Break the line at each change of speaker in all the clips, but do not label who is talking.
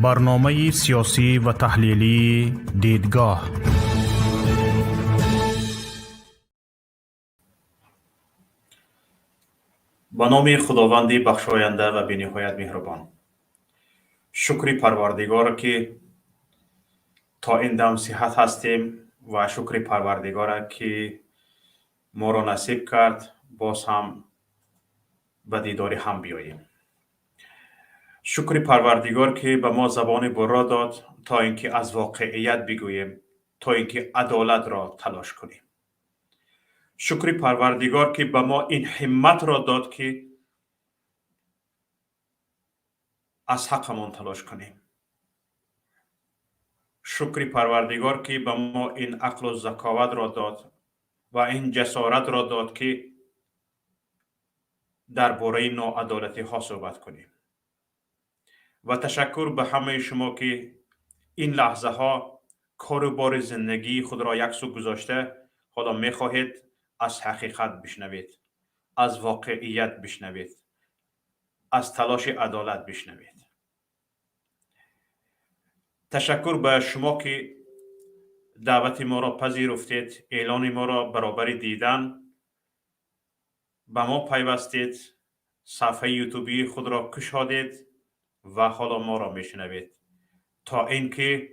برنامه سیاسی و تحلیلی دیدگاه.
به نام خداوند بخشاینده و بی‌نهایت مهربان. شکر پروردگار که تا این دم صحت هستیم و شکر پروردگار که ما را نصیب کرد باز هم به دیدار هم بیاییم. شکر پروردگار که به ما زبان برا داد تا اینکه از واقعیت بگوییم، تا اینکه عدالت را تلاش کنیم. شکر پروردگار که به ما این همت را داد که از حقمان تلاش کنیم. شکر پروردگار که به ما این عقل و ذکاوت را داد و این جسارت را داد که درباره ناعدالتی ها صحبت کنیم. و تشکر به همه شما که این لحظه ها کار و بار زندگی خود را یک سو گذاشته حالا می خواهید از حقیقت بشنوید، از واقعیت بشنوید، از تلاش عدالت بشنوید. تشکر به شما که دعوت ما را پذیرفتید، اعلان ما را برابر دیدن به ما پیوستید، صفحه یوتیوبی خود را گشادید و حالا ما را میشنوید تا اینکه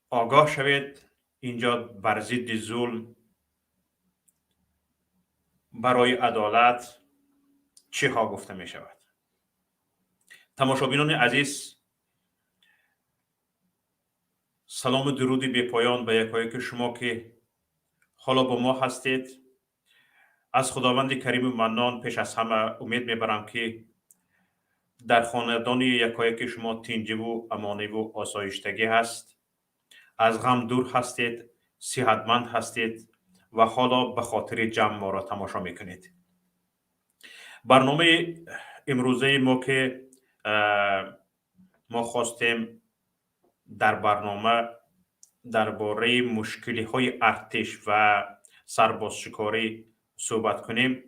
آگاه شوید اینجا بر ضد ظلم برای عدالت چه ها گفته می شود. تماشابینان عزیز، سلام و درودی بی پایان به یکایک شما که حالا با ما هستید. از خداوند کریم و منان پیش از همه امید میبرم که در خاندان یکایک شما تینجی و امانی و آسایشتگی هست، از غم دور هستید، صحتمند هستید و حالا به خاطر جمع ما را تماشا میکنید. برنامه امروزه ما که ما خواستیم در برنامه درباره مشکلی های ارتش و سربازشکاری صحبت کنیم.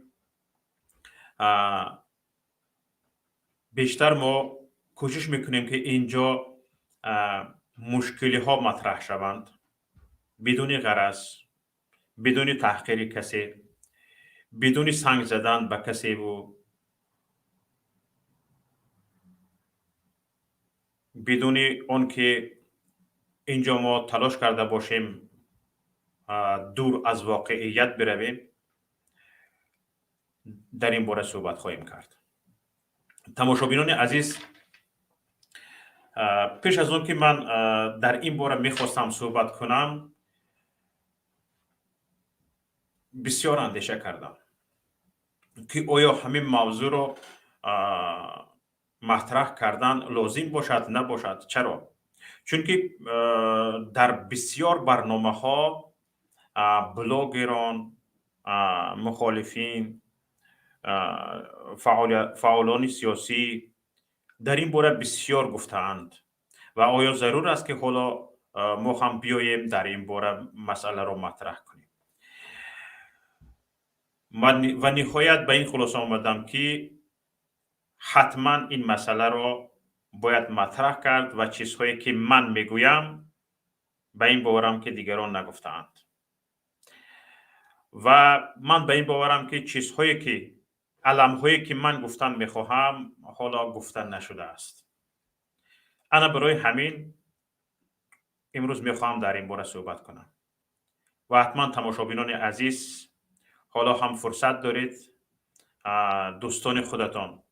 بیشتر ما کوشش میکنیم که اینجا مشکلی ها مطرح شوند بدون غرض، بدون تحقیر کسی، بدون سنگ زدن به کسی و بدون اون که اینجا ما تلاش کرده باشیم دور از واقعیت برویم. در این باره صحبت خواهیم کرد. تماشابینان عزیز، پیش از اون که من در این باره میخواستم صحبت کنم بسیار اندیشه کردم که آیا همین موضوع رو مطرح کردن لازم باشد نباشد. چرا؟ چون که در بسیار برنامه ها بلاگران، مخالفین، فعالان سیاسی در این باره بسیار گفتند و آیا ضرور است که حالا ما هم بیاییم در این باره مسئله رو مطرح کنیم. و نهایت به این خلاصه آمدم که حتما این مسئله رو باید مطرح کرد و چیزهایی که من میگویم به این باورم که دیگران نگفتند و من به این باورم که چیزهایی که علمهایی که من گفتن میخواهم حالا گفتن نشده است. انا برای همین امروز میخواهم در این باره صحبت کنم و حتما تماشابینان عزیز حالا هم فرصت دارید دوستان خودتان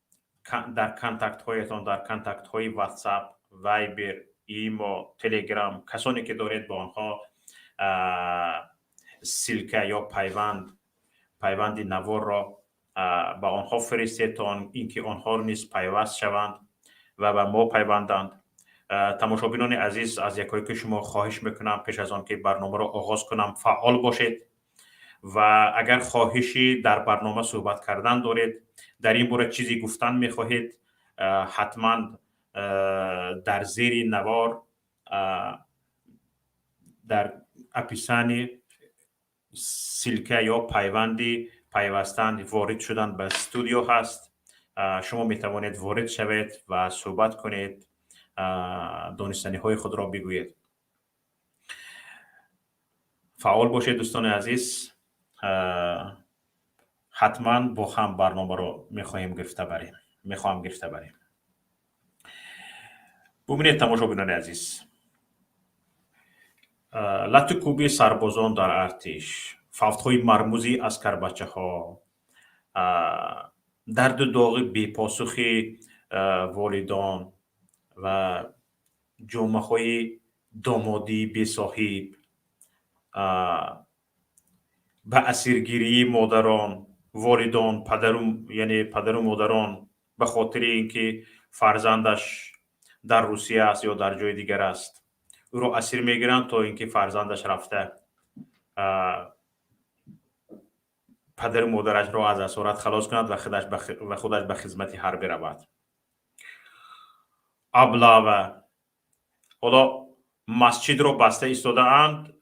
در کانتکت هایتان، در کانتکت های واتساپ، وایبر، ایمو، تلگرام، کسانی که دارید با آنها سلکه یا پیوند نوار را با آنها فرستید تا اینکه آنها نیز پیوست شوند و به ما پیوندند. تماشابینان عزیز، از یکایک شما خواهش میکنم پیش از آن که برنامه را آغاز کنم فعال باشید و اگر خواهشی در برنامه صحبت کردن دارید، در این باره چیزی گفتن میخواهید، حتما در زیر نوار در اپیسانی سلکه یا پیوندی پیوستن وارد شدن به استودیو هست شما می توانید وارد شوید و صحبت کنید، دانستنی های خود را بگویید. فعال باشید دوستان عزیز. حتما با هم برنامه رو میخواهم گرفته بریم. ببینید تماشاگران عزیز، لط کوبی سربازان در ارتش، فوت‌های مرموزی اسکربچه ها، درد و داغ بی‌پاسخی والدان و جامعه های دامادی بی صاحب، به اسیرگیری مادران، والدان، یعنی پدر و مادران به خاطر اینکه فرزندش در روسیه است یا در جای دیگر است، او را اسیر میگیرند تا اینکه فرزندش رفته پدر و مادرش را از اسارت خلاص کند و خودش به خدمت حربی رود. علاوه حالا مسجد را بسته ایستاده اند.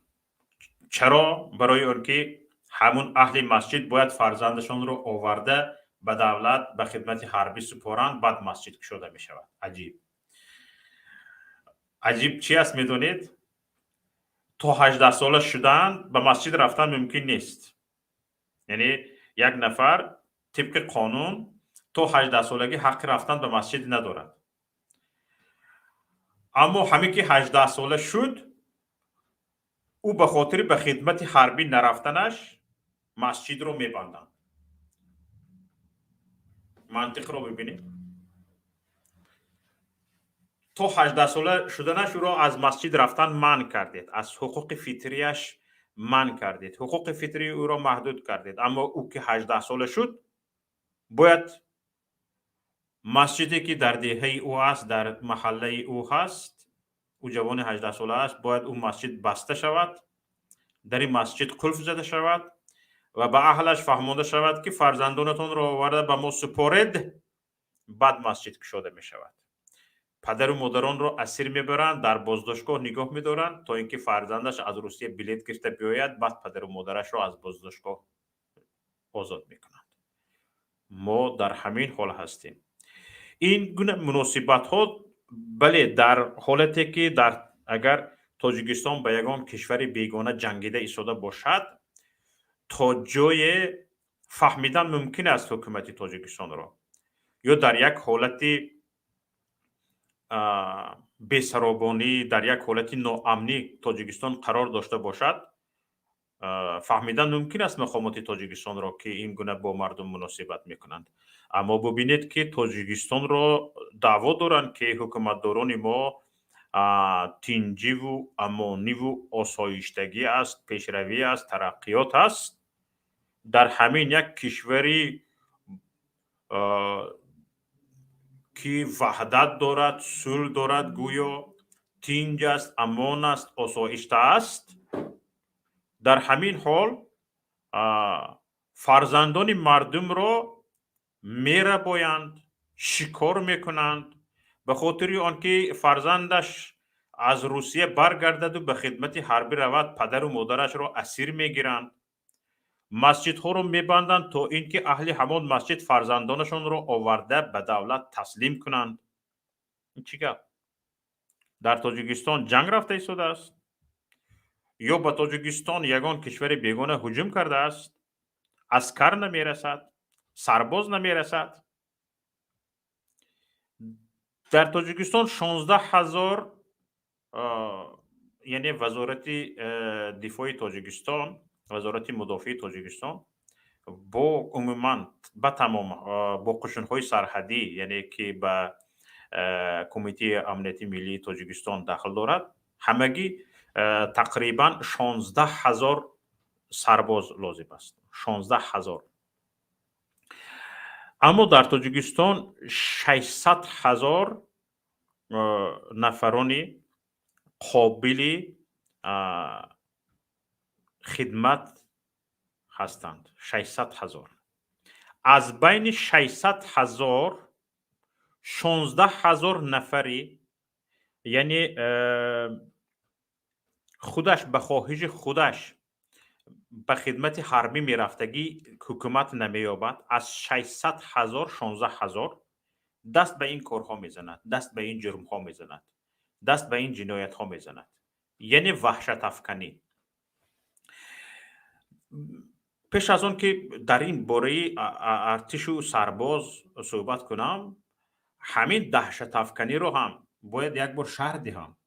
چرا؟ برای آنکه همون اهل مسجد باید فرزندشان را آورده به دولت به خدمت حربی سپارند، بعد مسجد گشوده می شود. عجیب چی است میدونید؟ تا 18 ساله شدند به مسجد رفتن ممکن نیست. یعنی یک نفر طبق قانون تا 18 سالگی حق رفتن به مسجد ندارد. اما همین که 18 ساله شد، او به خاطر به خدمت حربی نرفتنش مسجد رو میبندند. منطق رو ببینید. تا 18 ساله شدنش او را از مسجد رفتن منع کردید، از حقوق فطریش منع کردید، حقوق فطری او را محدود کردید. اما او که 18 ساله شد، باید مسجدی که در دهه او است، در محله او هست، او جوان 18 ساله است، باید او مسجد بسته شود، در این مسجد قلف زده شود و به اهلش فهمانده شود که فرزندانتان را آورده به ما سپارید، بعد مسجد گشوده می شود. پدر و مادران را اسیر میبرند، در بازداشتگاه نگاه میدارند تا اینکه فرزندش از روسیه بلیط گرفته بیاید، بعد پدر و مادرش را از بازداشتگاه آزاد میکنند. ما در همین حال هستیم. این گونه مناسبت ها بله در حالتی که اگر تاجیکستان به یگان کشور بیگانه جنگیده ایستاده باشد، تا جای فهمیدن ممکن است حکومت تاجیکستان را، یا در یک حالت بی‌سرابانی، در یک حالت ناامنی تاجیکستان قرار داشته باشد، فهمیدن ممکن است مقامات تاجیکستان را که این گونه با مردم مناسبت میکنند. اما ببینید که تاجیکستان را دعوا دارند که حکومتداران ما تینجی و امانی و آسایشتگی است، پیشروی است، ترقیات است. در همین یک کشوری که وحدت دارد، صلح دارد، گویا تینج است، امان است، آسایشته است، در همین حال فرزندان مردم را میره بایند، شکار میکنند به خاطر آنکه فرزندش از روسیه برگردد و به خدمت حربی رود، پدر و مادرش را اسیر میگیرند، مسجدها رو میبندند تا اینکه اهل همان مسجد فرزندانشان را آورده به دولت تسلیم کنند. این چی گپ؟ در تاجیکستان جنگ رفته ایستاده است یا به تاجیکستان یگان کشور بیگانه هجوم کرده است؟ عسکر نمیرسد، سرباز نمیرسد. در تاجیکستان 16,000 یعنی وزارت دفاع تاجیکستان، وزارت مدافع تاجیکستان با عموما با تمام با قشن‌های سرحدی، یعنی که به کمیته امنیتی ملی تاجیکستان داخل دارد، همگی تقریبا 16,000 سرباز لازم است. 16,000. اما در تاجیکستان 600,000 نفرانی قابل خدمت هستند. 600,000. از بین 600,000 16,000 نفری، یعنی خودش به خواهش خودش به خدمت حربی میرفتگی حکومت نمییابد، از 600,000 16,000 دست به این کارها میزند، دست به این جرم ها میزند، دست به این جنایت ها میزند. یعنی وحشت افکنی. پیش از اون که در این باره ارتش و سرباز صحبت کنم، همین دهشت افکنی رو هم باید یک بار شرح دهم.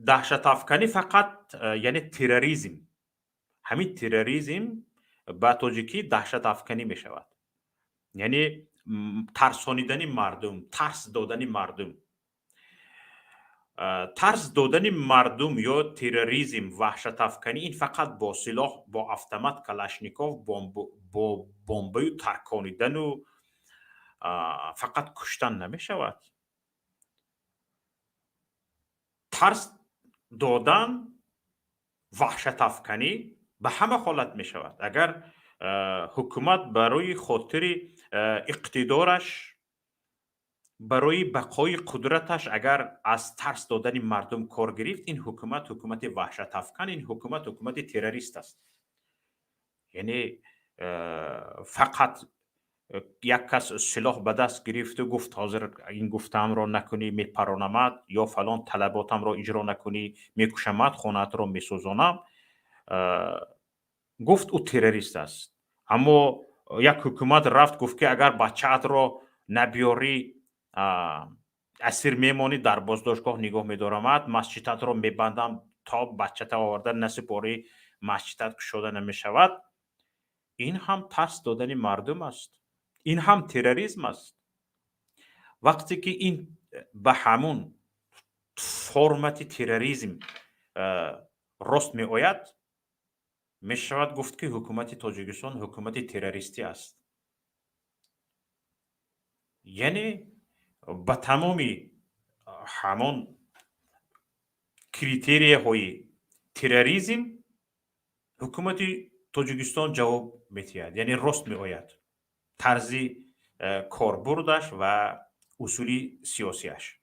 دهشت افکنی فقط یعنی تروریسم. همین تروریسم به تاجیکی دهشت افکنی می شود. یعنی ترسانیدن مردم، ترس دادن مردم. ترس دادن مردم یا تروریسم، وحشت افکنی، این فقط با سلاح، با автомат کلاشنیکوف، با بمب ترکانیدن و فقط کشتن نمی شود. ترس دادن، وحشت افکنی به همه حالت می شود. اگر حکومت برای خاطر اقتدارش، برای بقای قدرتش اگر از ترس دادن مردم کار گرفت، این حکومت وحشت افکن، این حکومت تروریست است. یعنی فقط یک کس سلاح به دست گرفت و گفت حاضر این گفتم را نکنی میپرانمت، یا فلان طلباتم را اجرا نکنی میکشمت، خونت را میسوزانم، گفت او تروریست است. اما یک حکومت رفت گفت که اگر بچه‌ات را نبیاری اسیر میمانی، در بازداشتگاه نگاه میدارمت، مسجدت را میبندم تا بچه‌ت آورده نسپاری، مسجدت شده نمیشود. این هم ترس دادن مردم است، این هم تروریسم است. وقتی که این به همون فرمت تروریسم رست می آید، می شود گفت که حکومت تاجیکستان حکومت تروریستی است. یعنی به تمامی همون کریتریه های تروریسم حکومت تاجیکستان جواب میتید، یعنی رست می آید طرز کاربردش و اصولی سیاسیش.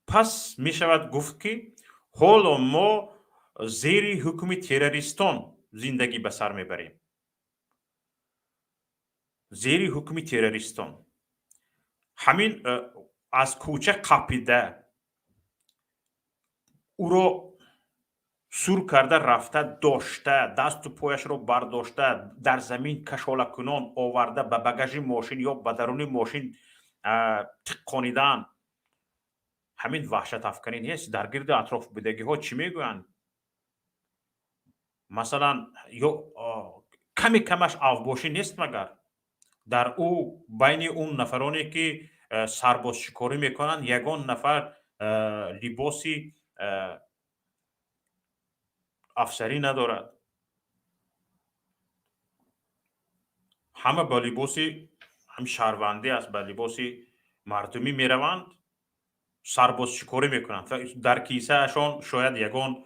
پس می شود گفت که حالا ما زیر حکم تروریستان زندگی به سر میبریم. زیر حکم تروریستان همین از کوچه قپیده او رو سور کرده رفته، داشته دست و پایش رو برداشته، در زمین کشاله کنان آورده، به بگاژ ماشین یا به درون ماشین تقانیدن. همین وحشت افکنی نیست؟ در گرد اطراف بدگی ها چی میگویند؟ مثلا یا کمی کمش اوباشی نیست مگر؟ در او بین اون نفرانی که سرباز شکاری میکنند، یگان نفر لباسی افسری ندارد، همه با لباسی هم شهروندی است، با لباسی مردمی میروند، سرباز شکاری میکنند. در کیسه اشان شاید یگان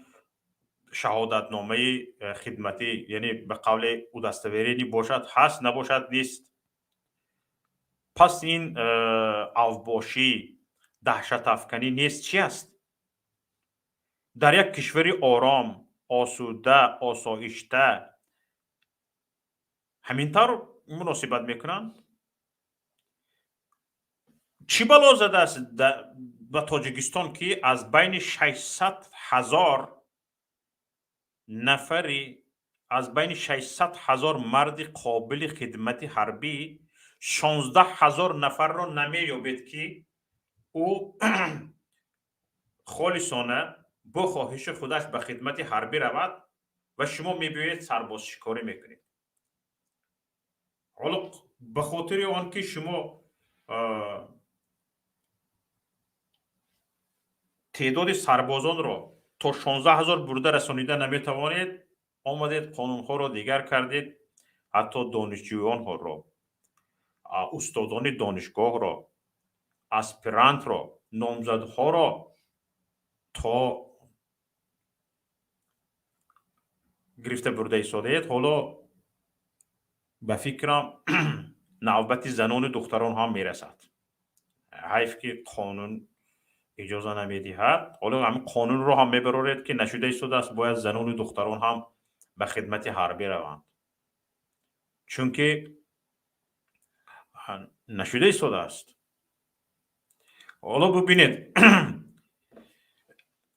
شهادت نامه خدمتی، یعنی به قول او دستوری باشد، هست، نباشد نیست. پس این اوباشی، دهشت افکنی نیست چی است؟ در یک کشور آرام، آسوده، آسایشته همینطور مناسبت میکنند؟ چی بلا زده است به تاجیکستان که از بین 600,000 نفری، از بین 600,000 مرد قابل خدمت حربی 16,000 نفر را نمییابید که او خالصانه با خواهش خودش به خدمت حربی رود و شما میبینید سرباز شکاری میکنید. حالا به خاطر آنکه شما تعداد سربازان را تا 16,000 برده رسانیده نمیتوانید، آمدید قانونها را دیگر کردید، حتی دانشجویان ها را، استادان دانشگاه را، اسپرانت را، نامزدها را تا گرفته برده ایستادید. حالا به فکرم نوبت زنان و دختران هم میرسد. حیف که قانون اجازه نمیدهد. حالا همین قانون رو هم میبرید که نشده ایستاده است باید زنان و دختران هم به خدمت حربی روند، چون که نشده ایستاده است. حالا ببینید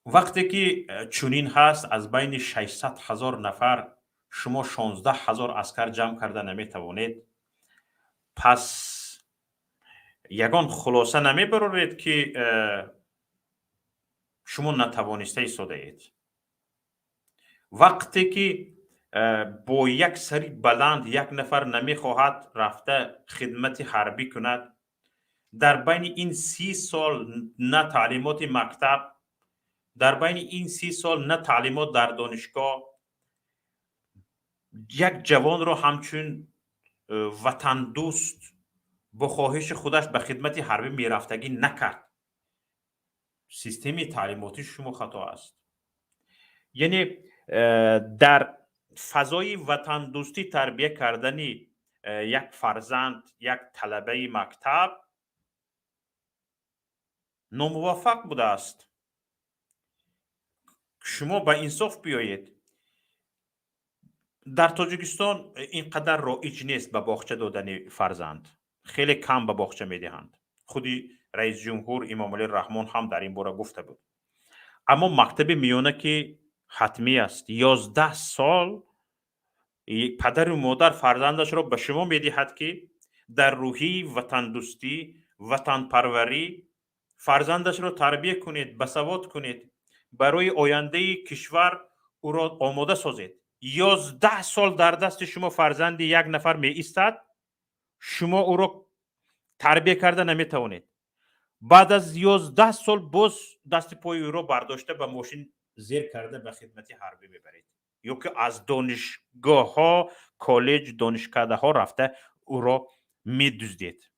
وقتی که چنین هست از بین 600,000 نفر شما 16,000 عسکر جمع کرده نمیتوانید، پس یگان خلاصه نمیبرید که شما نتوانسته ایستاده اید. وقتی که با یک سری بلند یک نفر نمیخواهد رفته خدمت حربی کند، در بین این 30 سال نه تعلیمات مکتب، در بین این 30 سال نه تعلیمات در دانشگاه، یک جوان رو همچون وطن دوست با خواهش خودش به خدمت حربی میرفتگی نکرد. سیستم تعلیماتی شما خطا است. یعنی در فضای وطن دوستی تربیت کردن یک فرزند، یک طلبه مکتب ناموفق بوده است. شما به انصاف بیایید. در تاجیکستان اینقدر رایج نیست به باغچه دادن فرزند، خیلی کم به باغچه میدهند. خودی رئیس جمهور امام علی رحمان هم در این باره گفته بود. اما مکتب میانه که حتمی است. 11 سال پدر و مادر فرزندش را به شما میدهد که در روحی وطن دوستی، وطن پروری فرزندش را تربیت کنید، بسواد کنید، برای آینده کشور او را آماده سازید. 11 سال در دست شما فرزند یک نفر می ایستد، شما او را تربیت کرده نمی توانید. بعد از 11 سال باز دست پای او را برداشته به ماشین زیر کرده به خدمت حربی میبرید، یا که از دانشگاه ها، کالج، دانشکده ها رفته او را میدزدید.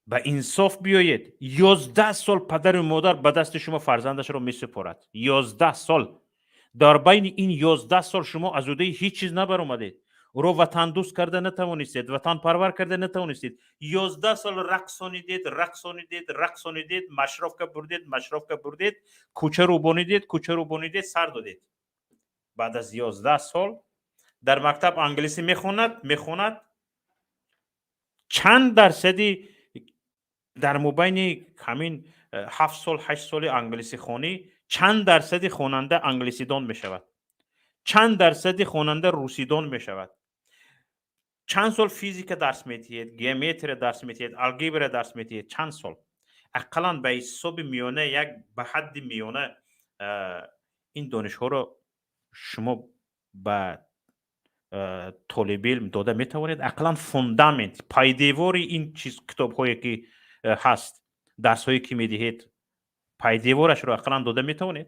به انصاف بیایید. 11 سال پدر و مادر به دست شما فرزندش را میسپارد. 11 سال. در بین این 11 سال شما از اوده هیچ چیز نبرآمدید. او را وطن دوست کرده نتوانستید، وطن پرور کرده نتوانستید. 11 سال رقصانیدید، مشرف که بردید، کوچه رو بانیدید، سر دادید. بعد از 11 سال در مکتب انگلیسی میخواند. چند درصدی در مابین همین 7 سال 8 سال انگلیسی خوانی، چند درصدی خواننده انگلیسی دان می شود، چند درصدی خواننده روسی دان می شود، چند سال فیزیک درس می دهید، گیومتری درس می دهید، الگبر درس می دهید، چند سال. اقلا به حساب میانه یک به حد میانه این دانش ها رو شما به طالب علم داده می توانید. اقلا فوندامنت، پایدیواری این چیز کتاب هایی که هست، درس هایی که می دهید، پایدیوارش رو اقلا داده می توانید؟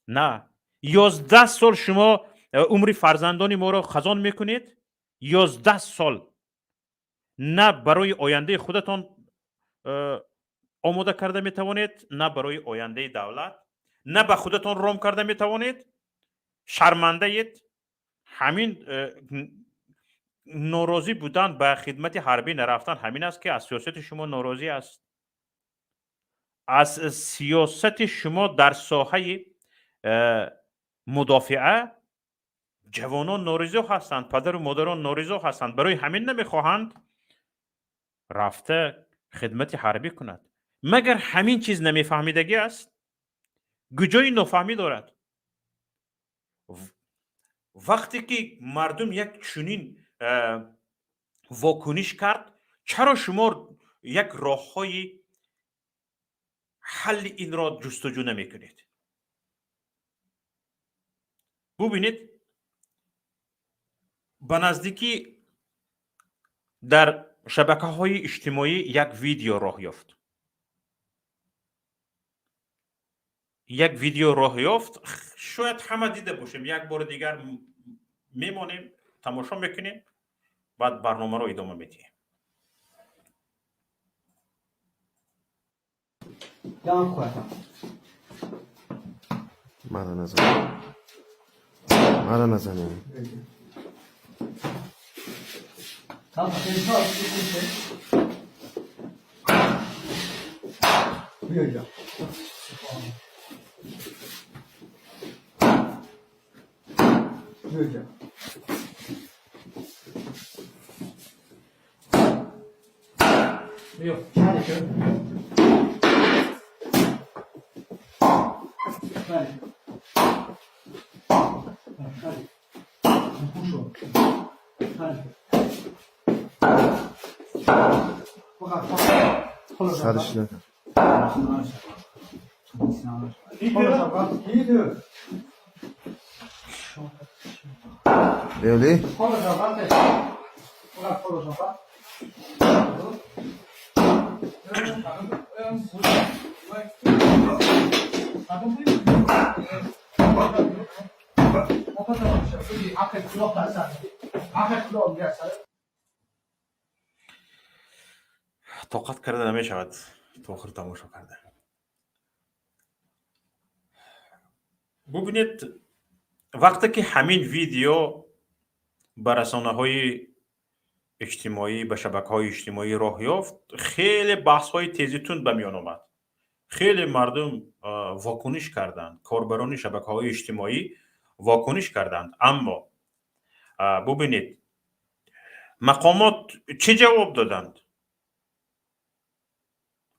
نه. 11 سال شما عمر فرزندان ما رو خزان میکنید. 11 سال نه برای آینده خودتان آماده کرده می توانید، نه برای آینده دولت، نه به خودتان رام کرده می توانید. شرمنده اید. همین ناراضی بودن به خدمت حربی نرفتن همین است که از سیاست شما ناراضی است. از سیاست شما در ساحه مدافعه جوانان ناراضی هستند، پدر و مادران ناراضی هستند. برای همین نمیخواهند رفته خدمت حربی کند. مگر همین چیز نمیفهمیدگی است؟ گجای نفهمی دارد. وقتی که مردم یک چنین واکنش کرد، چرا شما یک راههای حل این را جستجو نمی کنید؟ ببینید به نزدیکی در شبکه های اجتماعی یک ویدیو راه یافت. شاید همه دیده باشیم. یک بار دیگر میمانیم، تماشا میکنیم، بعد برنامه رو ادامه میدیم.
مرا نزنیم. بیا اینجا. بیا اینجا. بیا چند شد. بله.
سرش نکن. Really?
طاقت کرده نمی شود تا آخر تماشا کرده. ببینید وقتی که همین ویدیو به رسانه‌های اجتماعی به شبکه‌های اجتماعی راه یافت، خیلی بحث‌های تیزیتون به میان آمد. خیلی مردم واکنش کردند، کاربران شبکه‌های اجتماعی واکنش کردند. اما ببینید مقامات چه جواب دادند؟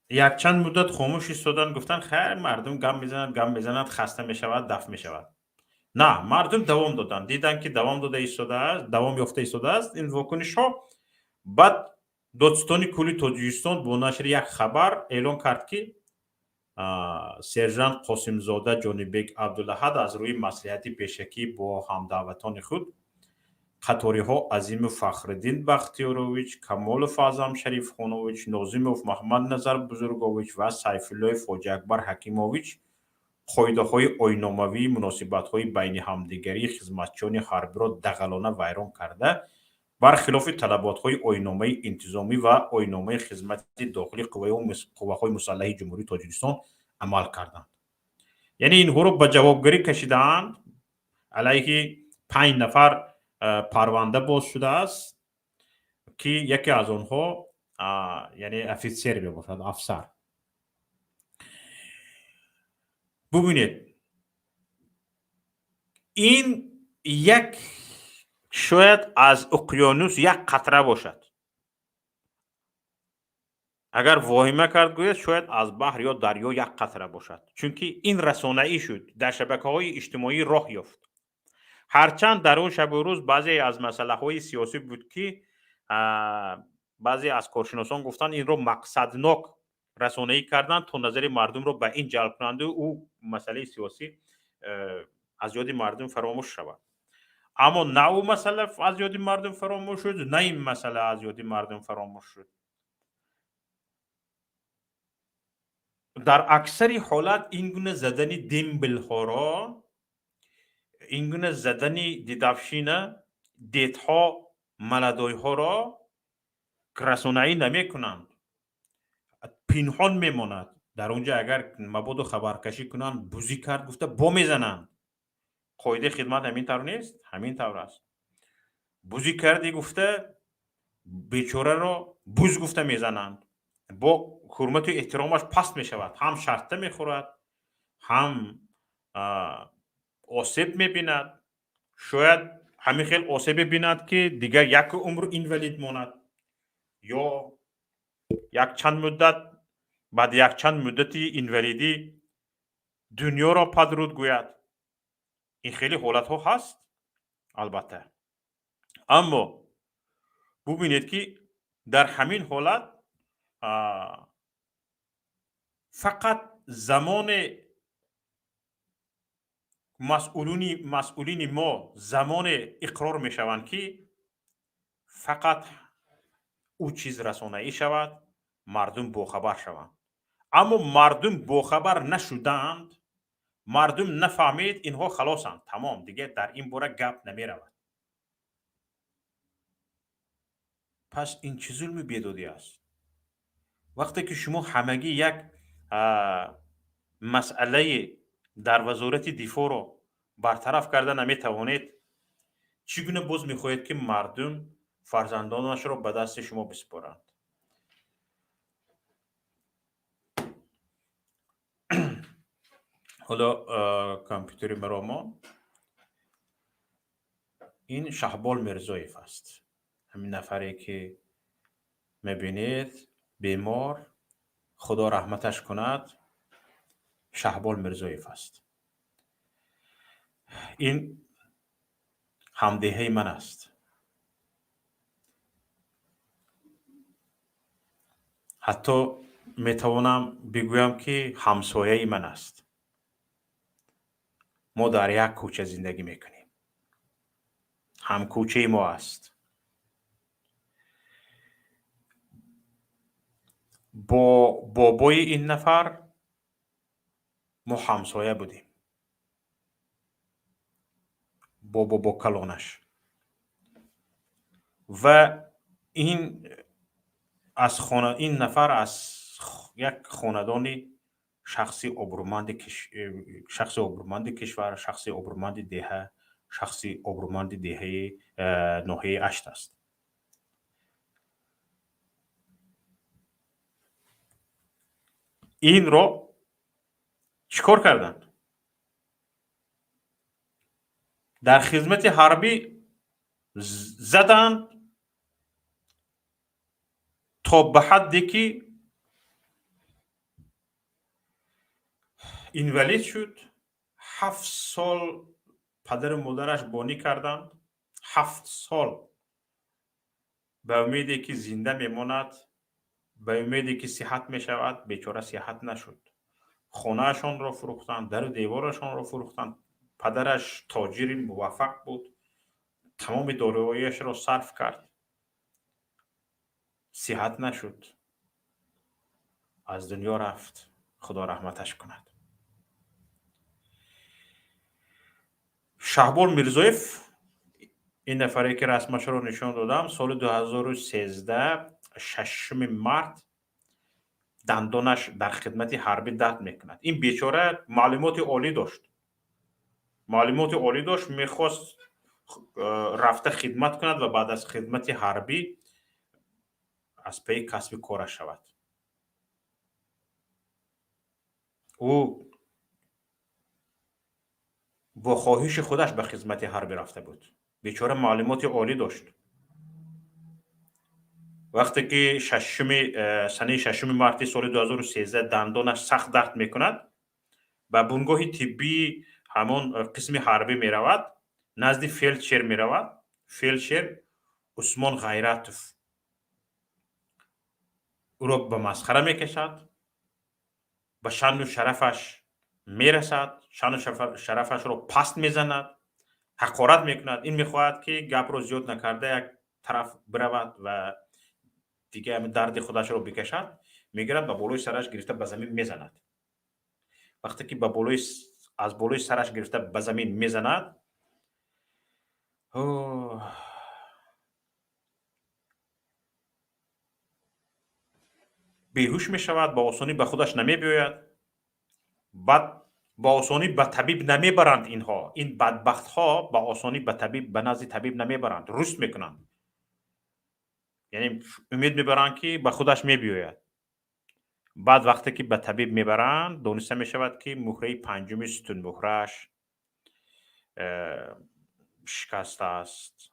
یک چند مدت خاموش ایستادن، گفتن خیر مردم گم میزنند خسته میشود دفع میشود. نه، مردم دوام دادن، دیدن که دوام یافته ایستاده است این واکنش ها. بعد دادستان کلی تاجیکستان با نشر یک خبر اعلان کرد که سرجنت قاسمزاده جانبک عبدالاحد از روی مصلحت پیشکی با همدعوتان خود قطاری‌ها عظیم فخرالدین بختیارویچ، کمال فاضل شریف خانویچ، ناظیموف محمد نظر بزرگویچ و سیفالله خواجه اکبر حکیمویچ قاعده‌های آیین‌ناموی مناسبت‌های بین همدیگری خدمتچیان حربی را دغلانه ویران کرده، برخلاف طلبات‌های آیین‌نامه انتظامی و آیین‌نامه خدمت داخلی قوه‌های مسلح جمهوری تاجیکستان عمل کردند. یعنی اینها را به جوابگری کشیدند. علیه 5 نفر پرونده باز شده است که یکی از آنها یعنی افیسر باشد، افسر. ببینید این یک شاید از اقیانوس یک قطره باشد. اگر واهمه کرد گوید شاید از بحر یا دریا یک قطره باشد، چون که این رسانه‌ای شد، در شبکه‌های اجتماعی راه یافت. هرچند در اون شب و روز بعضی از مسئله‌های سیاسی بود که بعضی از کارشناسان گفتن این رو مقصدناک رسانه‌ای کردن تا نظر مردم رو به این جلب کنند او مسئله سیاسی از یاد مردم فراموش شود. اما نه او مسئله از یاد مردم فراموش شد، نه این مسئله از یاد مردم فراموش شد. در اکثر حالات این گونه زدن دیمبل‌ها را، این گونه زدن دیدافشین دیت‌ها ملدای‌ها را رسانه‌ای نمی کنند، پنهان میماند. در اونجا اگر مبادا خبرکشی کنند بوزی کرد گفته با میزنند. قاعده خدمت همین طور نیست؟ همین طور است. بوزی کردی گفته بیچاره را بوز گفته میزنند، با حرمت و احترامش پست میشود، هم شرطه میخورد، هم آسیب میبیند. شاید همین خیلی آسیب بیند که دیگر یک عمر اینولید ماند یا یک چند مدت بعد یک چند مدتی اینولیدی دنیا را پدرود گوید. این خیلی حالت ها هست البته. اما ببینید که در همین حالت فقط زمان مسئولین ما زمان اقرار می شوند که فقط او چیز رسانه‌ای شود، مردم باخبر شوند. اما مردم باخبر نشدند، مردم نفهمید، اینها خلاصند، تمام دیگه در این باره گپ نمی رود. پس این چه ظلم بیدادی است؟ وقتی که شما همگی یک مسئله در وزارت دفاع رو برطرف کرده نمی توانید، چگونه باز میخواهید که مردم فرزندانش را به دست شما بسپارند؟ حالا کامپیوتر مراما این شهبال میرزایف است. همین نفری که میبینید بیمار، خدا رحمتش کند، شهبال میرزایف است. این همدیهه من است. حتی میتوانم بگویم که همسایه من است. ما در یک کوچه زندگی میکنیم. هم کوچه ما است. با بابای این نفر ما همسایه بودیم. با کلانش. و این این نفر از یک خاندان شخصی ابرومند کشور، شخصی ابرومند دهه، شخصی ابرومند دهه ناحیه اشت است. این را چیکار کردند؟ در خدمت حربی زدند تا به حدی که اینولید شد. 7 سال پدر و مادرش بانی کردند. 7 سال به امیدی که زنده میماند، به امیدی که صحت میشود، بیچاره صحت نشد. خانهشان را فروختند، در و دیوارشان را فروختند. پدرش تاجر موفق بود، تمام داراییش را صرف کرد، صحت نشد، از دنیا رفت. خدا رحمتش کند. شهبال میرزایف، این نفری که رسمش رو نشان دادم، سال 2013 6 مارت دندانش در خدمت حربی درد میکند. این بیچاره معلومات عالی داشت، میخواست رفته خدمت کند و بعد از خدمت حربی از پی کسب کارش شود. او با خواهش خودش به خدمت حربی رفته بود. بیچاره معلومات عالی داشت. وقتی که سنه 6 مارت سال 2013 دندانش سخت درد میکند، به بنگاه طبی همون قسم حربی می رود، نزد فیلدشر می رود. فیلدشر عثمان غیرتوف او را به مسخره می کشد، به شان و شرفش می رسد، شان و شرفش را پست می زند، حقارت می کند. این می خواهد که گپ را زیاد نکرده یک طرف برود و دیگه درد خودش را بکشد. می گیرد به بالای سرش گرفته به زمین می زند. وقتی که از بالای سرش گرفته به زمین می زند، بیهوش می شود، با آسانی به خودش نمی بیاید. بعد با آسانی به طبیب نمی برند. این بدبخت ها به آسانی به نزد طبیب نمی برند، رست میکنند. یعنی امید میبرند که به خودش می بیاید. بعد وقتی که به طبیب میبرند، دانسته می شود که مهره پنجم ستون مهرهش شکسته است،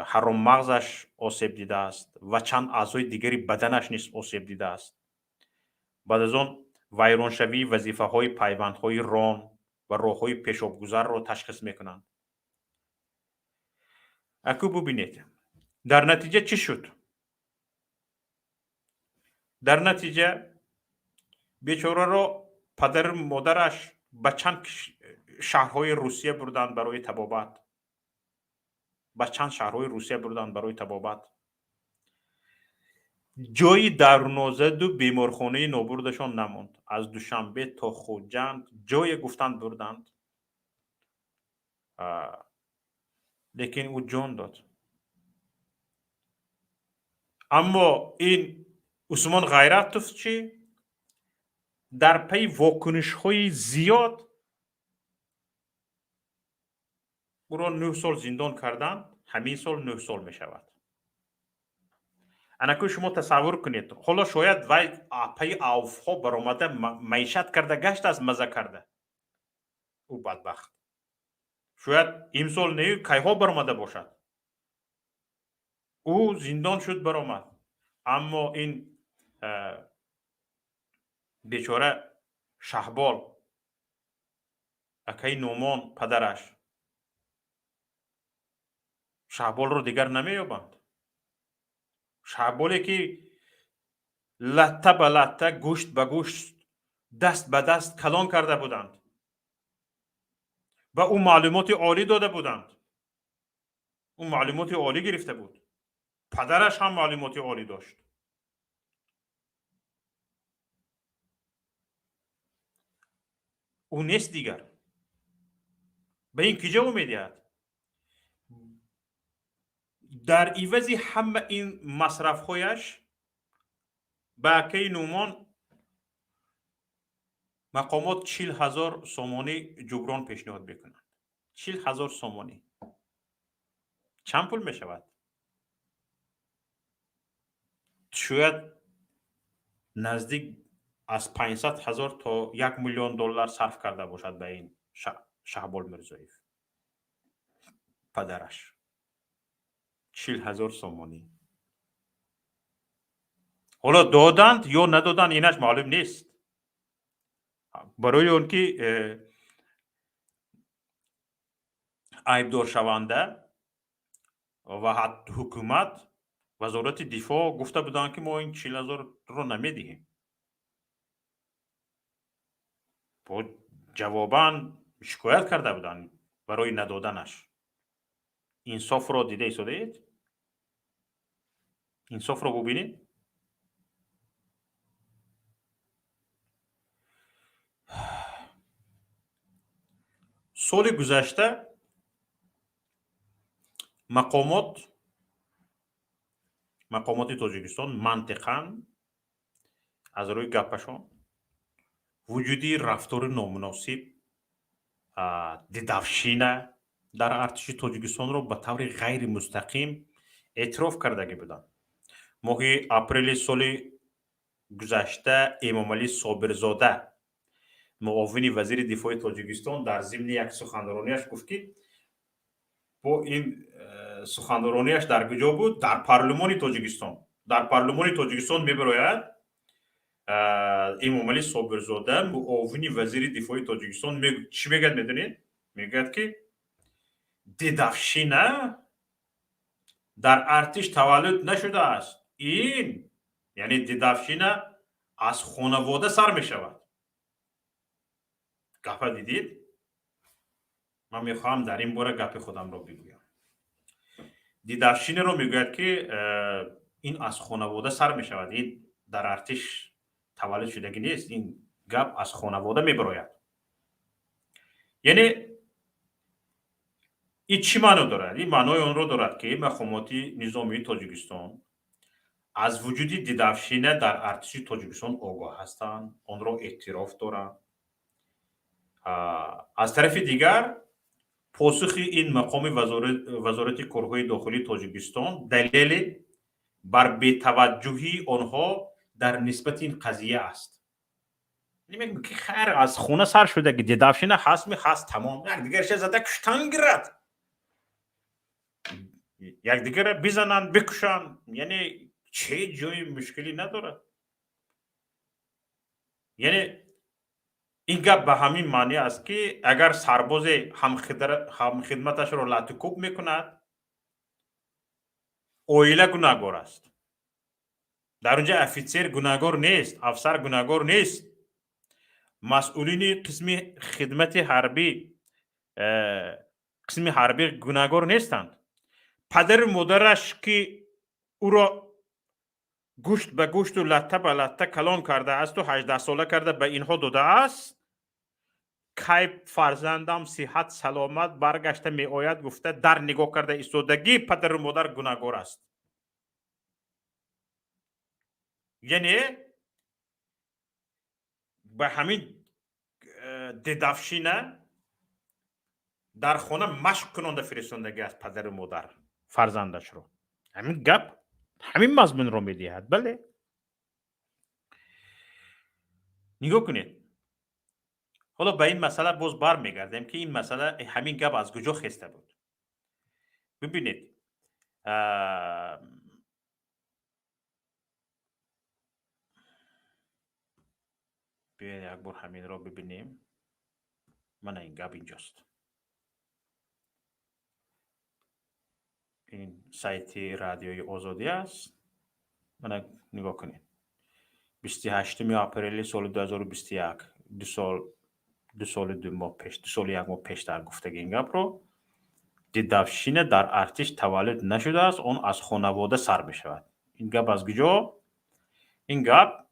حرم مغزش آسیب دیده است و چند اعضای دیگری بدنش نیز آسیب دیده است. بعد از آن ویرانشوی وظیفه های پیوندهای ران و راه های پیشابگذر را تشخیص میکنند. اکو ببینید در نتیجه چی شد؟ در نتیجه بیچاره را پدر و مادرش به چند شهرهای روسیه بردند برای طبابت. جایی در نازد و بیمارخانه نابردشان نماند. از دوشنبه تا خوجند جای گفتند بردند، لیکن او جان داد. اما این عثمان غیرتوف چی؟ در پی واکنش های زیاد او را 9 سال زندان کردند. همین سال 9 سال می شود. انکو شما تصور کنید حالا شاید وای پی اوفها برآمده معیشت کرده گشت از مزه کرده او بدبخت شاید امسال نه کیها برآمده باشد او زندان شد برآمد اما این بیچاره شهبال اکی نومان پدرش شهبال رو دیگر نمییابند شهبالی که لته به لته گوشت به گوشت دست به دست کلان کرده بودند و او معلومات عالی داده بودند او معلومات عالی گرفته بود پدرش هم معلومات عالی داشت او نیست دیگر به این کجا میدهد در عوض همه این مصرف هایش به اکی نومان مقامات 40,000 سومانی جبران پیشنهاد بکنند 40,000 سومانی چند پول می شود شاید نزدیک از 500,000 تا 1,000,000 دلار صرف کرده باشد به این شهبال میرزایف پدرش 40,000 سومانی حالا دادند یا ندادند اینش معلوم نیست برای اون که عیبدار شونده و حتی حکومت وزارت دفاع گفته بودند که ما این 40,000 رو نمیدهیم جواباً شکایت کرده بودند برای ندادنش انصاف رو دیده ایستادید انصاف رو ببینید سال گذشته مقامات تاجیکستان منطقاً از روی گپشان وجودی رفتار نامناسب دیدافشینه در ارتش تاجیکستان رو به طور غیر مستقیم اعتراف کرده بودند ماه اپریل سال گذشته امامعلی صابرزاده معاون وزیر دفاع تاجیکستان در ضمن یک سخنرانیش گفت که با این سخنرانیش در کجا بود در پارلمان تاجیکستان میبراید امامعلی صابرزاده معاون وزیر دفاع تاجیکستان چی میگه میدونید میگه که دیدافشینه در ارتش تولد نشده است این یعنی دیدافشینه از خانواده سر می شود گپ دیدید من میخواهم در این باره گپ خودم رو بگویم دیدافشینه رو میگوید که این از خانواده سر می شود این در ارتش تولد شدگی نیست این گپ از خانواده میبراید یعنی این چی معنی دارد این معنای آن رو دارد که مقامات نظامی تاجیکستان از وجود دیدافشینه در ارتش تاجیکستان آگاه هستند آن را اعتراف دارند از طرف دیگر پاسخ این مقام وزارت کارهای داخلی تاجیکستان دلیل بر بی‌توجهی آنها در نسبت این قضیه است میگم که خیر از خونه سر شده که دیدافشینه هست تمام یک دیگر چه زده کشتن گیرد یک دیگر بزنن بکشن یعنی چه جای مشکلی نداره یعنی این گپ به همین معنی است که اگر سرباز هم خدمتش را لطکوب میکند اویله گناهگار است در اونجا افیسر گناهگار نیست افسر گناهگار نیست مسئولین قسم حربی گناهگار نیستند پدر مادرش که او را گوشت به گوشت و لته به لته کلان کرده است و 18 ساله کرده به اینها داده است کی فرزندم صحت سلامت برگشته می آید گفته در نگاه کرده ایستادگی پدر و مادر گناهگار است یعنی به همین دیدافشینه در خانه مشق کننده فرستندگی از پدر و مادر فرزندش رو همین گپ همین مضمون رو میدهد. بله، نگاه کنید. حالا به این مسئله باز بر میگردیم که این مسئله همین گپ از کجا خسته بود. ببینید، بیاید یک بار همین رو ببینیم. من این گپ اینجاست. این سایت رادیوی آزادی است. من نگاه کنید. 28 آپریل سال 2021، دو سال یک ماه پیش در گفتگی این گپ رو، دیدافشین در ارتش تولد نشده است، اون از خانواده سر می شود. این گپ از کجا؟ این گپ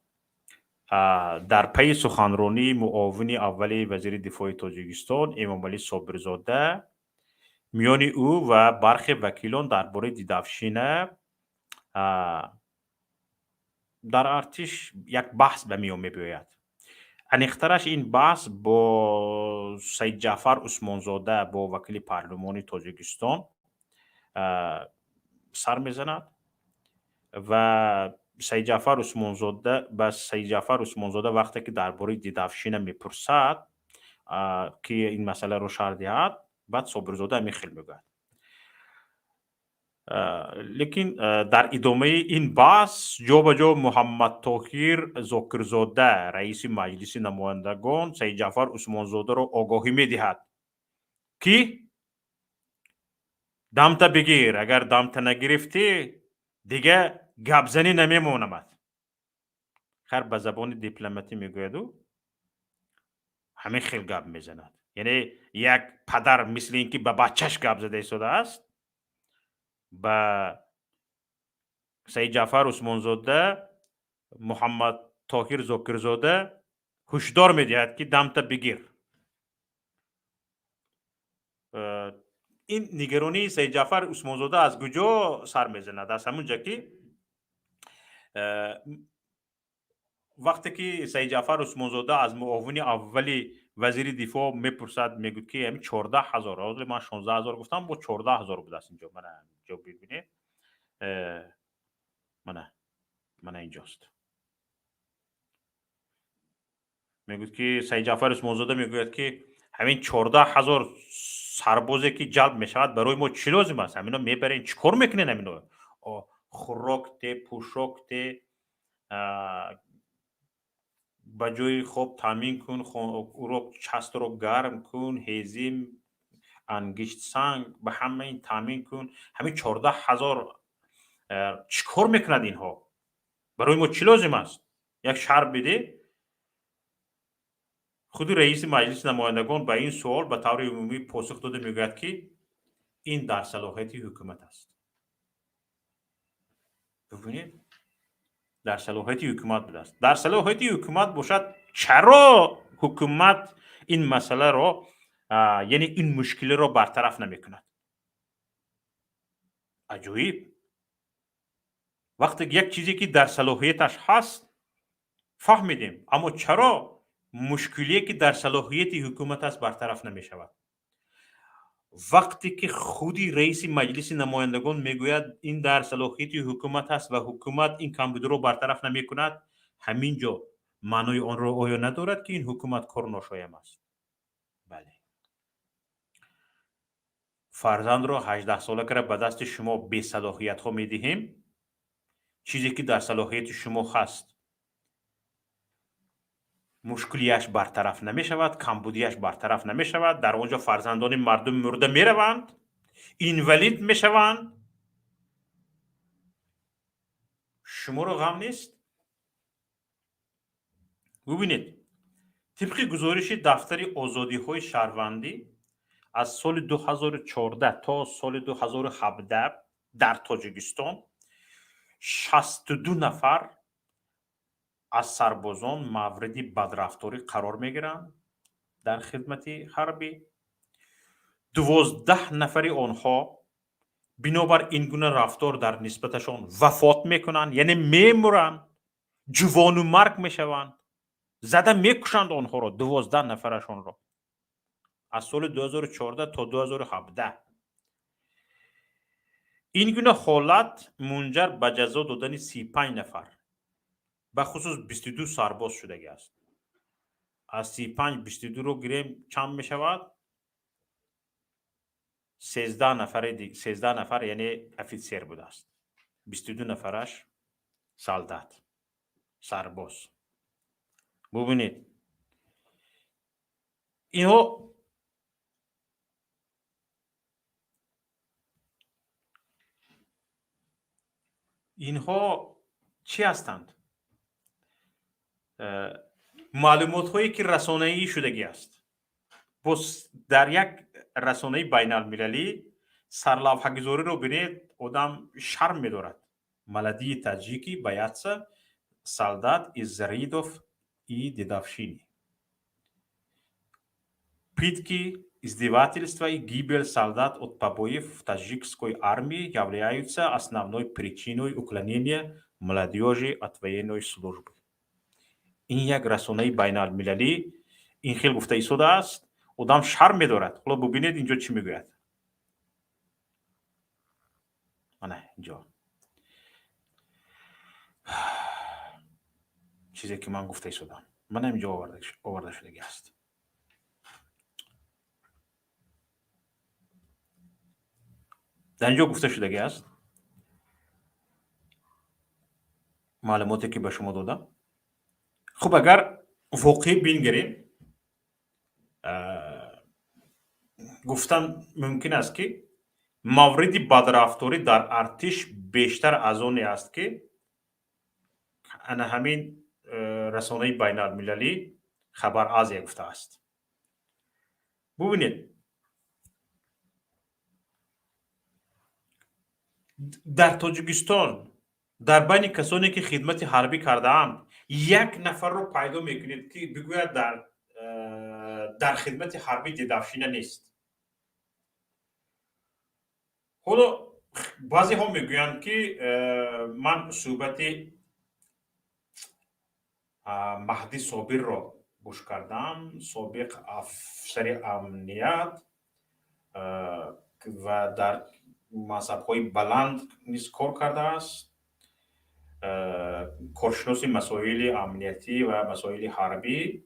در پی سخنرانی معاون اول وزیر دفاع تاجیکستان امامعلی صابرزاده میان او و برخی وکیلان درباره دیدافشین در ارتش یک بحث به میان می‌آید. انیخترش این بحث با سید جعفر عثمانزاده با وکیل پارلمانی تاجیکستان سر میزند و سید جعفر عثمانزاده وقتی که درباره دیدافشین میپرسد که این مسئله رو شرح دهد، بعد صابرزاده میخیل میگوید. لیکن در ادامه این بحث جا به جا محمد طاهر زاکرزاده رئیس مجلس نمایندگان سید جعفر عثمانزاده را آگاهی میدهد که دمت بگیر، اگر دمت نگرفتی دیگه گپزنی نمیمونمد. خیر به زبان دیپلماتی میگوید و همین خیل گپ میزند. یعنی یک پدر مثل اینکه به بچهش گپ زده شده است، به سید جعفر عثمانزاده محمد طاهر زاکرزاده هشدار میدهد که دمت بگیر. این نگرانی سید جعفر عثمانزاده از کجا سر میزند؟ از همونجا که وقتی که سید جعفر عثمانزاده از معاون اولی وزیر دفاع میپرسد، میگوید که همین 14,000، حالا من 16,000 گفتم، با 14,000 بود است. اینجا من اینجا ببینید، من اینجاست. میگوید که سید جعفر عثمانزاده میگوید که همین 14,000 سربازی که جلب میشود برای ما چی لازم است؟ همینا میبرین چیکار میکنین؟ همینا خوراک ته، پوشاک ته، با جای خوب تامین کن، او رو چست رو گرم کن، هیزیم، انگشت سنگ به همه این تامین کن. همین 14,000 چیکار میکند اینها؟ برای ما چی لازم است؟ یک شرح بده. خود رئیس مجلس نمایندگان به این سوال به طور عمومی پاسخ داده، میگوید که این در صلاحیت حکومت است. ببینید، در صلاحیت حکومت بوده است. در صلاحیت حکومت باشد، چرا حکومت این مسئله را، یعنی این مشکل را برطرف نمی کند؟ عجیب. وقتی یک چیزی که در صلاحیتش هست فهمیدیم، اما چرا مشکلی که در صلاحیت حکومت است برطرف نمی شود؟ وقتی که خودی رئیس مجلس نمایندگان میگوید این در صلاحیت حکومت است و حکومت این کمبود رو برطرف نمی کند، همینجا معنای آن را آیا ندارد که این حکومت کار ناشایم است؟ بله. فرزند را 18 ساله که به دست شما بی صلاحیت ها میدهیم، چیزی که در صلاحیت شما هست مشکلیش برطرف نمی شود، کمبودیش برطرف نمی شود، در آنجا فرزندان مردم مرده می روند، اینولید می شوند. شما رو غم نیست؟ ببینید، طبق گزارش دفتر آزادی های شهروندی از سال 2014 تا سال 2017 در تاجیکستان 62 نفر از سربازان مورد بدرفتاری قرار میگیرند در خدمت حربی. 12 نفر آنها بنابر این گونه رفتار در نسبتشان وفات میکنند، یعنی میمرند، جوان و مرگ میشوند، زده میکشند آنها را. 12 نفرشان را از سال 2014 تا 2017. این گونه حالت منجر به جزا دادن 35 نفر به خصوص 22 سرباز شده است. از 35 22 رو گیریم چند می شود؟ 13 نفر یعنی افیسر بوده است. 22 نفرش سالدات سرباز. ببینید اینها چی هستند؟ معلومات هایی که رسانه‌ای شدگی است. بس در یک رسانه بین المللی سرلوحه‌گذاری رو بینید آدم شرم می‌دارد. ملدی تاجیکی боятся солдат из рядов и дедовщины. Пытки, издевательства и гибель солдат от побоев в таджикской армии являются основной причиной уклонения молодежи от военной службы. این یک رسانه بین المللی این خیلی گفته ایستاده است. آدم شرم می‌دارد. حالا ببینید اینجا چی میگوید. نه اینجا چیزی که من گفته ایستادم من اینجا آورده شده است. در اینجا گفته شده است معلوماتی که به شما دادم. خب اگر واقعی بینگریم گفتم ممکن است که مورد بدرفتاری در ارتش بیشتر از آنی است که همین رسانه بین المللی خبر از گفته است. ببینید در تاجیکستان در بین کسانی که خدمت حربی کرده‌اند یک نفر رو پیدا میکنید که بگوید در خدمت حربی دیدافشینه نیست. حالا بعضی ها میگویند که من صحبت مهدی صابر را گوش کردم، سابق افسر امنیت و در منصب‌های بلند نیز کار کرده است. کارشناس مسائل امنیتی و مسائل حربی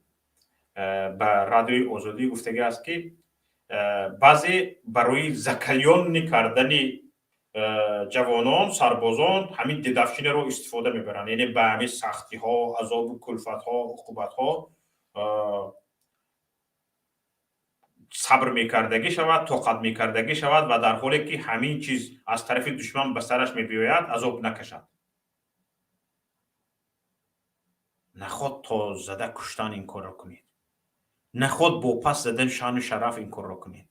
به رادیوی آزادی گفته است که بعضی برای زکلیان کردن جوانان سربازان همین دیدافشینه رو استفاده میبرن. یعنی به همین سختی ها، عذاب، کلفت ها، عقوبت ها صبر میکردگی شود، طاقت میکردگی شود و در حالی که همین چیز از طرف دشمن به سرش میبیاید عذاب نکشد. نخواد تا زده کشتن این کار را کنید، نخواد با پس زدن شان و شرف این کار را کنید،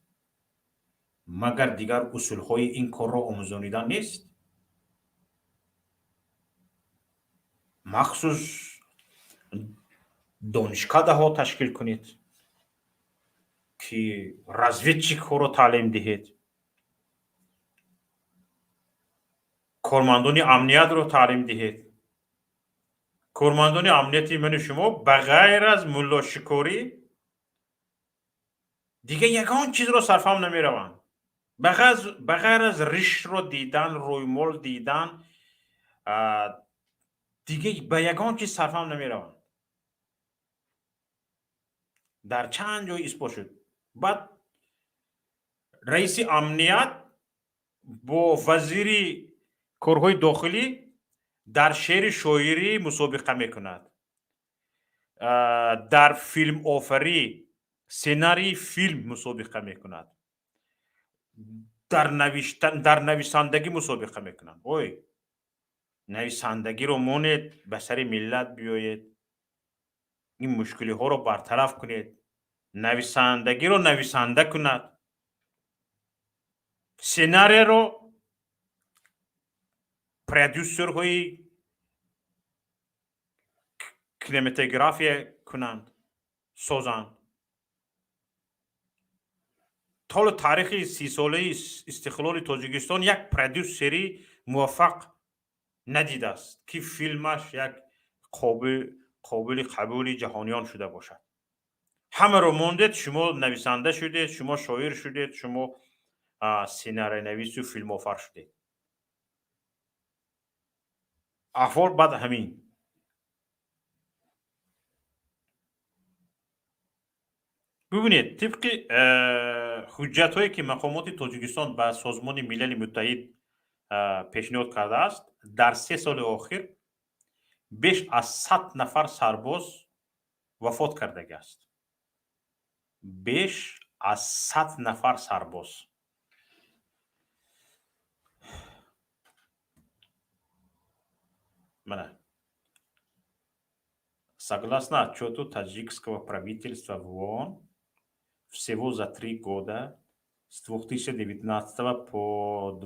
مگر دیگر اصول های این کار را آموزانیدن نیست؟ مخصوص دانشکده ها تشکیل کنید که разведчик ها را تعلیم دهید، کارمندان امنیت را تعلیم دهید. کارمندان امنیتی من شما بغیر از ملا شکاری دیگه یگان چیز رو صرفم نمی روند. بغیر از ریش رو دیدن، رویمال دیدن دیگه به یگان چیز صرفم نمی روند. در چند جای اثبات شد. بعد رئیس امنیت با وزیر کارهای داخلی در شعر شاعری مسابقه میکند، در فیلم آفری سیناری فیلم مسابقه میکند، در نویسندگی مسابقه میکنند. اوی نویسندگی رو مونید، به سر ملت بیایید، این مشکلی ها رو برطرف کنید، نویسندگی رو نویسنده کند، سیناری رو پرودیوسر های کینماتوگرافی کنند، سازند. طول تاریخ 30 ساله استقلال تاجیکستان یک پرودیوسری موفق ندیده است که فیلمش یک قابل قبول جهانیان شده باشد. همه رو موندید، شما نویسنده شدید، شما شاعر شدید، شما سیناری نویس و فیلم آفر شدید. احوال بعد همین ببینید طبق حجت هایی که مقامات تاجیکستان به سازمان ملل متحد پیشنهاد کرده است در 3 سال اخیر بیش از 100 نفر سرباز وفات کرده است. بیش از 100 نفر سرباز. Согласно отчету таджикского правительства в ООН, всего за 3 года с 2019 по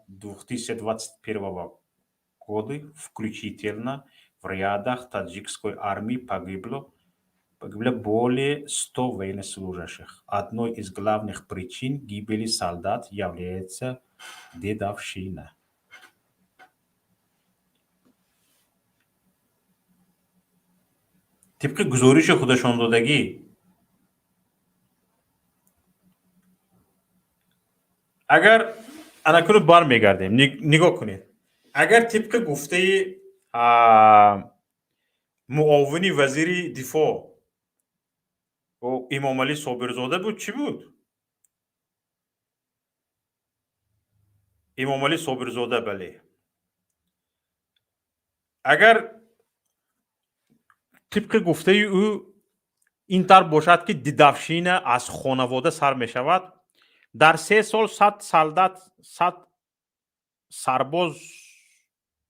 2021 года включительно в рядах таджикской армии погибло более 100 военнослужащих. Одной из главных причин гибели солдат является дедовщина. طبق گزارش خودشان دادگی اگر اناکنون بار میگردیم نگاه کنید اگر طبق گفته معاون وزیر دفاع و امام علی صابرزاده بود چی بود؟ امام علی صابرزاده بله اگر طبق گفته او این طور باشد که دیدافشین از خانواده سر می شود در 3 سال 100 سرباز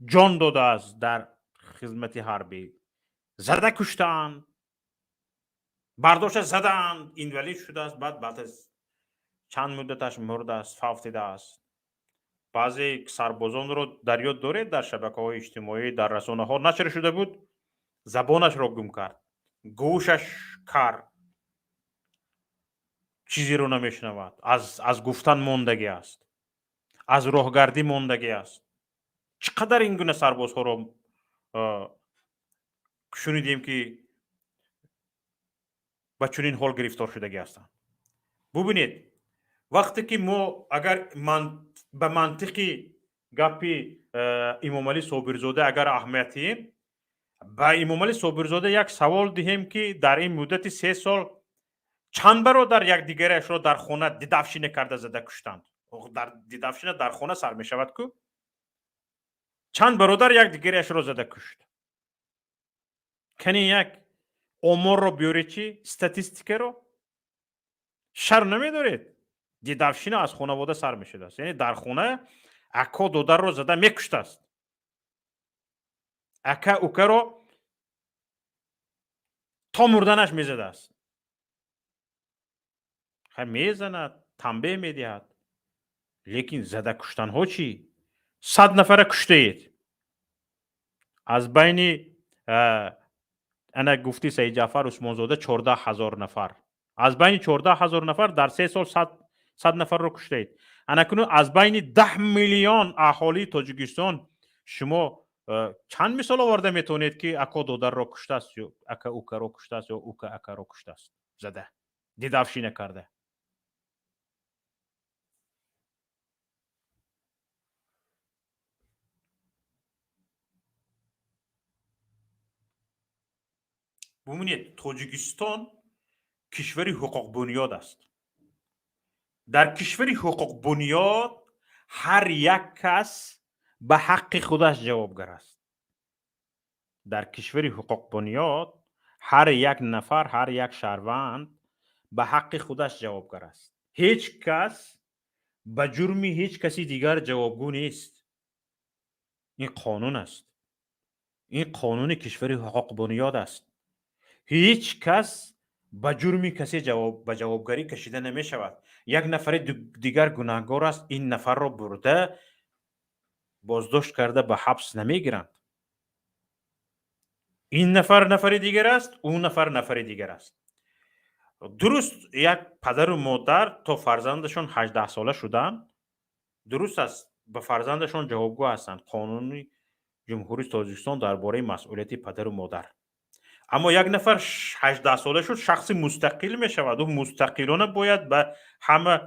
جان داده است در خدمت حربی زده کشتند برداشت زدند اینوالید شده است بعد از چند مدتش مرده است فوتیده است بعضی سربازان رو در یاد دارید در شبکه‌های اجتماعی در رسانه‌ها نشر شده بود زبانش را گم کرد گوشش کار چیزی رو نمیشنود از گفتن ماندگی است از راهگردی ماندگی است چقدر این گونه سربازها رو شنیدیم که با چنین حال گرفتار شدگی هستند ببینید وقتی که ما اگر به منطقی گپی امام علی صابرزاده اگر اهمیتیم با امام علی صابرزاده یک سوال دهیم که در این مدت 3 سال چند برادر یک دیگرش را در خانه دیدافشینه کرده زده کشتند در دیدافشینه در خانه سر می شود که چند برادر یک دیگرش را زده کشت کنی یک آمار را بیارید چی استاتستیک رو شر نمی دارید دیدافشینه از خانواده سر می شده است یعنی در خانه اکا دودر را زده می کشته است اکا اوکا رو تا مردنش می زده است خیلی می زند تنبیه می دهد لیکن زده کشتن ها چی 100 نفر کشته اید از بین انا گفتی سید جعفر عثمانزاده 14,000 نفر از بین 14,000 نفر در 3 سال 100 نفر رو کشته اید انا کنون از بین 10 میلیون اهالی تاجیکستان شما چند مثال آورده میتونید که اکا دودر رو کشته است یا اکا اوکا رو کشته است یا اوکا اکا رو کشته است زده دیدافشینه کرده ببینید تاجیکستان کشوری حقوق بنیاد است در کشوری حقوق بنیاد هر یک کس به حق خودش جوابگر است در کشوری حقوق بنیاد هر یک نفر هر یک شهروند به حق خودش جوابگر است هیچ کس به جرم هیچ کسی دیگر جوابگو نیست این قانون است این قانون کشوری حقوق بنیاد است هیچ کس به جرم کسی به جوابگری کشیده نمی شود یک نفر دیگر گناهکار است این نفر را برده بازداشت کرده به حبس نمی گیرند این نفر دیگر است اون نفر دیگر است درست یک پدر و مادر تا فرزندشون 18 ساله شدن درست است به فرزندشون جوابگو هستند قانون جمهوری تاجیکستان درباره مسئولیت پدر و مادر اما یک نفر 18 ساله شد شخص مستقل می شود و مستقلانه باید به همه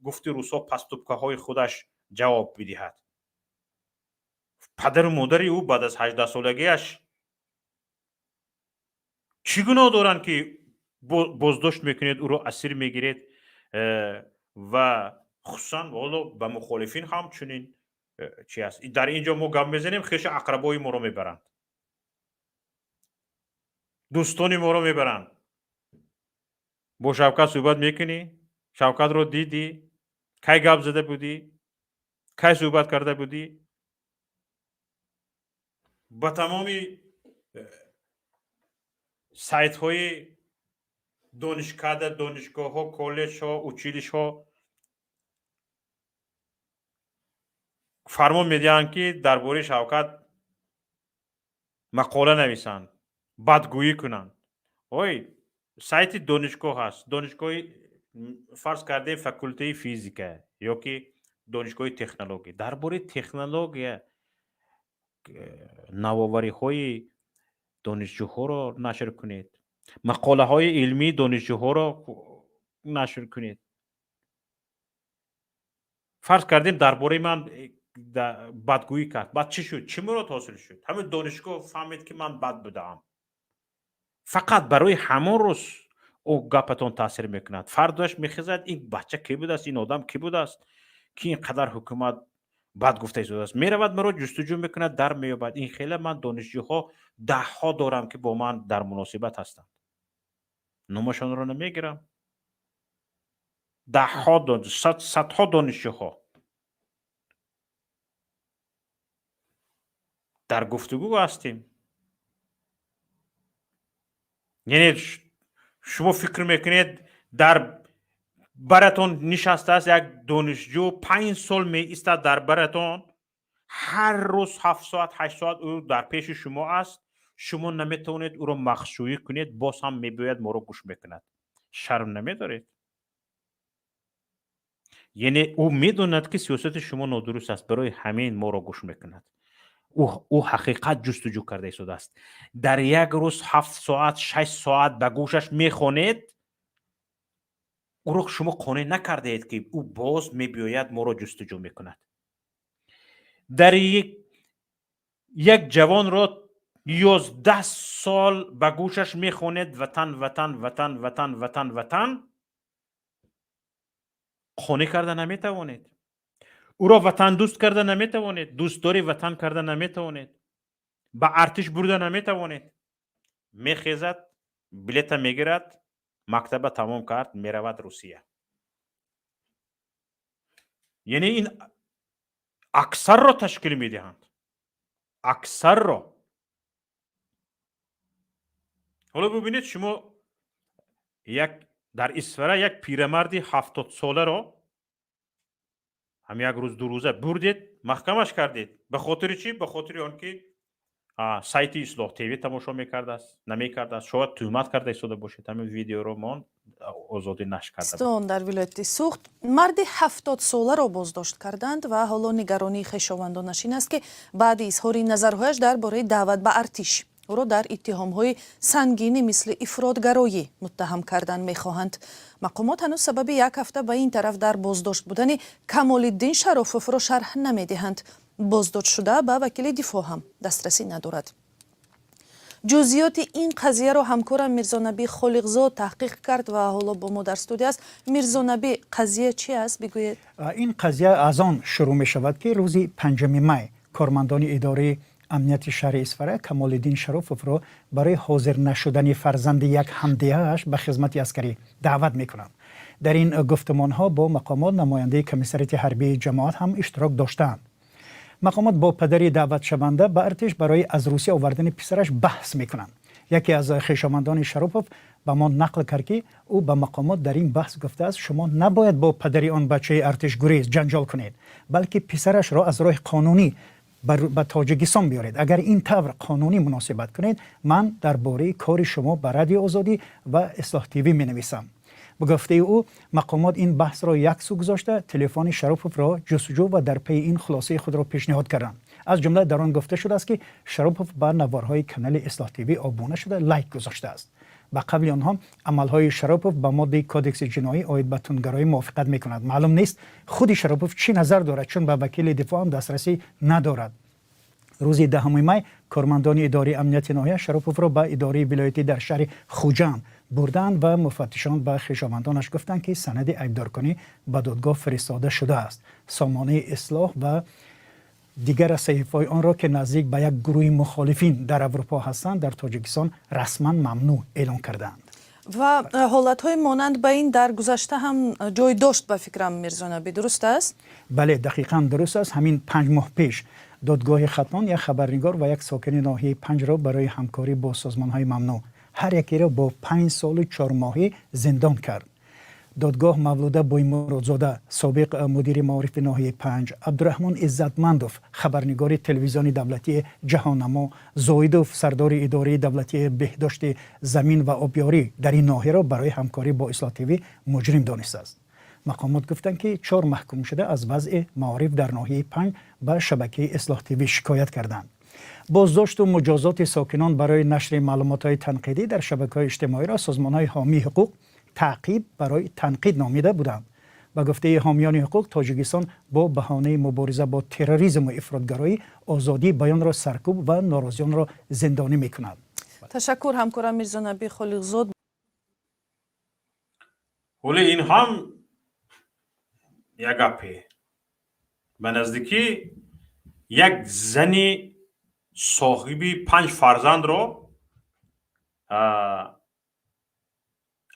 گفته روسا پستوبکه های خودش جواب بدهد پدر و مادر او بعد از 18 سالگیش چی گناه دارن که بازداشت میکنید او رو اسیر میگیرید و خصوصا والا به مخالفین هم چنین چی است در اینجا ما گام میزنیم خیش اقربای ما رو میبرند دوستانی ما رو میبرند با شوکت صحبت میکنی شوکت رو دیدی کی گپ زده بودی کی صحبت کرده بودی با تمامی سایت های دانشگاه ها کالج ها اوچیلیش ها فرمان میدهند که درباره شوکت مقاله نویسند بدگویی کنند اوی سایت دانشگاه هست دانشگاه فرض کرده فاکولته فیزیکه یا که دانشگاه تکنولوژی درباره تکنولوژی نوآوری های دانشجوها رو نشر کنید مقاله های علمی دانشجوها رو نشر کنید فرض کردیم درباره من بدگویی کرد بعد چی شد چی مراد حاصل شد همین دانشگاه فهمید که من بد بودم فقط برای همون روز او گپتون تاثیر میکند فرداش میخیزد این بچه کی بود است این آدم کی بود است که اینقدر حکومت بد گفته شده است میرود مرا جستجو میکند در مییابد این خیلی من دانشجوها ده ها دارم که با من در مناسبت هستند نمشان رو نمیگیرم ده ها صدها دانشجوها در گفتگو هستیم یعنی شما فکر میکنید در براتون نشسته است یک دانشجو 5 سال می ایستد در براتون هر روز 7 ساعت 8 ساعت او در پیش شما است شما نمیتونید او رو مخشویی کنید باز هم میباید ما رو گوش میکند شرم نمیدارید یعنی او میدوند که سیاست شما نادرست است برای همین ما رو گوش میکند او حقیقت جستجو کرده شده است در یک روز 7 ساعت 6 ساعت به گوشش میخونید او رو شما قانع نکرده اید که او باز میباید ما رو جستجو میکند در یک جوان را 11 سال به گوشش میخونید وطن وطن وطن وطن وطن وطن قانع کرده نمیتوانید او را وطن دوست کرده نمیتوانید دوستداری وطن کرده نمیتوانید به ارتش برده نمیتوانید میخیزد بلیط میگیرد مکتب تمام کرد میرود روسیه یعنی این اکثر را تشکیل میدهند اکثر را حالا ببینید شما در اسفره یک پیرمردی 70 ساله را هم یک روز دو روزه بردید محکمش کردید به خاطر چی؟ به خاطر آنکه سایت اصلاح تیوی تماشا میکرده است نمیکرده است شاید تهمت کرده ایستاده باشید همین ویدیو رو ما آزادی نشر کرده
در ولایت سوخت مرد 70 ساله را بازداشت کردند و حالا نگرانی خویشاوندانش این است که بعد اظهار نظرهایش درباره دعوت به ارتش او را در اتهام‌های سنگینی مثل افراط‌گرایی متهم کردن می‌خواهند. مقامات هنوز سبب یک هفته به این طرف در بازداشت بودن کمال‌الدین شرافوف را شرح نمی‌دهند. بازداشت شده به وکیل دفاع هم دسترسی ندارد. جزئیات این قضیه را همکارم میرزانبی خالقزاد تحقیق کرد و حالا با ما در استودیو است. میرزانبی قضیه چی است بگویید؟
این قضیه از آن شروع می شود که روز 5 می کارمندان اداره امنیت شهر اسفره کمال‌الدین شرافوف را برای حاضر نشدن فرزند یک همدیه‌اش به خدمت عسکری دعوت می‌کنند. در این گفتمان‌ها با مقامات نماینده کمیسریت حربی جماعت هم اشتراک داشتند. مقامات با پدری دعوت شونده به ارتش برای از روسیه آوردن پسرش بحث می‌کنند. یکی از خویشاوندان شرافوف به ما نقل کرد که او به مقامات در این بحث گفته است شما نباید با پدری آن بچه ارتش گریز جنجال کنید بلکه پسرش را از راه قانونی به تاجیکستان بیارید. اگر این طور قانونی مناسبت کنید من درباره کار شما به رادیو آزادی و اصلاح تیوی می نویسم. به گفته او مقامات این بحث را یک سو گذاشته تلفن شرافوف را جستجو و در پی این خلاصه خود را پیشنهاد کردند. از جمله در آن گفته شده است که شرافوف بر نوارهای کانال اصلاح تیوی آبونه شده لایک گذاشته است. با قبل آنها عملهای شرافوف با ماده کودکس جنایی عاید به تندگرایی موافقت میکند. معلوم نیست خود شرافوف چی نظر دارد چون به وکیل دفاع هم دسترسی ندارد. روز 10 می کارمندان اداره امنیت ناحیه شراپوف را به اداره ولایتی در شهر خوجند بردند و مفتشان به خویشاوندانش گفتند که سند عیبدارکنی به دادگاه فرستاده شده است. سامانه اصلاح و دیگر صحیفه‌های آن را که نزدیک به یک گروه مخالفین در اروپا هستند در تاجیکستان رسما ممنوع اعلام کردند.
و حالت‌های مانند به این در گذشته هم جای داشت به فکرم میرزا نبی، درست است؟
بله دقیقاً درست است. همین 5 ماه پیش دادگاه ختلان یک خبرنگار و یک ساکن ناحیه 5 را برای همکاری با سازمان‌های ممنوع هر یکی را با 5 سال و 4 ماهه زندان کرد. دادگاه مولوده بویمرادزاده سابق مدیر معارف ناحیه 5، عبدالرحمن عزتمندوف خبرنگار تلویزیون دولتی جهانما، زایدوف سردار اداره دولتی بهداشت زمین و آبیاری در این ناحیه را برای همکاری با اصلاح تیوی مجرم دانسته است. مقامات گفتند که 4 محکوم شده از وضع معارف در ناحیه 5 به شبکه اصلاح تیوی شکایت کردند. بازداشت و مجازات ساکنان برای نشر معلومات‌های تنقیدی در شبکه‌های اجتماعی را سازمان‌های حامی حقوق تعقیب برای تنقید نامیده بودند. به گفته حامیان حقوق، تاجیکستان با بهانه مبارزه با تروریسم و افراطگرایی آزادی بیان را سرکوب و ناراضیان را زندانی می‌کند.
تشکر همکارم میرزا نبی خالقزاد.
ولی این هم یک گپه به نزدیکی یک زنی صاحبی 5 فرزند را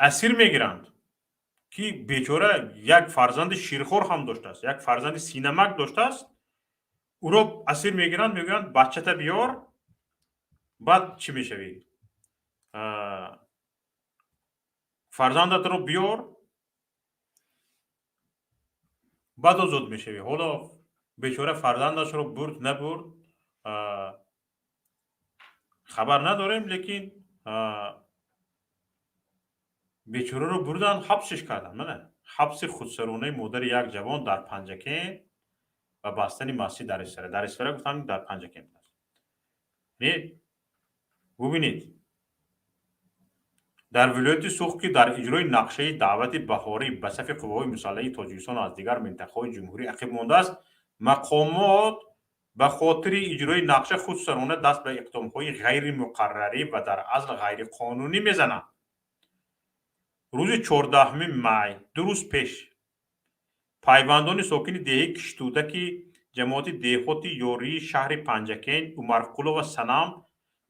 اسیر میگیرند که بیچاره یک فرزند شیرخور هم داشته است، یک فرزند سینمک داشته است. او را اسیر میگیرند، میگویند بچه بیار، بعد چی میشوی؟ فرزندت رو بیار، بعد آزاد میشوی. حالا بیچاره فرزندش رو برد نبرد خبر نداریم، لیکن بیچاره رو بردن حبسش کردن. نه حبس خودسرانه مادر یک جوان در پنجکین و بستن مسجد در اسفره گفتن در پنجکین. نه ببینید در ولایت سوخت که در اجرای نقشه دعوت بهاری به صف قوای مسلحه تاجیکستان از دیگر منطقه‌های جمهوری عقب مانده است، مقامات به خاطر اجرای نقشه خودسرانه دست به اقدام‌های غیر مقرری و در اصل غیر قانونی میزنند. روز 14 می 2 روز پیش پیوندان ساکن دهه کشتودک جماعت دهاتی یاری شهر پنجکین عمرقلو و سنم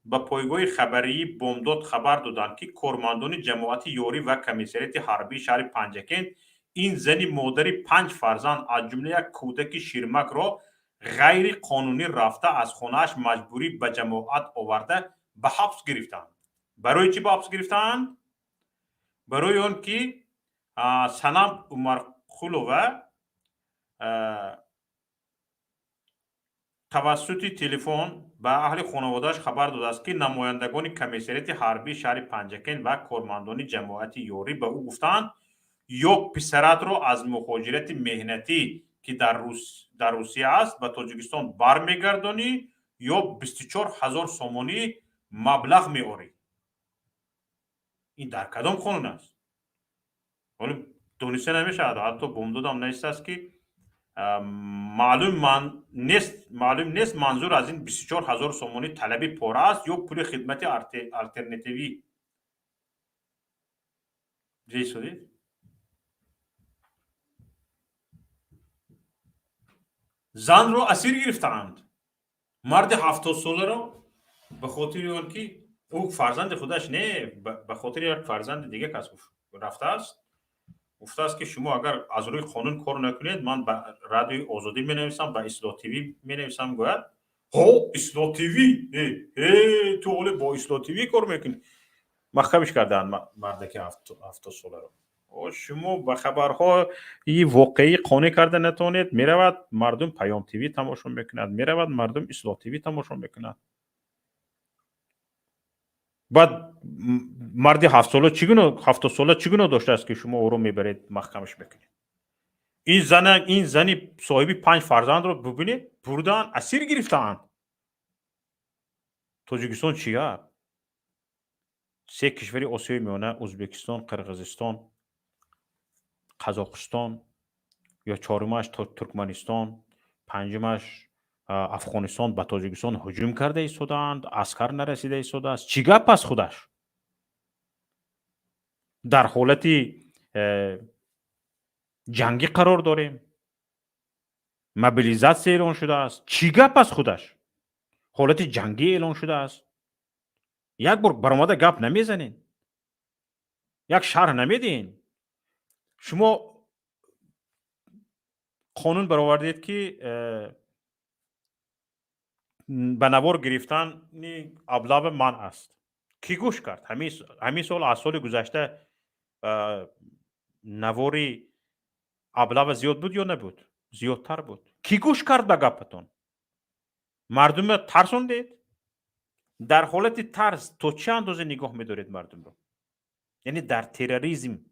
به پایگاه خبری بامداد خبر دادند که کارمندان جماعت یاری و کمیسریت حربی شهر پنجکین این زن مادر 5 فرزند از جمله یک کودک شیرمک را غیر قانونی رفته از خانه‌اش مجبوری به جماعت آورده به حبس گرفتند. برای چی به حبس گرفتند؟ برای آن که سنم عمرقلو و توسط تلفن به اهل خانواده‌اش خبر داده است که نمایندگان کمیسریت حربی شهر پنجکین و کارمندان جماعت یاری به او گفتند یا پسرت را از مهاجرت مهنتی که در روسیه است به تاجیکستان برمیگردانی یا 24,000 سومانی مبلغ می‌آری. این در کدام قانون است؟ ولی دونسته نمیشه، حتی بامداد هم نیست است که معلوم نیست منظور از این 24,000 سومانی طلبی پاره است یا پول خدمت الترناتیوی. جی شدید؟ زن رو اسیر گرفتند، مرد 70 ساله رو به خاطر آنکه او فرزند خودش نه به خاطر یک فرزند دیگه کس رفته است، گفته است که شما اگر از روی قانون کار نکنید من به رادیو آزادی می نویسم، به اصلاح تیوی می نویسم. گوید اصلاح تیوی تو حالا با اصلاح تیوی کار میکنی. محکمش کردن مرد که 70 ساله رو. شما به خبرها این واقعی قانع کرده نتونید، می رود مردم پیام تیوی تماشا میکند، می رود مردم اصلاح تیوی تماشا میکند. بعد مرد 70 ساله چگونه داشته است که شما او رو میبرید محکمش میکنید؟ این زنی صاحبی 5 فرزند رو ببینید بردن اسیر گرفتند. تاجیکستان چیه؟ 3 کشور آسیای میانه، ازبکستان، قرقیزستان، قزاقستان، یا 4مش ترکمنستان، 5مش افغانستان به تاجیکستان هجوم کرده ایستادند، عسکر نرسیده ایستاده است. چی گپ است خودش؟ در حالت جنگی قرار داریم، موبیلیزاسیون اعلان شده است. چی گپ است خودش؟ حالت جنگی اعلان شده است. یک بار برآمده گپ نمیزنین، یک شرح نمیدین. شما قانون برآوردید که به نوار گرفتن ابلاب من است. کی گوش کرد؟ همین سال از سال گذشته نواری ابلاب زیاد بود یا نبود؟ زیادتر بود. کی گوش کرد به گپتون؟ مردم ترسوندید؟ در حالت ترس تو چه اندازه نگاه می‌دارید مردم رو؟ یعنی در تروریسم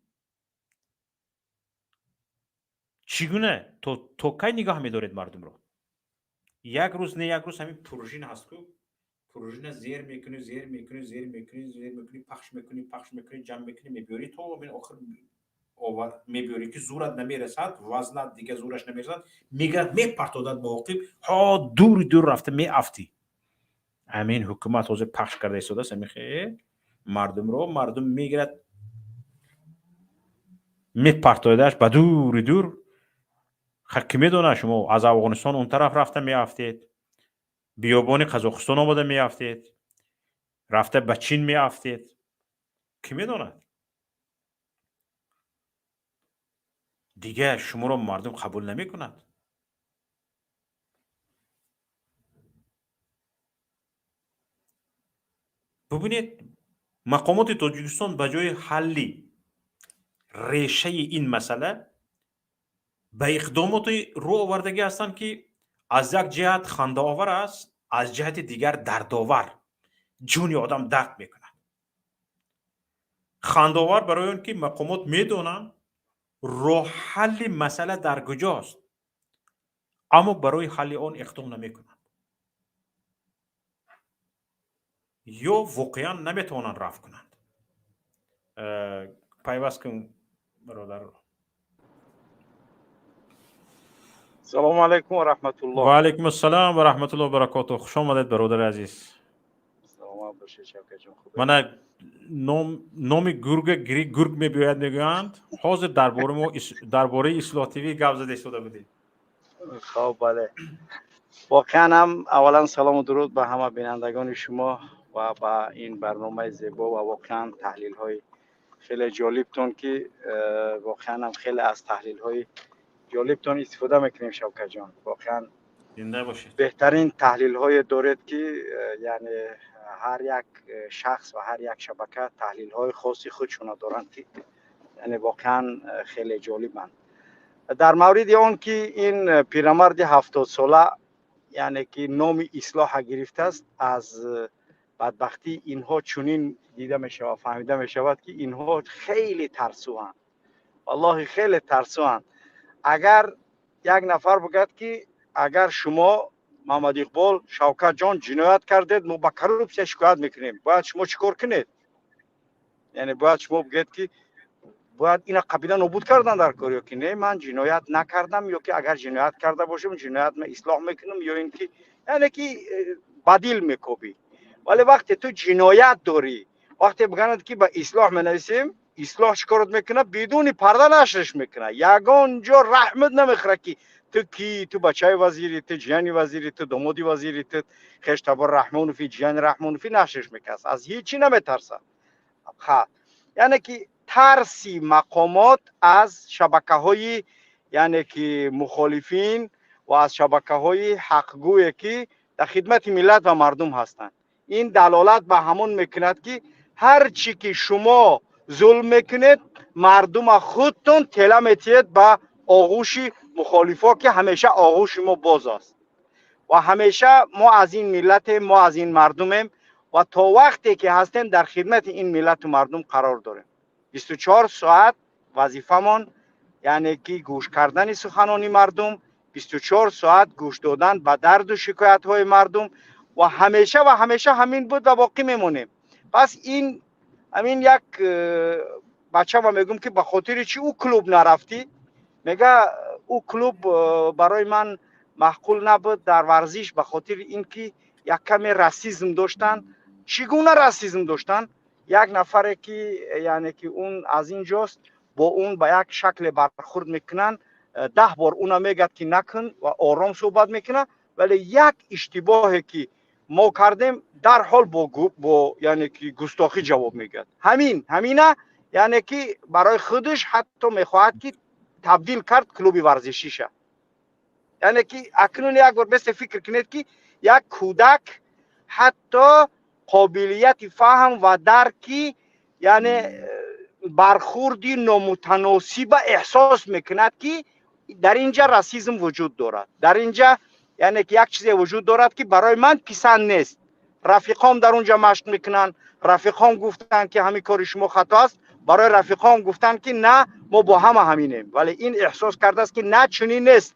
چگونه تو کی نگاه می‌دارید مردم رو؟ یک روز نه یک روز همین پروژین هست که پروژین زیر میکنی پخش میکنی جمع میکنی میبیاری تو من آخر میبیاری که زورت نمیرسد، وزنت دیگه زورش نمیرسد، میگرد میپرتادد با عقب، ها دور رفته میافتی. همین حکومت حاضر پخش کرده ایستاده است. میخه مردم میگرد میپرتادش به دور. خکی میدونه شما از افغانستان اون طرف رفته میافتید، بیابان قزاقستان آمده میافتید، رفته به چین میافتید. کی میدونه؟ دیگه شما رو مردم قبول نمی کند. ببینید مقامات تاجیکستان به جای حل ریشه این مسئله به اقدامات رو آوردگی هستند که از یک جهت خنده آور است، از جهت دیگر دردآور، جون آدم درد میکنه. خنده آور برای اون که مقامات میدونن راه حل مسئله در کجاست، اما برای حل آن اقدام نمیکنن یا واقعا نمیتونن رفع کنند. پیوست کن برادر.
سلام علیکم و رحمت الله.
و علیکم السلام و رحمت الله و برکاته. خوش آمدید برادر عزیز.
سلام باشید شوکت جان. خوبه؟
من نام گرگ میباید میگویند. حاضر درباره اصلاح تیوی گپ زده شده بودید.
خب بله. واقعا هم اولا سلام و درود به همه بینندگان شما و با این برنامه زیبا و واقعا تحلیل های خیلی جالبتون که واقعا هم خیلی از تحلیل های جالبتون استفاده میکنیم شوکت جان. واقعا
زنده باشید.
بهترین تحلیل های دارید که یعنی هر یک شخص و هر یک شبکه تحلیل های خاصی خودشون دارند که یعنی واقعا خیلی جالبند. در مورد اون که این پیرمرد 70 ساله یعنی که نام اصلاح گرفته است، از بدبختی اینها چنین دیده می شود، فهمیده می شود که اینها خیلی ترسوان، والله خیلی ترسوان. اگر یک نفر بگد که اگر شما محمد اقبال شوکت جان جنایت کردید ما با کورپسیا شکایت میکنیم، باید شما چیکار کنید؟ یعنی باید شما بگید که باید اینا قبیله نابود کردن در کار، یا که نه من جنایت نکردم، یا که اگر جنایت کرده باشم جنایت من اصلاح میکنم، یا اینکه یعنی که بدیل میکوبی. ولی وقتی تو جنایت داری، وقتی بگند که با اصلاح منویسیم، اصلاح چیکارت میکنه؟ بدون پرده نشرش میکنه، یگان جا رحمت نمیخوره که تو کی، تو بچه وزیری، تو جیانی وزیری، تو دامادی وزیری، تو خشتبار رحمان فی جیان رحمان فی نشرش میکنه، از هیچی نمیترسه. خب یعنی که ترسی مقامات از شبکه‌های یعنی که مخالفین و از شبکه‌های حقگوی که در خدمت ملت و مردم هستند، این دلالت به همون میکند که هر چی که شما ظلم میکنید مردم خودتون تله میتید به آغوش مخالفا که همیشه آغوش ما باز است و همیشه ما از این ملت، ما از این مردمیم و تا وقتی که هستیم در خدمت این ملت و مردم قرار داریم. 24 ساعت وظیفه‌مان یعنی که گوش کردن سخنان مردم، 24 ساعت گوش دادن به درد و شکایت های مردم و همیشه همین بود و باقی میمونیم. پس این همین یک بچه ما میگم که به خاطر چی او کلوب نرفتی؟ میگه او کلوب برای من معقول نبود در ورزش به خاطر اینکه یک کمی راسیسم داشتن. چگونه راسیسم داشتن؟ یک نفر که یعنی که اون از اینجاست با اون به یک شکل برخورد میکنن، 10 بار اونا میگه که نکن و آرام صحبت میکنه، ولی یک اشتباهی که ما کردیم در حال با یعنی که گستاخی جواب میگه. همینه یعنی که برای خودش حتی میخواهد که تبدیل کرد کلوب ورزشیشه. یعنی که اکنون یک بار بس فکر کنید که یک کودک حتی قابلیت فهم و درکی یعنی برخوردی نامتناسب احساس میکند که در اینجا راسیسم وجود دارد، در اینجا یعنی که یک چیزی وجود دارد که برای من پسند نیست. رفیقام در اونجا مشق میکنن، رفیقام گفتن که همین کار شما خطا است، برای رفیقام گفتن که نه ما با همینیم، ولی این احساس کرده است که نه چنین نیست،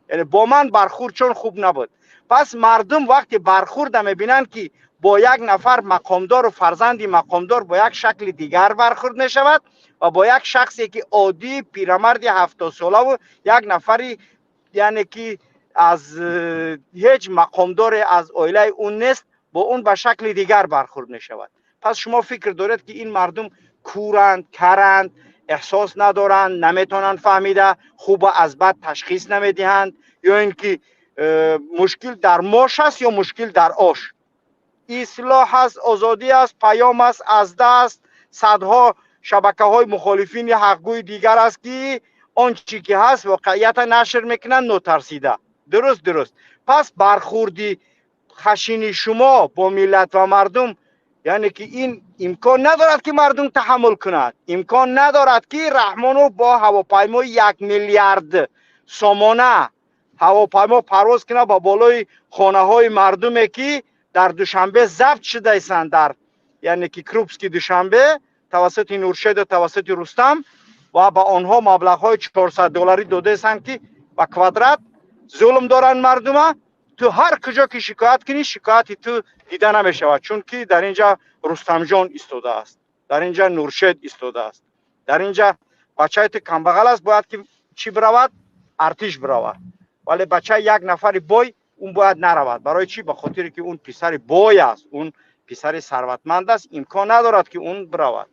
یعنی با من برخورد چون خوب نبود. پس مردم وقتی برخورد میبینن که با یک نفر مقامدار و فرزندی مقامدار با یک شکل دیگر برخورد میشود و با یک شخصی که عادی پیرمردی 70 ساله و یک نفری یعنی که از هیچ مقامدار از عائله اون نیست با اون به شکل دیگر برخورد میشود. پس شما فکر دارید که این مردم کورند، کرند، احساس ندارند، نمیتونن فهمیده، خوب از بد تشخیص نمیدهند، یا اینکه مشکل در ماش است یا مشکل در آش. اصلاح است، آزادی است، پیام است، از دست صدها شبکه های مخالفین حقگوی دیگر است که آن چی که هست واقعیت نشر میکنن نترسیده. درست. پس برخوردی خشینی شما با ملت و مردم یعنی که این امکان ندارد که مردم تحمل کند، امکان ندارد که رحمانوف با هواپیمای 1 میلیارد سامانه هواپیما پرواز کنه با بالای خانه های مردمی که در دوشنبه ضبط شده ایستند، در یعنی که کروبسکی دوشنبه توسط نورشید و توسط رستم و با آنها مبلغ های 400 دلاری داده ایستند که با کوادرات ظلم دارن مردم. تو هر کجا که شکایت کنی شکایتی تو دیده نمیشود، چون که در اینجا رستم جان ایستاده است، در اینجا نورشید ایستاده است، در اینجا بچه تو کمبغل است باید که چی برود؟ ارتش برود، ولی بچه یک نفر بای اون باید نرود. برای چی؟ به خاطر که اون پسر بای است، اون پسر ثروتمند است، امکان ندارد که اون برود.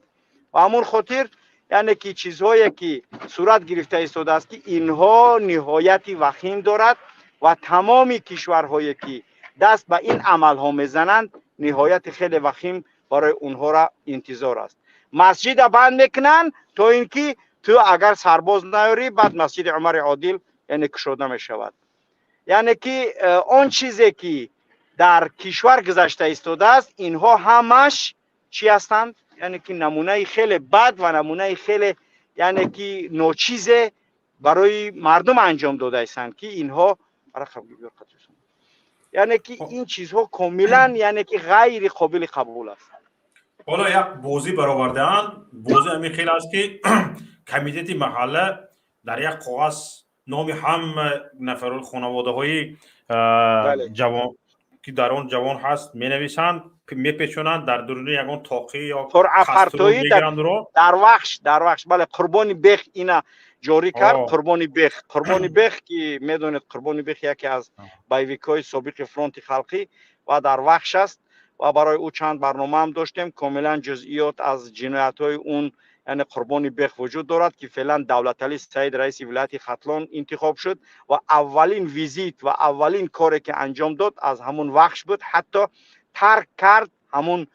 و همون خاطر یعنی که چیزهایی که صورت گرفته ایستاده است که اینها نهایت وخیم دارد و تمام کشورهایی که دست به این عمل ها میزنند نهایت خیلی وخیم برای اونها را انتظار است. مسجد بند میکنن تا اینکه تو اگر سرباز نیاری بعد مسجد عمر عادل یعنی کشوده میشود. یعنی که آن چیزی که در کشور گذشته ایستاده است اینها همش چی هستند؟ یعنی که نمونه خیلی بد و نمونه خیلی یعنی که ناچیز برای مردم انجام داده ایستند که اینها یعنی که این چیزها کاملا یعنی که غیر قابل قبول است.
حالا یک بازی برآوردن، بازی همین خیلی است که کمیته محله در یک کاغذ نام هم نفر خانواده های جوان که در اون جوان هست می نویسند، میپیچونند در درون یگان تاقی یا
خسترو در وحش بله قربانی بخ اینا جاری کرد. قربانی بخ که میدونید قربانی بخ یکی از بایویکای سابق فرانت خلقی و در وحش است و برای او چند برنامه هم داشتیم. کاملا جزئیات از جنایت های اون یعنی قربانی بخ وجود دارد که فعلا دولت علی سعید رئیس ولایت ختلان انتخاب شد و اولین ویزیت و اولین کاری که انجام داد از همون وحش بود. حتی ترک کرد همون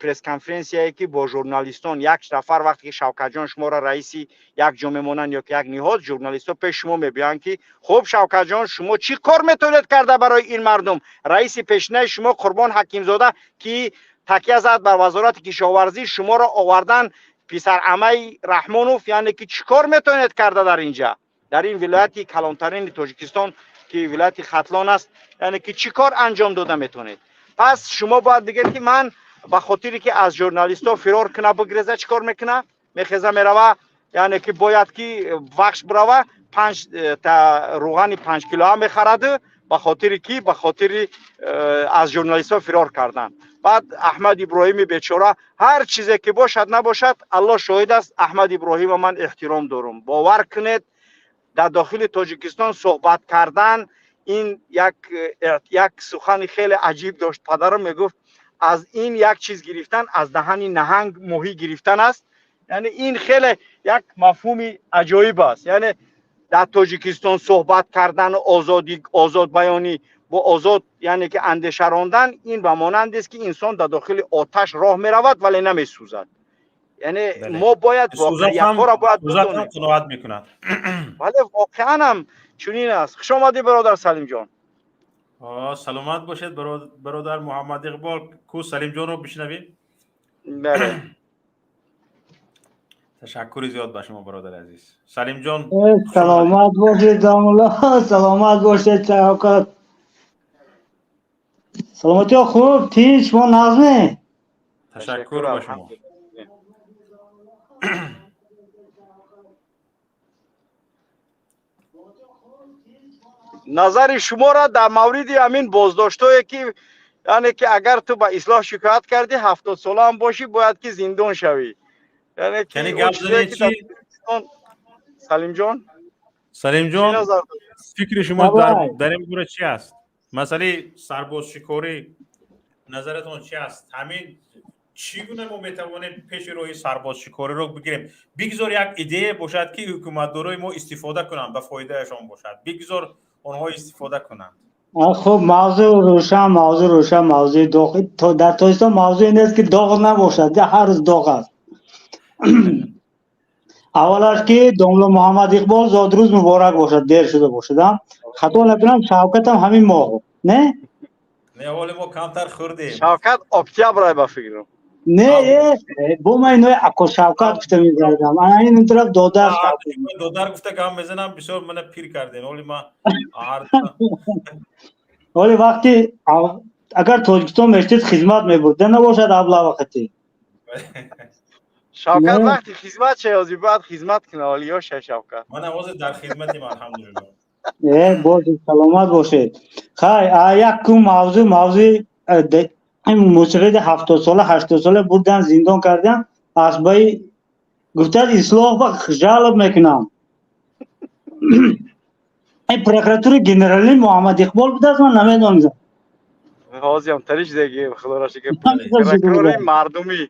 پرس کنفرانسیایی که با ژورنالیستان یک نفر وقتی که شوکت جان شما را رئیسی یک جامعه مانند یا یک نهاد ژورنالیستا پیش شما میبیان که خب شوکت جان شما چی کار میتونید کرده برای این مردم؟ رئیس پیشنه شما قربان حکیم زاده که تکیه زد بر وزارت کشاورزی شما را آوردن پسر عمه رحمانوف، یعنی که چی کار میتونید کرده در اینجا در این ولایت کلانترین تاجیکستان که ولایت ختلان است، یعنی که چی کار انجام داده میتونید؟ پس شما باید بگید که من به خاطری که از ژورنالیستا فرار کنه بگریزه چیکار میکنه؟ میخزه میروه یعنی که باید که وقش بروه 5 تا روغن 5 کیلو هم میخرده به خاطری که به خاطری از ژورنالیستا فرار کردن. بعد احمد ابراهیم بیچاره هر چیزی که باشد نباشد الله شاهد است احمد ابراهیم من احترام دارم. باور کنید در داخل تاجیکستان صحبت کردن این یک سخن خیلی عجیب داشت. پدرم میگفت از این یک چیز گرفتن از دهن نهنگ ماهی گرفتن است. یعنی این خیلی یک مفهوم عجایب است. یعنی در تاجیکستان صحبت کردن آزاد بیانی با آزاد یعنی که اندیشه راندن، این به مانند است که انسان در داخل آتش راه می رود ولی نمی سوزد. یعنی ما باید واقعیت ها را باید بدونیم.
قناعت میکند.
ولی واقعا هم چنین است. خوش آمدی برادر سلیم جان.
سلامت باشید برادر محمد اقبال. کو سلیم جان رو بشنویم.
بله.
تشکر زیاد به شما برادر عزیز. سلیم جان
سلامت باشید داملا. سلامت باشید شوکت. سلامتی ها خوب تیج ما نظمه.
تشکر به شما.
نظر شما را در مورد همین بازداشتایی که یعنی که اگر تو به اصلاح شکایت کردی 70 ساله هم باشی باید که زندان شوی. یعنی که
گپ زدی چی؟
سلیم جان
فکر شما در این باره چی است؟ مسئله سرباز شکاری نظرتون چی است؟ همین چگونه ما میتوانیم پیش روی سرباز شکاری رو بگیریم؟ بگذار یک ایده باشد که حکومتدارای ما استفاده کنند به فایدهشان باشد. بگذار آنها استفاده کنند.
خب موضوع روشن داغ تو در تاجیکستان موضوع این است که داغ نباشد. هر روز داغ است. اولش که داملا محمد اقبال زادروز مبارک باشد. دیر شده باشد. خطا نکنم شوکت هم همین ماه نه
حال ما کمتر خوردیم.
شوکت اکتبر به فکرم
نه با من اینو اکو شوکت گفته می‌گردم. انا این طرف
دودر گفته که هم بزنم بسیار من پیر کردین.
ولی وقتی اگر تاجیکستان میشتید خدمت می‌برد نباشد ابلا وقتی
شوکت وقتی خدمت شیازی باید خدمت کنه. ولی شوکت
من آواز در خدمتیم الحمدلله.
باشید سلامت باشید. خیر یک کم موضوع این موسیقی 70 ساله 80 ساله بردن زندان کردن از بای گفته اصلاح با جلب میکنم. این پروکراتور گنرالی محمد اقبال بود از من نمیدونم.
حاضیم تریش دیگه خدا را شکر. پروکراتور مردمی.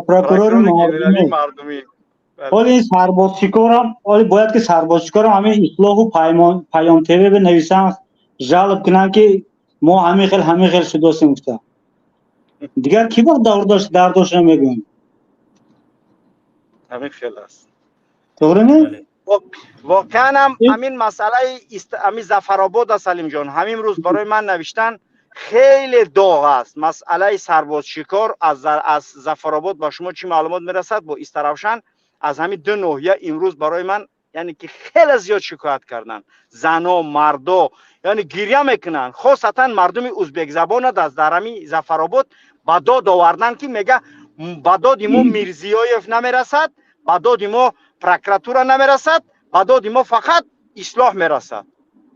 پروکراتور مردمی. ولی این سرباز شکارم ولی باید که سرباز شکارم همین اصلاح و پیام تیوی به نویسن جلب کنن که ما همین خیل شده هستیم گفته. دیگر کی وقت درداش نمیگویم.
همین خیلی است.
طوره نه؟
واقعا هم همین مسئله همین ظفرآباد سلیم جان همین روز برای من نوشتن خیلی داغ است. مسئله سرباز شکار از ظفرآباد با شما چی معلومات میرسد با استراوشن از همین دو ناحیه امروز برای من یعنی که خیلی زیاد شکایت کردن. زنا مردا یعنی گریه میکنن. خاصتا مردم ازبک زبان در همین ظفرآباد با داد آوردن که میگه با داد ما میرزیایف نمیرسد، با داد ما پروکراتور نمیرسد، با داد ما فقط اصلاح میرسد.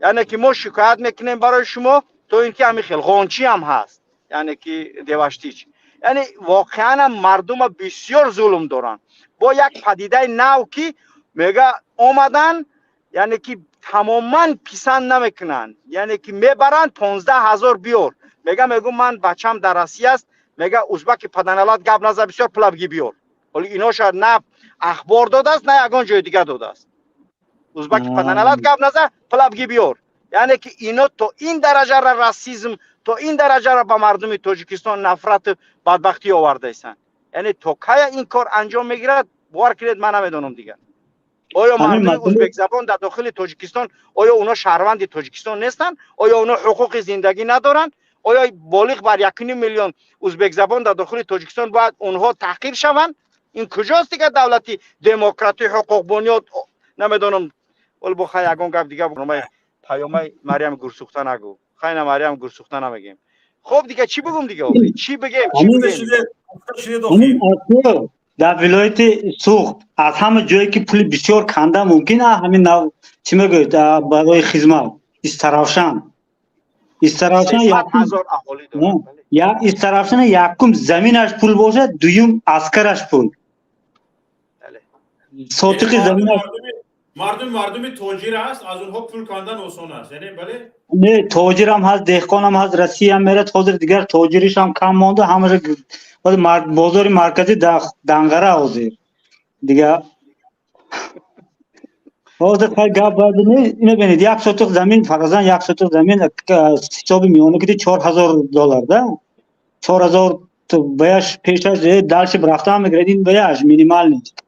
یعنی که ما شکایت میکنیم برای شما تو اینکه همین خیلی غانچی هم هست یعنی که دیوشتیچ. یعنی واقعا مردم بسیار ظلم دارن با یک پدیده نو که میگه آمدن یعنی که تماما پسند نمیکنن. یعنی که میبرن 15,000 بیار میگه من بچم در روسیه است میگه ازبک پدنالات گپ نزد بسیار پلبگی بیار. ولی اینا شاید نه اخبار داده است نه یگان جای دیگه داده است. ازبک پدنالات گپ نزد پلبگی بیار. یعنی که اینا تو این درجه را راسیسم تو این درجه را به مردم تاجیکستان نفرت بدبختی آورده ایستن. یعنی تو که این کار انجام میگیرد باور کنید من نمیدونم دیگه. آیا مردم ازبک زبان در داخل تاجیکستان آیا اونا شهروند تاجیکستان نیستن؟ آیا اونا حقوق زندگی ندارن؟ آیا بالغ بر 1.5 میلیون ازبک زبان در داخل تاجیکستان باید اونها تحقیر شوند؟ این کجاست دیگه دولتی دموکراتی حقوق بنیاد نمیدونم. ولی بخوای یگان گپ دیگه بگم پیامای مریم گورسوخته نگو. خیلی مریم گورسوخته نمیگیم. خب دیگه چی بگم دیگه چی بگیم
در ولایت سوخت از همه جایی که پول بسیار کنده ممکنه همین نو چی میگه برای خدمت استراوشن یا استراوشن یکم زمینش پول باشه دویم اسکرش پول ساتق زمینش
مردم تاجر است از اونها پول کاندن آسان است یعنی بله
نه تاجر هم هست دهقان هم هست رسی هم میره حاضر دیگر تاجریش هم کم مونده همه بازار مرکزی دنگره حاضر دیگه حاضر خیلی گپ باید اینو ببینید یک سوتق زمین فرضاً یک سوتق زمین حساب میونه که $4,000 ده 4,000 تو بیاش پیش از دالش برافتا میگردین بیاش مینیمال نیست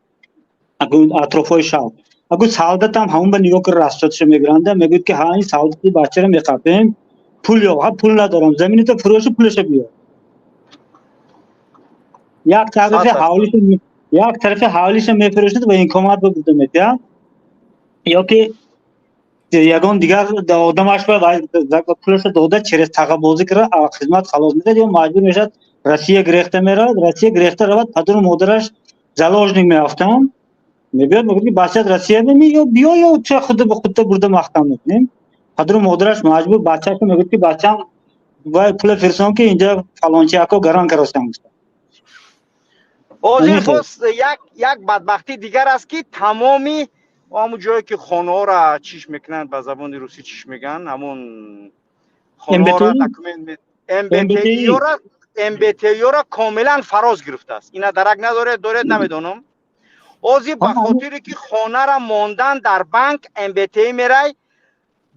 اگه اطرافای شهر اگه سعادت هم همون به نیروی راستش میگرنده میگوید که ها این سعادتی بچه رو میخوابیم پول یا ها پول ندارم زمین تو فروش پولش بیار یک طرف حوالیش میفروشید و این کمات بوده میتیا یا که یگان دیگر آدمش به پولش داده چرا تقاضا کرده خدمت خلاص میده یا مجبور میشد روسیه گرفته میره روسیه گرفته رود پدر و مادرش زلاجنگ میافتن میگه که بچه روسیه نمی یا بیا یا چه خود به خود برده محکم میکنیم پدر و مادرش مجبور بچه‌ش میگه که بچه‌م وای پول فرستون که اینجا فلانچی اکو گران کراستم
آذر پس یک بدبختی دیگر است که تمامی همون جایی که خانه ها را چیش میکنن به زبان روسی چیش میگن همون خانه ها را داکومنت MBTI را کاملا فراز گرفته است اینا درک نداره نمیدونم آزی به خاطری که خانه را ماندن در بانک MBTI میرای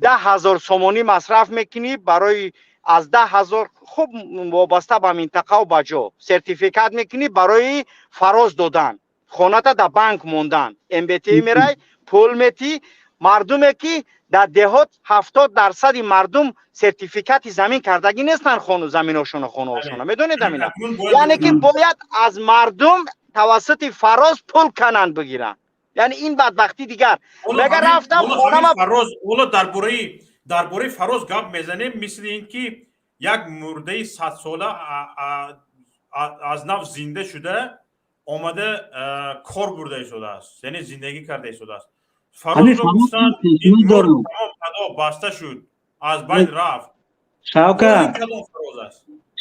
10,000 سومانی مصرف میکنی برای از 10,000 خوب وابسته به منطقه و بجا سرتیفیکات میکنی برای فراز دادن خانه تا در بانک موندن MBTI میرای پول میتی مردمی که در دهات 70% مردم سرتیفیکات زمین کردگی نیستن خانه زمیناشون خانه‌هاشون میدونید اینا یعنی که باید از مردم توسط فراز پول کنن بگیرن یعنی این بدبختی دیگر مگر رفتم خانم
فراز اولا درباره فراز گپ میزنیم مثل اینکه یک مرده 100 ساله از نو زنده شده آمده کار برده ایستاده است یعنی زندگی کرده ایستاده است فراز رو گفتن این مرد تمام بسته شد از بین رفت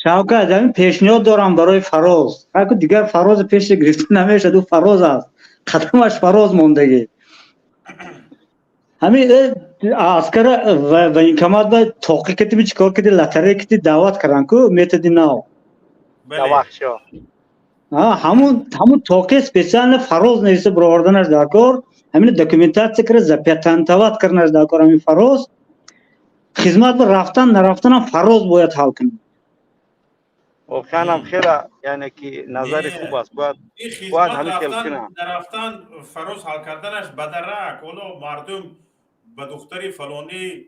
شوکت زمین پیشنهاد دارم برای فراز اگه دیگر فراز پیش گرفته نمیشه دو فراز است ختمش فراز موندگی همین عسکر و این کمات باید توقی کتی چیکار کتی لطره کتی دعوت کردن که میتدی ناو همون توقی سپیسیال فراز نیسته براوردنش در کار همین دکومنتاسی که زپیتانتوات کردنش در کار همین فراز خدمت به رفتن نرفتن هم فراز باید حل کنیم
خانم خیلی یعنی که نظر خوب است باید همین کل کنم
نرفتن فراز حل کردنش بدرک اولو مردم به دختری فلانی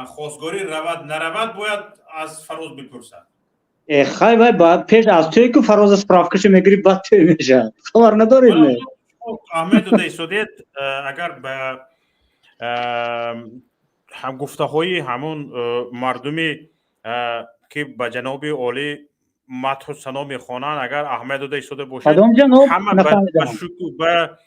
خواستگاری رود نرود باید از فراز بپرسد
خیلی باید پیش از توی که فراز سپرافکش میگیری بعد توی میشه خبر نداریم نه
احمد و دیسودیت اگر به هم گفته های همون مردمی که به جناب عالی مدح و ثنا میخوانند اگر احمد و دیسوده باشه همه به شکل به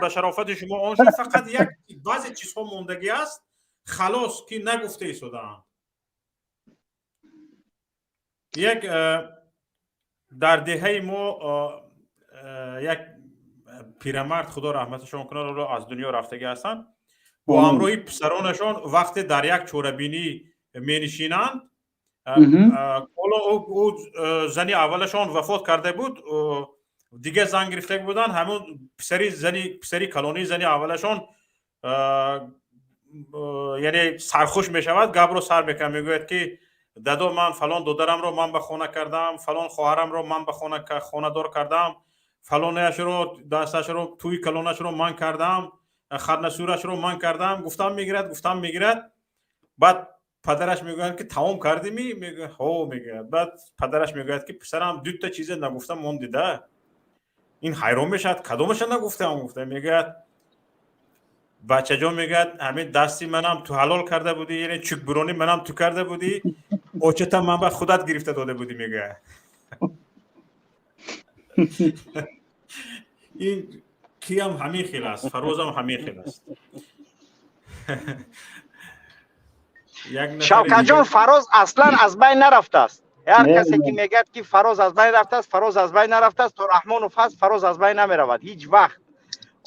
به شرافت شما آن شد فقط یک بعضی چیزها موندگی است خلاص که نگفته ایستادند یک در دهه ما یک پیرمرد خدا رحمتشون کنه رو از دنیا رفتگی هستند با همراهی پسرانشان وقتی در یک چوربینی می نشینند او زنی اولشان وفات کرده بود دیگه زن گرفته بودن همون پسری کلانی زنی اولشان یعنی سرخوش می شود گب رو سر میکنه میگوید که دادا من فلان دادرم رو من به خانه کردم فلان خواهرم رو من به خانه دار کردم فلانش رو دستش رو توی کلانش رو من کردم خرنسورش رو من کردم گفتم میگیرد بعد پدرش میگوید که تمام کردی میگه هو میگه بعد پدرش میگوید که پسرم دو تا چیز نگفتم مون دیده این حیران میشد کدومش نگفتم گفته میگه بچه جان میگه همین دستی منم تو حلال کرده بودی یعنی چوک برونی منم تو کرده بودی اوچتا من بعد خودت گرفته داده بودی میگه این کی هم همین خیل است فراز هم همین خیل است
شوکت جان فراز اصلا از بین نرفته است هر کسی که میگه که فراز از بین رفته است، فراز از بین نرفته است، تا رحمان و فضل فراز از بین نمیرود هیچ وقت.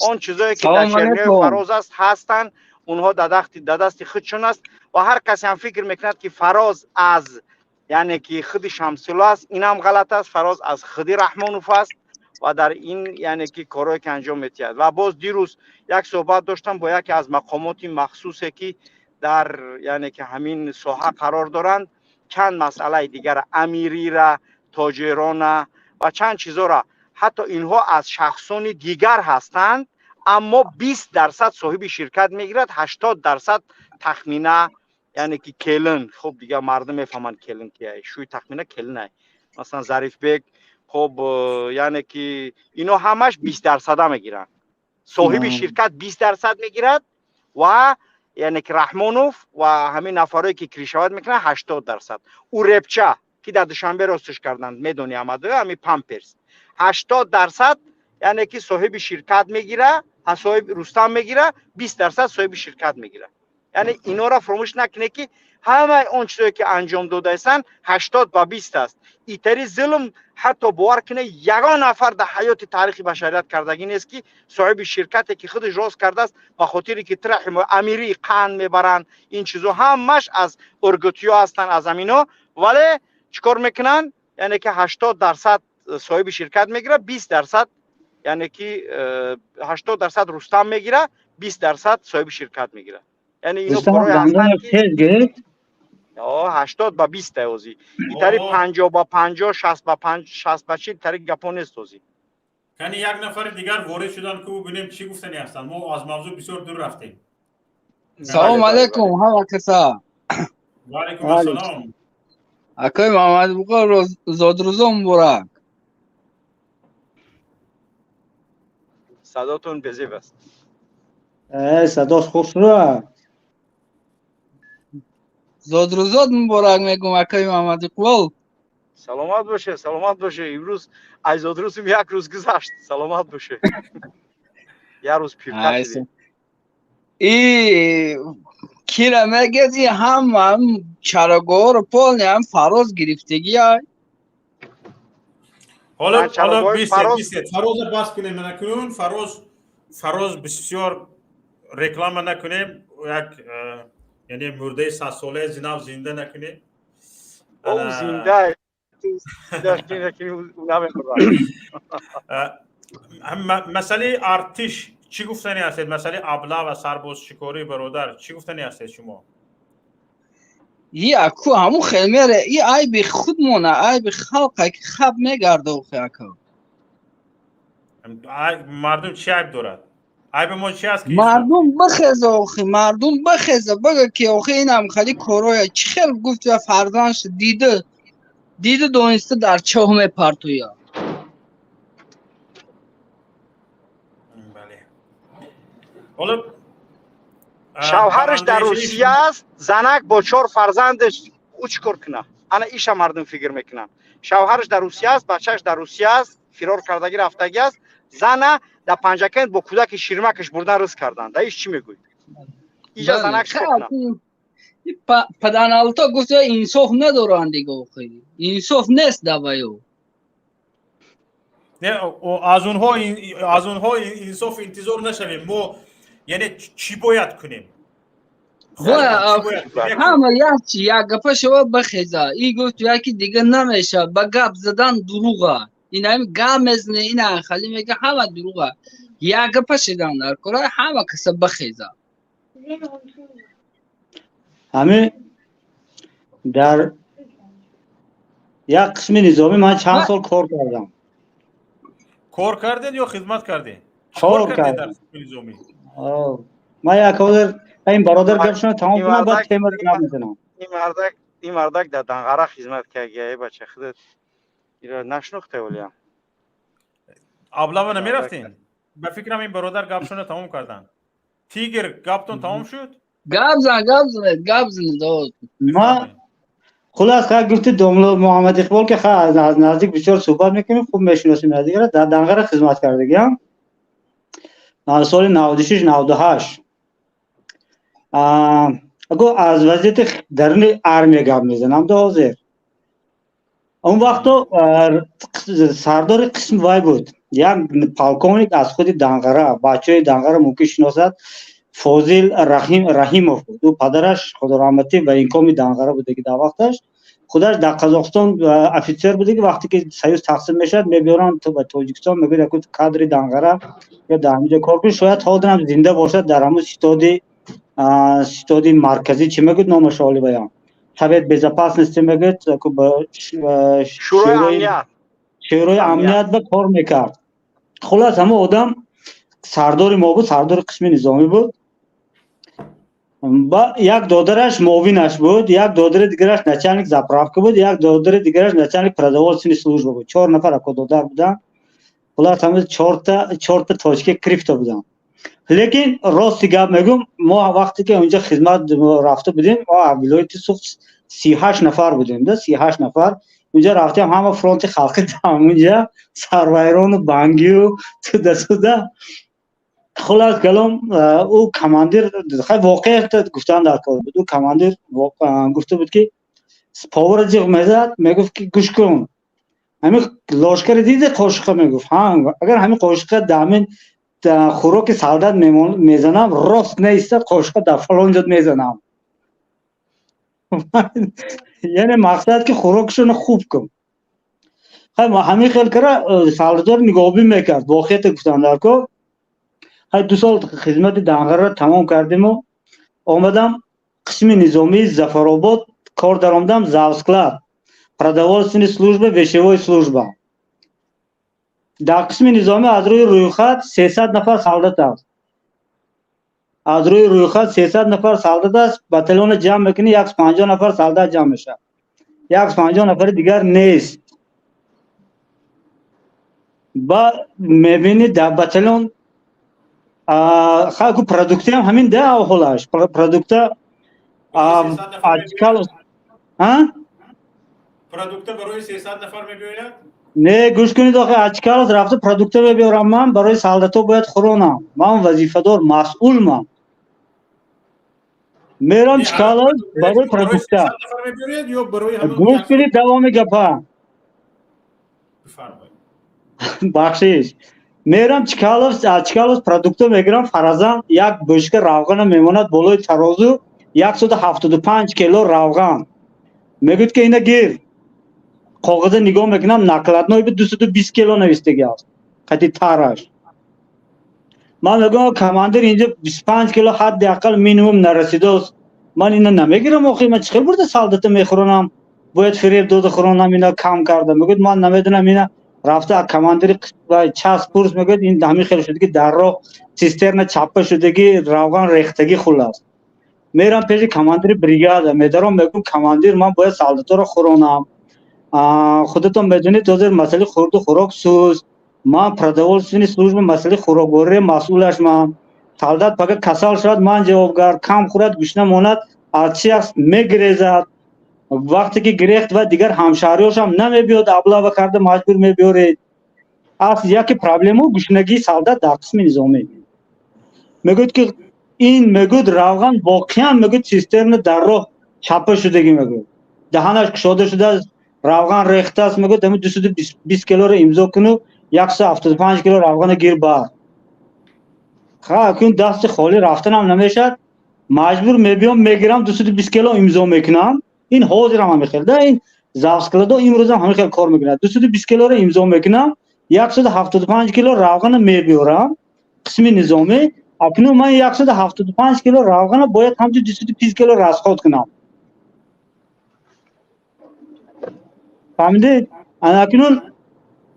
آن چیزایی که در شرنیه فراز است هستند، اونها در دست خودشون است و هر کسی هم فکر میکند که فراز از یعنی که خود شمس‌الله است، این هم غلط است. فراز از خود رحمان و فضل و در این یعنی که کارهایی که انجام میتید. و باز دیروز یک صحبت داشتم با یکی از مقامات مخصوصی که در یعنی که همین ساحه قرار دارند، چند مسئله دیگر، امیری را، تاجران و چند چیزا را، حتی اینها از شخصان دیگر هستند اما 20% صاحب شرکت میگیرد، 80% تخمینه یعنی که کلن. خب دیگه مردم میفهمن کلن کیه، شوی تخمینه کلنه، مثلا ظریف بیگ. خب یعنی که اینا همش 20% میگیرن، صاحب شرکت 20% میگیرد و یعنی که رحمانوف و همین نفرایی که کریشاوت میکنن 80%. او رپچه که در دوشنبه راستش کردند میدونی آمده، همین پامپرز 80% یعنی که صاحب شرکت میگیره، صاحب رستم میگیره، 20% صاحب شرکت میگیره. یعنی اینا را فراموش نکنه که همه اون چیزایی که انجام داده ایستن 80 با 20 است. ایتری ظلم حتی باور کنه یگان نفر در حیات تاریخ بشریت کردگی نیست که صاحب شرکتی که خودش راست کرده است، به خاطری که طرح امیری قند میبرن، این چیزا همش از ارگوتیا هستن از امینا. ولی چیکار میکنن؟ یعنی که 80% صاحب شرکت میگیره، 20% یعنی که 80% رستم میگیره، 20% صاحب شرکت میگیره. یعنی اینو کارای هستن که 80 با 20 اوزی ایتاری 50 با 50 60 با 5 60 با 40 تری گپا نیست اوزی.
یعنی یک نفر دیگر وارد شدن که ببینیم چی گفتنی هستن. ما از موضوع بسیار دور رفتیم.
سلام علیکم همه کسا.
و علیکم السلام.
اکای محمد بقا زادروزا مبارک.
صداتون بزیب است.
صداش خوش رو.
زادروزات مبارک میگم اکای محمد اقبال.
سلامت باشه، سلامت باشه. امروز از زادروزم یک روز گذشت. سلامت باشه. یک روز پیرتر شدیم.
کیرا میگه هم چراگاه رو پال هم فراز گرفتگی های.
حالا بیست فراز بس کنیم نکنیم. فراز بسیار رکلام نکنیم. یک یعنی مرده 100 ساله زنده نکنیم.
او زنده
مسئله ارتش چی گفتنی هستید؟ مسئله ابله و سرباز شکاری برادر چی گفتنی هستید شما؟
اکو همون خیلی میره ای عیب خودمونه، عیب خلقه که خب میگرده و اکو
مردم چی عیب دارد؟ عیب ما چی هست که
مردم بخیزه آخی، مردم بخیزه بگه که آخی این هم خیلی کاروی چی خیلی گفت و فرزانش دیده دانسته در چه همه پرتوی ها.
حالا
شوهرش در روسیه است، زنک با 4 فرزندش او چیکار کنه؟ انا ایش مردم فکر میکنن. شوهرش در روسیه است، بچهش در روسیه است، فرار کردگی رفتگی است، زنه در پنجکند با کودک شیرمکش بردن رس کردن. در ایش چی میگوی؟ اینجا زنک چیکار کنه؟
پدرنالتا گفت انصاف ندارن دیگه آخی، انصاف نیست دوایو.
نه از اونها انصاف انتظار نشویم. ما یعنی چی باید کنیم؟
همه یک گپه شما بخیزه ای گفت یکی دیگه نمیشه با گپ زدن دروغه، این همه گپ مزنه این خالی میگه همه دروغه. یک گپه شدن در کاره همه کسی بخیزه.
همه در یک قسم نظامی من چند سال کار کردم.
کار کردین یا خدمت کردین؟
کار کردم در نظامی. من یک کار این برادر گپشون تمام کنم بعد تیمر نمیزنم.
این مردک در دنغره خدمت کرده بچه خودت ایرا نشناخته ولیم.
ابله نمیرفتین؟ به فکرم این برادر گپشون تمام کردن. تیگر گپتون تمام شد؟
گپ زن داد.
ما خلاص که گفتی دوملو محمد اقبال که از نزدیک بسیار صحبت میکنیم، خوب میشناسیم نزدیک. در دنغره خدمت کردگیم سال 96 98. اگه از وضعیت درون ارمی گپ میزنم دو حاضر اون وقت سردار قسم وای بود یک پالکونیک از خود دنقره بچه دنقره ممکن شناسد فوزیل رحیموف بود او پدرش خدا رحمتی و اینکامی دنقره بوده که در وقتش خودش در قزاقستان افیسر بوده که وقتی که سیوز تقسیم میشد میبرن تو به تاجیکستان میگه که کادر دنقره یا در همینجا کار کنه شاید حاضرم زنده باشد در همون ستادی مرکزی چی میگه نامش حالی بیان Совет безопасности میگه که شورای امنیت به کار میکرد. خلاص همه آدم سردار ما بود سردار قسم نظامی بود با یک دادرش معاونش بود یک دادر دیگرش начальник заправки بود یک دادر دیگرش начальник продовольственной службы بود 4 نفر اکو دادر بودن خلاص همه 4 تا точки کریپتو بودن لیکن راست گپ میگم ما وقتی که اونجا خدمت رفته بودیم ولایت سوخت 38 نفر بودیم ده 38 نفر اونجا رفتیم همه فرانت خلق اونجا سروایران و بانگی و توده خلاص کلام او کماندیر خیلی واقعیت گفتن در کار بود او کماندیر گفته بود که پاور جیغ میزد میگفت که گوش کن همین لشکر دیده قاشقه میگفت ها اگر همین قاشقه دامن خوراک سالدات میزنم راست نیست قاشقه در فلان جد میزنم یعنی مقصد که خوراکشون خوب کن خیلی همین خیلی کرا سالدار نگاهی میکرد واقعیت گفتن در کار 2 سال خدمت دنقره را تمام کردیم و آمدم قسم نظامی زفرآباد کار در آمدم завсклад продовольственной службы вещевой служба در قسم نظامی از روی رویخط 300 نفر سالدات است از روی رویخط 300 نفر سالدات است بتالون جمع میکنی 150 نفر سالدات جمع میشه 150 نفر دیگر نیست با میبینی در بتالون خاکو پروداکتی هم همین ده حالش پروداکت آجکال
پروداکت برای 300 نفر میگوید
نه گوش کنید آخه آجکال رفته پروداکت ببرم من برای سالداتو باید خورونم من وظیفه‌دار مسئول من میرم چکال برای پروداکت گوش کنید دوام گپا بخشش میرم چکالوس پروداکتو میگیرم فرضاً یک بشکه روغن میموند بالای ترازو 175 کیلو روغن میگوید که اینا گیر کاغذ نگاه میکنم نقلتنامه به 220 کیلو نوشته است قطعی تارش من میگم کماندر اینجا 25 کیلو حداقل مینیمم نرسیده است من اینا نمیگیرم آخه من چخیل برده سالدات میخورونم باید فریب داده خورونم اینا کم کرده میگوید من نمیدونم اینا رفته کماندر و چسب پرس میگوید این همین خیلی شده که در راه سیسترن چپه شدگی روغن ریختگی خلاص میرم پیش کماندر بریگاد میدارم میگم کماندر من باید سالداتا رو خورونم خودتون میدونید توزر مسئله خورد و خوراک سوز من продовольственной службы مسئله خوراکوری مسئولش من سالدات فقط کسل شد من جوابگر کم خورد گوش نماند آتشی است میگریزد وقتی که گریخت و دیگر همشهریاش هم نمیبیاد ابلا کرده مجبور میبیارید از یکی پرابلمو گوشنگی سالدات در قسم نظامی میگوید که این میگوید روغن واقعا میگوید سیسترن در راه چپه شدگی میگوید دهانش کشاده شده روغن ریخته است میگوید همین 220 کیلو رو امضا کنو 175 کیلو روغن گیر بر اکنون دست خالی رفتن هم نمیشد مجبور میبیام میگیرم 220 کیلو امضا میکنم این حاضرم هم خیلی این завсклада امروز هم خیلی کار میکنه 220 کیلو رو امضا میکنم 175 کیلو روغن میبیارم قسم نظامی اکنون من 175 کیلو روغن باید همچون 220 کیلو رسخات کنم فهمیدید اکنون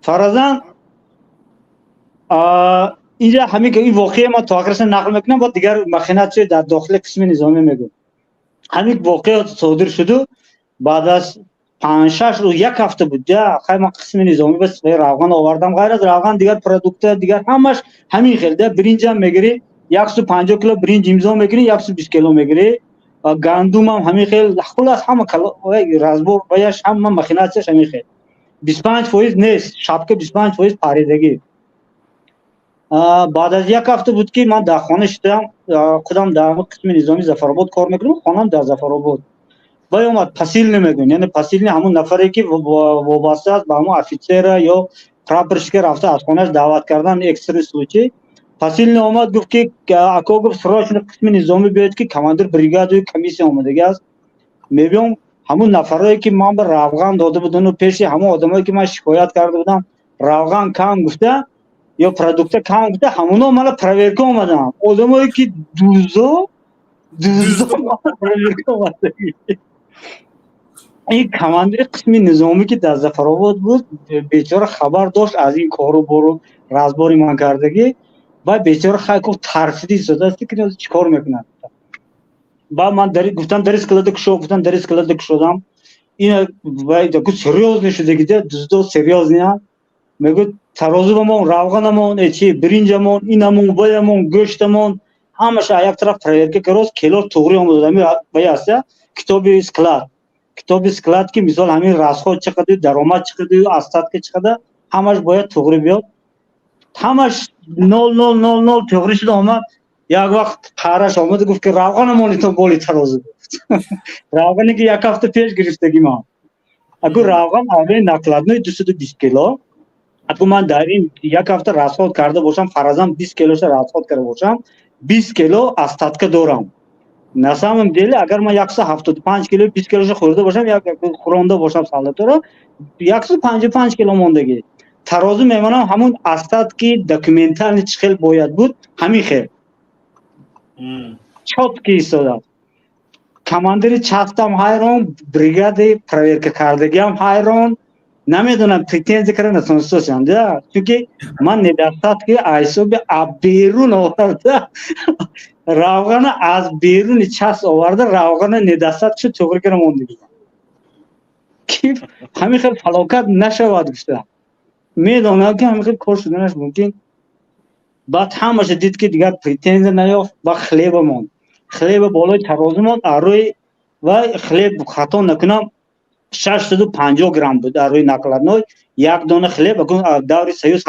فرضاً اینجا همین که این واقعه ما تا آخرش نقل میکنم با دیگر مخینات در داخل قسم نظامی میگم همین واقعه صادر شده بعد از 5-6 روز یک هفته بود خیلی من قسم نظامی بس روغن آوردم غیر از روغن دیگر پروداکت دیگر همش همین خیلی برنج هم میگیری 150 کیلو برنج امضا میکنی 120 کیلو میگیری گندم هم همین خیلی خلاص همه کلا رازبور بایش هم مخیناتش همین خیلی 25% نیست شبکه 25% پریدگی بعد از یک هفته بود که من در خانه شدم خودم در قسم نظامی زفرآباد کار میکنم خانم در زفرآباد وای اومد پسیل نمیدون، یعنی پسیل همون نفری که وابسته است به همون افیسر یا پراپرش که رفته از خونش دعوت کردن اکستری سلوچی پسیل اومد گفت که اکو گفت سراج قسم نظامی بیاد که کماندر بریگاد و کمیسیون اومده است. میبینم همون نفرایی که من به روغن داده بودن و پیش همون آدمایی که من شکایت کرده بودم روغن کم گفته یا پروداکت کم گفته همونا مالا پرویرکا اومدن، آدمایی که دوزو پرویرکا اومده. این کماندر قسم نظامی که در ظفرآباد بود بیچاره خبر داشت از این کارو برو رازباری من کردگی و بیچاره خیلی ترسیدی شده است که چیکار میکنه. با من گفتم در اسکلادک شو، گفتم در اسکلادک شدم این و دیگه سریوز نشده که دوستو سریوز نه میگه ترازومون روغنمون چی برنجمون اینمون بایمون گوشتمون همش یک طرف پرایرکه کروس کیلو توغری اومدم بیاسته کتاب اسکلاد که مثال همین راسخو چقدر درآمد چقدر استاد که چقدر همش باید توغری بیاد، همش 0 توغری شده اومد. یک وقت خارش آمد گفت که روغنمون تو بالی ترازو روغنی که یک هفته پیش گرفتگی ما اگر روغن اول نقلادنوی 220 کیلو اگر من در این یک هفته راسخود کرده باشم فرضاً 20 کیلوش راسخود کرده باشم 20 کیلو استاتکه دارم نسامم دیل اگر من 175 کیلو 20 کیلوش خورده باشم یا خورنده باشم سالتا رو 155 کیلو موندگی ترازو میمونم همون استات که دکومنتال چخیل باید بود همین خیل چوب کی ایستاده. کماندری چاستم حیران، بریگاد پرویرکه کردگی هم حیران، نمیدونم پریتنزی کردن نتونستم ده چونکه من نداستات که ایسو به بیرون آورده روغن از بیرون چاست آورده روغن نداستات شو توغری کنم موندگی که همین خیلی فلاکت نشود گفته میدونم که همین خیلی کار شدنش ممکن. بعد همش دید که دیگر پریتنز نیافت و خلیب مون خلیب بالای ترازو مون اروی و خلیب خطا نکنم 650 گرم بود اروی نقلادنوی یک دانه خلیب اکن دوری سیوس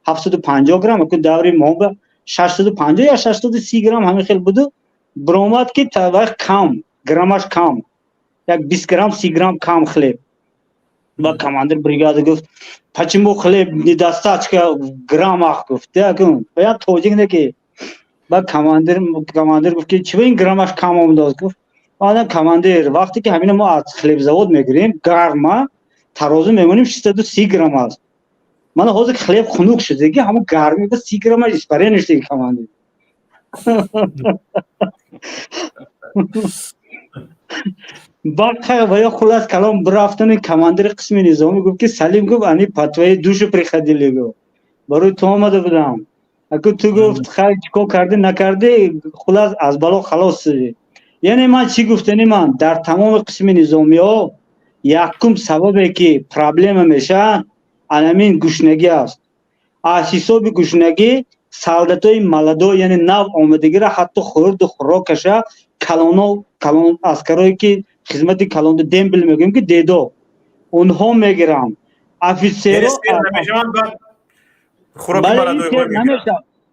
750 گرم اکن دوری موبه 650 یا 630 گرم همین خیلی بود. برآمد که تا کم گرمش کم یک 20 گرم 30 گرم کم خلیب با کماندر بریگاد گفت پچمو خلیب دستاچ که گرام آخ گفت کن باید توجیه نکی. با کماندر گفت که چه این گرامش کم آمده گفت آدم کماندر وقتی که همین ما از خلیب زود میگیریم گرما ترازو میمونیم 630 گرم است من حاضر خلیب خنوک شده که همون گرمی با 30 گرم اسپری نشده کماندر بعد خیلی خلاص کلام برفتن کماندر قسم نظامی گفت که سلیم گفت انی پتوی دوشو پریخدیلی گفت برای تو آمده بودم اگه تو گفت خیلی چیکار کرده نکرده خلاص از بالا خلاص شدی. یعنی من چی گفتنی من در تمام قسم نظامی ها یکم سببی که پرابلم میشه انامین گوشنگی است. از حساب گوشنگی سالدتای ملدو یعنی نو آمدگی را حتی خورد و خوراکشه کلان اسکرایی که خدمت کلان دمبل میگیم که دیدو اونها میگیرن افیسرو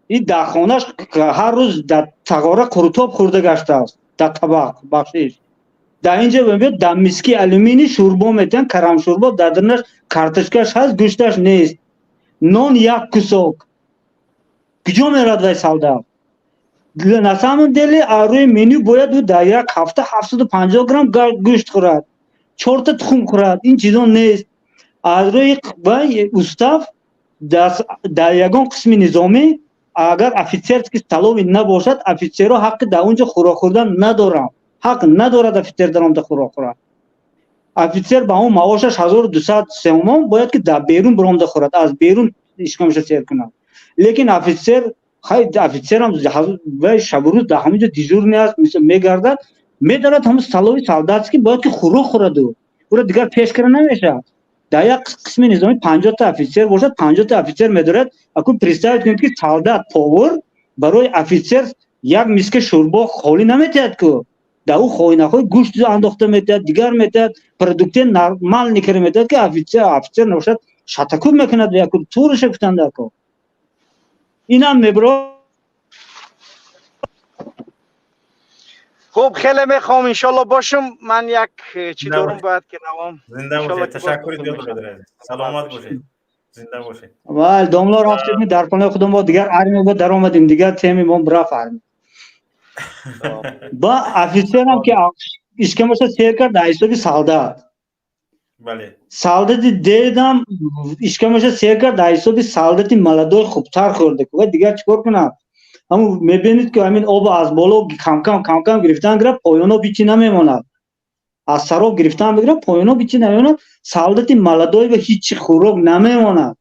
این دخانش هر روز در تقاره قرطاب خورده گشته است در طبق بخشیش در اینجا ببینید در مسکی الومینی شوربا میتن کرم شوربا در درنش کارتشکش هست گوشتش نیست نون یک کسوک کجا میرد وی سودا نسامم دلی روی منیو باید او در یک هفته 750 گرم گوشت خورد 4 تا تخم خورد این چیزا نیست. از روی استاف در یگان قسم نظامی اگر افیسر که طلبی نباشد افیسرها حق در اونجا خوراک خوردن ندارن حق ندارد افیسر در اونجا خوراک خورد. افیسر با اون معاشش 1200 سوم باید که در بیرون برآمده خورد از بیرون اشکامش سیر کنند. لیکن افیسر خیلی افیسر هم و شب و روز در همینجا دیجور نیست مثل میگردد میدارد همون سالوی سالدات که باید که خوراک خورد و او دیگر پیش کرده نمیشه. در یک قسم نظامی 50 تا افیسر باشد 50 تا افیسر میدارد اکو پریستایت کنید که سالدات پاور برای افیسر یک میسک شوربا خالی نمیتید که در او خواهی نخواهی گوشت انداخته میتید دیگر میتید پرودکت نرمال نکره میتید که افیسر نباشد شتکوب میکند یک طورش گفتنده که این هم میبرد.
خب خیلی میخوام انشالله باشم. من یک چی دارم باید که روام.
زنده باشید. تشکر دیگر برادر عزیز. سلامت باشید. زنده باشید.
ولی داملا رفتیم در خانه خودم با دیگر ارمی با در آمدیم دیگر تیمی ما برفت ارمی با افیسرم که اشکمش سیر کرد در حسابی سالدات
بله.
سالداتی دیدم اشکمش سیر کرد در حسابی سالداتی ملدای خوبتر خورده و دیگر چیکار کنم؟ همون میبینید که همین آب از بالا کم کم گرفتن گرفت پایونا بیچی نمیماند. از سراب گرفتن بگیره پایونا بیچی نمیماند. سالداتی ملدای و هیچ خوراک نمیماند.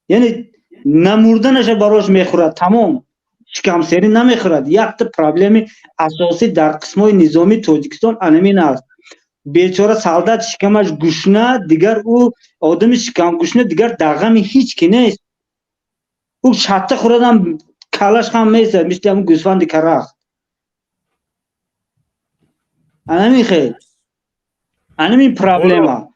یعنی نموردنش براش میخورد تمام شکم سری نمیخورد. یک تا پرابلم اساسی در قسمای نظامی تاجیکستان همین است. بیچاره سالدات شکمش گشنه دیگر او آدم شکم گشنه دیگر در غم هیچ کی نیست. او شطه خوردم کلاش هم میسه مثل همون گوسفند کرخت. همین خیلی همین پرابلم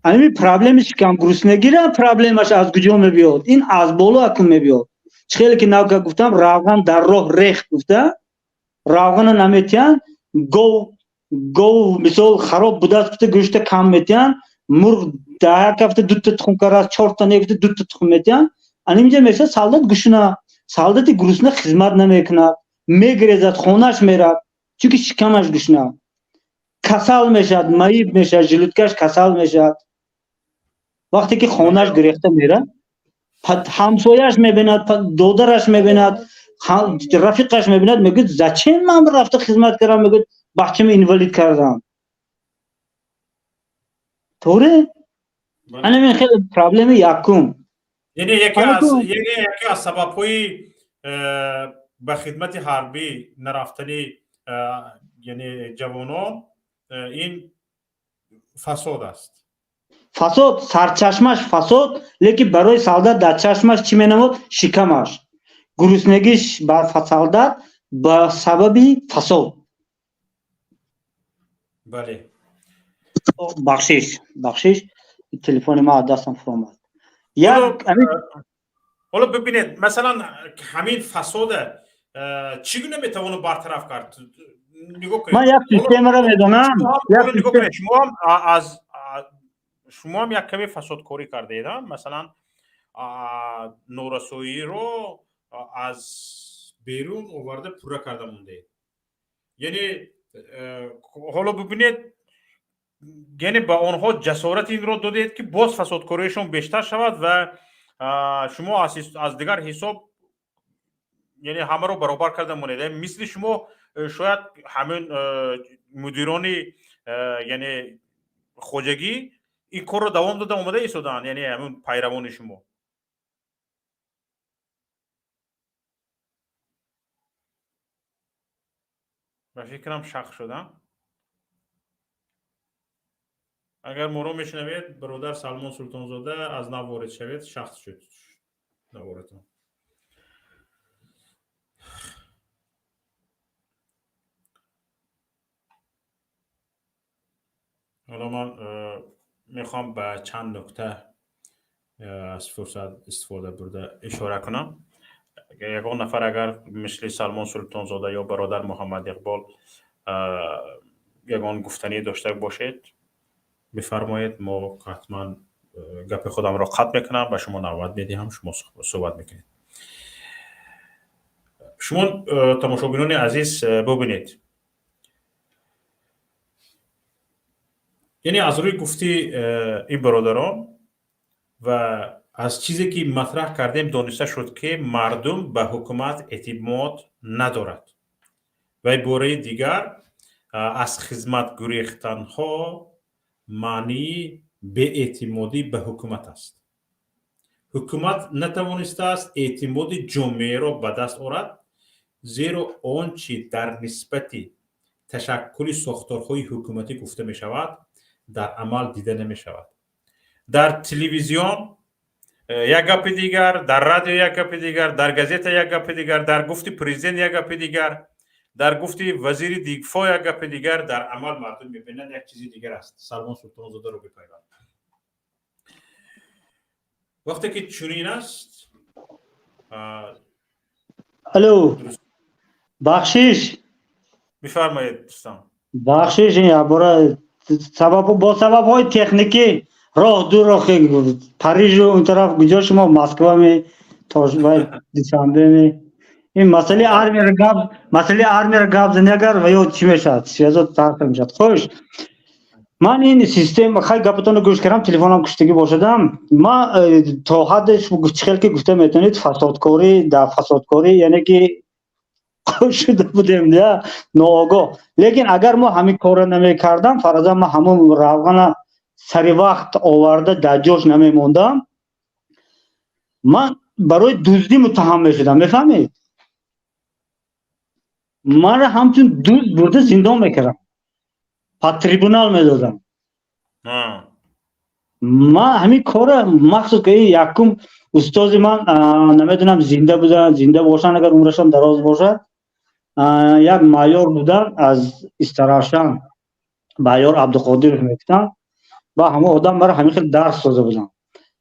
همین پرابلمش شکم گرسنگی را پرابلمش از کجا میاد؟ این از بالا اکم میاد. خیلی که نوکا گفتم روغن در راه ریخت گفته روغن نمیتین گو مثال خراب بوده است گوشت کم میتین مرغ ده هفته دو تا تخم کرد 4 تا نگفته 2 تا تخم میتین اینجا میشه سالدات گشنه سالدات گرسنه خدمت نمیکنه میگریزد خونش میره چون شکمش گشنه کسل میشد معیب میشد ژلودکش کسل میشد وقتی که خونش گریخته میره همسایش میبیند دادرش میبیند رفیقش میبیند میگه زچین من رفته خدمت کردم میگه بچه‌م اینوالید کردم طوره همین خیلی پرابلم یکم
یعنی یکی از سبب‌های به خدمت حربی نرفتنی یعنی جوانان این فساد است.
فساد سرچشمش فساد لیکن برای سالدات در چشمش چی مینمود؟ شکمش گرسنگیش بر سالدات به سبب فساد.
بله.
بخشش تلفن ما دستم فرو آمد.
حالا ببینید مثلا همین فساد چگونه میتونه برطرف کرد؟ نگاه کنید.
من یک سیستم را میدونم.
شما هم یک کمی فسادکاری کرده اید مثلا نورسایی رو از بیرون آورده پورا کرده مونده. یعنی حالا ببینید یعنی با آنها جسارت این رو دادید که باز فسادکاریشون بیشتر شود و شما از دیگر حساب یعنی همه رو برابر کرده مونده. مثل شما شاید همین مدیرانی یعنی خوجگی این کار رو دوام داده اومده ایستادن یعنی همین پیروان شما. به فکرم شک شدم. اگر مرو میشنوید برادر سلمان سلطانزاده از نو وارد شوید شخص شد نوارتون. حالا من میخوام به چند نکته از فرصت استفاده برده اشاره کنم. یگان نفر اگر مثل سلمان سلطانزاده یا برادر محمد اقبال یگان گفتنی داشته باشید بفرمایید. ما حتما گپ خودم را قطع میکنم و شما نوبت میدیم شما صحبت میکنید. شما تماشاگران عزیز ببینید یعنی از روی گفتی این برادران و از چیزی که مطرح کردیم دانسته شد که مردم به حکومت اعتماد ندارد و باره دیگر از خدمت گریختن ها معنی به اعتمادی به حکومت است. حکومت نتوانسته است اعتماد جامعه را به دست آورد زیرا آنچه در نسبت تشکل ساختارهای حکومتی گفته می شود در عمل دیده نمی شود. در تلویزیون یک گپ دیگر، در رادیو یک گپ دیگر، در گازیت یک گپ دیگر، در گفت پرزیدنت یک گپ دیگر، در گفت وزیر دفاع یک گپ دیگر، در عمل مردم می‌بینند یک چیزی دیگر است. سلمان سلطانزاده رو بپیوند. وقتی که چنین است
الو بخشش
بفرمایید دوستان.
بخشش یا برای با سبب های تکنیکی راه دور راه پاریس و اون طرف کجا شما مسکو می تاش و دیسامبر می این مسئله آرمی را گاب زنگر و یا چی میشد سیاست طرف میشد خوش من این سیستم خیلی گپتون رو گوش کردم تلفنم کشتگی باشدم ما تا حدش خیلی که گفته میتونید فسادکاری در فسادکاری یعنی که شده بودیم نه ناآگاه لیکن اگر ما همین کار نمیکردم فرضاً ما همون روغن سری وقت آورده در جاش نمیموندم من برای دزدی متهم میشدم میفهمید من را همچون دوست برده زندان میکردم پا تریبونال میدادم من همین کار مخصوص که یکم استاد من نمیدونم زنده باشن اگر عمرشان دراز باشد یک مایور بودن از استراشان مایور عبدالقادر میگفتن با همه آدم مرا همین خیلی درس داده بودن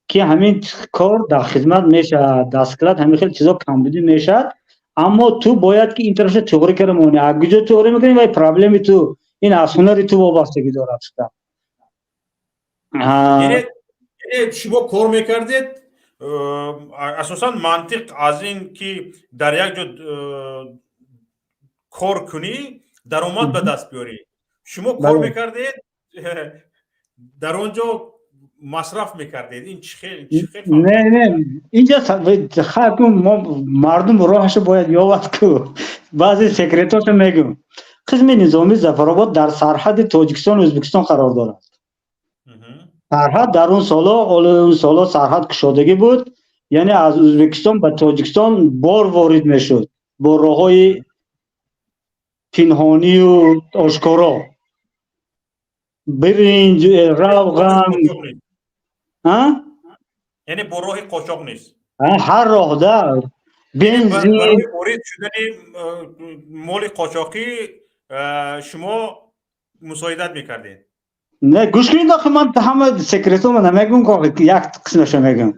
که همین کار در خدمت میشه دستکلات همین خیلی چیزا کم بودی میشد اما تو باید که اینترنت تئوری کنی مونی اگه تئوری میکنی و پرابلمی تو این اسونری تو وابستگی داره
یعنی شما کار میکردید اساسا منطق از این که در یک جا کار کنی درآمد به دست بیاری شما کار میکردید در اونجا مصرف میکردید این چه خیلی
نه اینجا خیلی مردم راهش باید یابد که بعضی سکرتاش میگم قسم نظامی ظفرآباد در سرحد تاجیکستان و ازبکستان قرار دارد سرحد در اون سالا سرحد کشادگی بود یعنی از ازبکستان به تاجیکستان بار وارد میشد با راههای پنهانی و آشکارا برنج روغن
یعنی با راه قاچاق نیست
هر راه در بنزین
برای وارد شدن مال قاچاقی شما مساعدت میکردید
نه گوش کنید آخه من همه سکرتو من نمیگم که یک قسمش میگم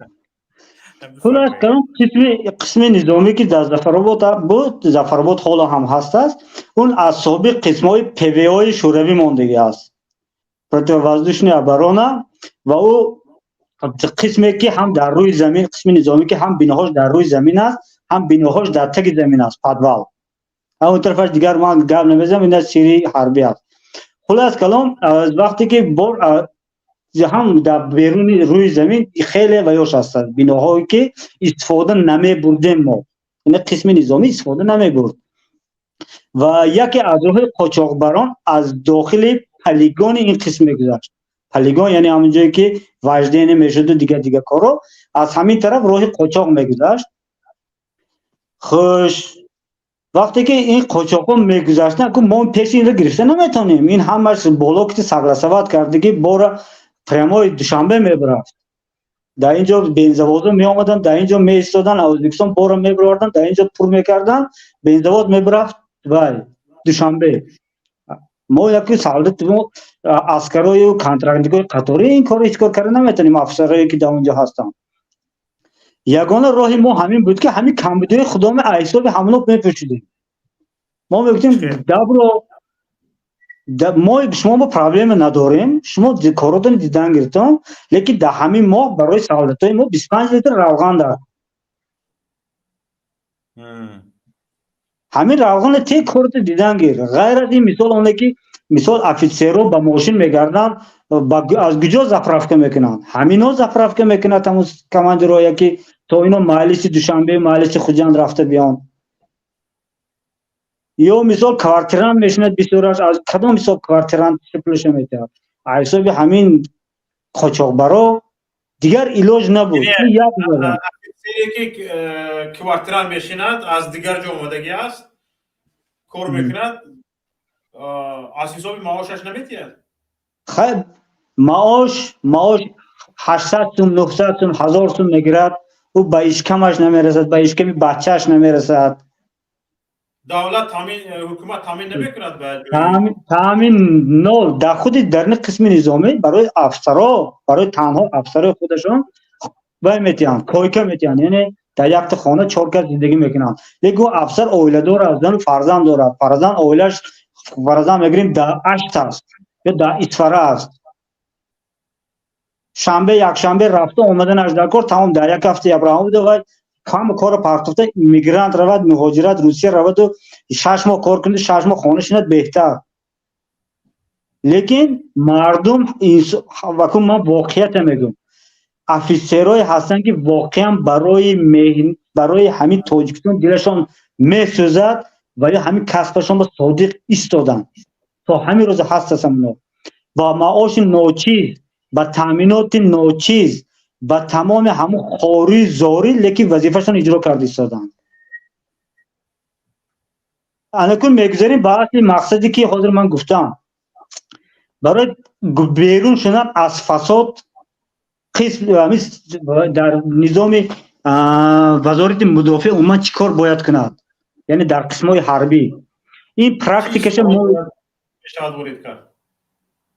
خلاص کنم قسم نظامی که در ظفرآباد بود ظفرآباد حالا هم هست است اون از سابق قسمای پی وی آی شوروی ماندگی است پروتووزدوشنی ابرانه و او قسمی که هم در روی زمین قسم نظامی که هم بیناهاش در روی زمین است هم بیناهاش در تک زمین است پادوال اون طرفش دیگر من گپ نمیزنم این سری حربی است خلاص کلام از وقتی که بار هم در بیرون روی زمین خیلی ویاش هستند بیناهایی که استفاده نمی بردیم ما این قسم نظامی استفاده نمی برد و یکی از راه قاچاقبران از داخل پلیگان این قسم میگذشت پلیگان یعنی همون جایی که وجدین میشد و دیگه کارو از همین طرف راه قاچاق میگذشت خوش وقتی که این قاچاقا میگذشتن که ما پیش این رو گرفته نمیتونیم این همش بالا که سبلسوات کرده که بار پرمای دوشنبه میبرفت در اینجا بنزوازا می آمدن در اینجا می ایستادن ازبکستان بار میبردن در اینجا پر میکردن بنزواز میبرفت و دوشنبه ما یکی سالت عسکرای و کانترکتگای قطاری این کار هیچ کار کردن نمیتونیم افسرایی که در اونجا هستن یگانه راه ما همین بود که همین کمبودی خدام عیسی همونو میپوشیدیم ما میگفتیم دبرو ما شما با پرابلم نداریم شما کاراتون دیدن گرفتم لیکن در همین ماه برای سهالتای ما 25 لیتر روغن دارد همین روغن تی کارت دیدن گیر غیر از این مثال اونه که مثال افیسرو با ماشین میگردن از کجا زفرافکه میکنن همینا زفرافکه میکنن تمام کماندرایی که تا اینا مجلس دوشنبه مجلس خوجند رفته بیان یا مثال کوارتران میشند بسیارش از کدام مثال کوارتران سپلش میتونه حساب همین قاچاقبرا دیگر علاج نبود
افسری که کوارتران میشند از دیگر جا آمدگی است کار میکند از حساب معاشش نمیتید
خیلی معاش 800 سوم 900 سوم 1000 سوم میگیرد او به اشکمش نمیرسد به اشکم بچهش نمیرسد
دولت حکومت تامین نمیکند
تامین نو در خود در قسم نظامی برای افسرها برای تنها افسرهای خودشون و میتیان کویکه میتیان یعنی در یک خانه 4 کس زندگی میکنند. لیکن افسر اویله دار است، زن فرزند دارد، فرزند اویلش فرزند میگیریم در اشت است یا در اسفره است. شنبه یک شنبه رفته اومدن از در کار تمام در یک هفته ابراهیم بوده و همه کار پرتفته میگرانت رود، مهاجرت روسیه رود و 6 ماه کار کنید 6 ماه خانه شند بهتر. لیکن مردم وقتی ما واقعیت میگم افیسرای هستن که واقعا برای همین تاجیکستان دلشان میسوزد و یا همین کسبشان با صادق ایستادن تا همین روز هستن و معاش ناچیز با تامینات ناچیز با تمام همون خوری زاری لیکن وظیفهشان اجرا کرده ایستادن. الان میگذاریم بحث مقصدی که حاضر من گفتم برای بیرون شدن از فساد قسم در نظام وزارت مدافع عموما چیکار باید کند، یعنی در قسمای حربی این پرکتیکش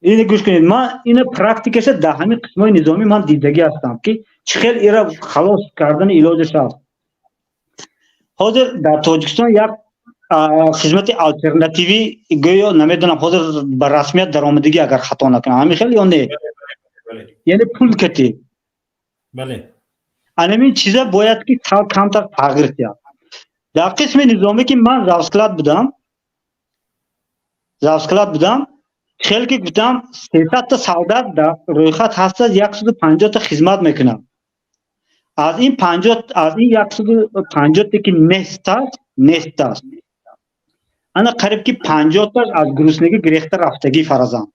این گوش کنید، من این پرکتیکش در همین قسمای نظامی من دیدگی هستم که چخیل ایرا خلاص کردن علاجش هست. حاضر در تاجیکستان یک خدمت آلترناتیوی گویا نمیدونم حاضر به رسمیت در آمدگی اگر خطا نکنم همین خیلی یا نه یعنی پول کتی
بله
همین چیزا باید که کمتر تغییر کرد. در قسم نظامی که من زاوسکلات بودم خیلی که گفتم 300 تا سالدار در روی خط هست، 150 تا خدمت میکنم. از این 150 تا که نیست است انا قریب که 50 تا از گرسنگی گریخته رفتگی فرزند،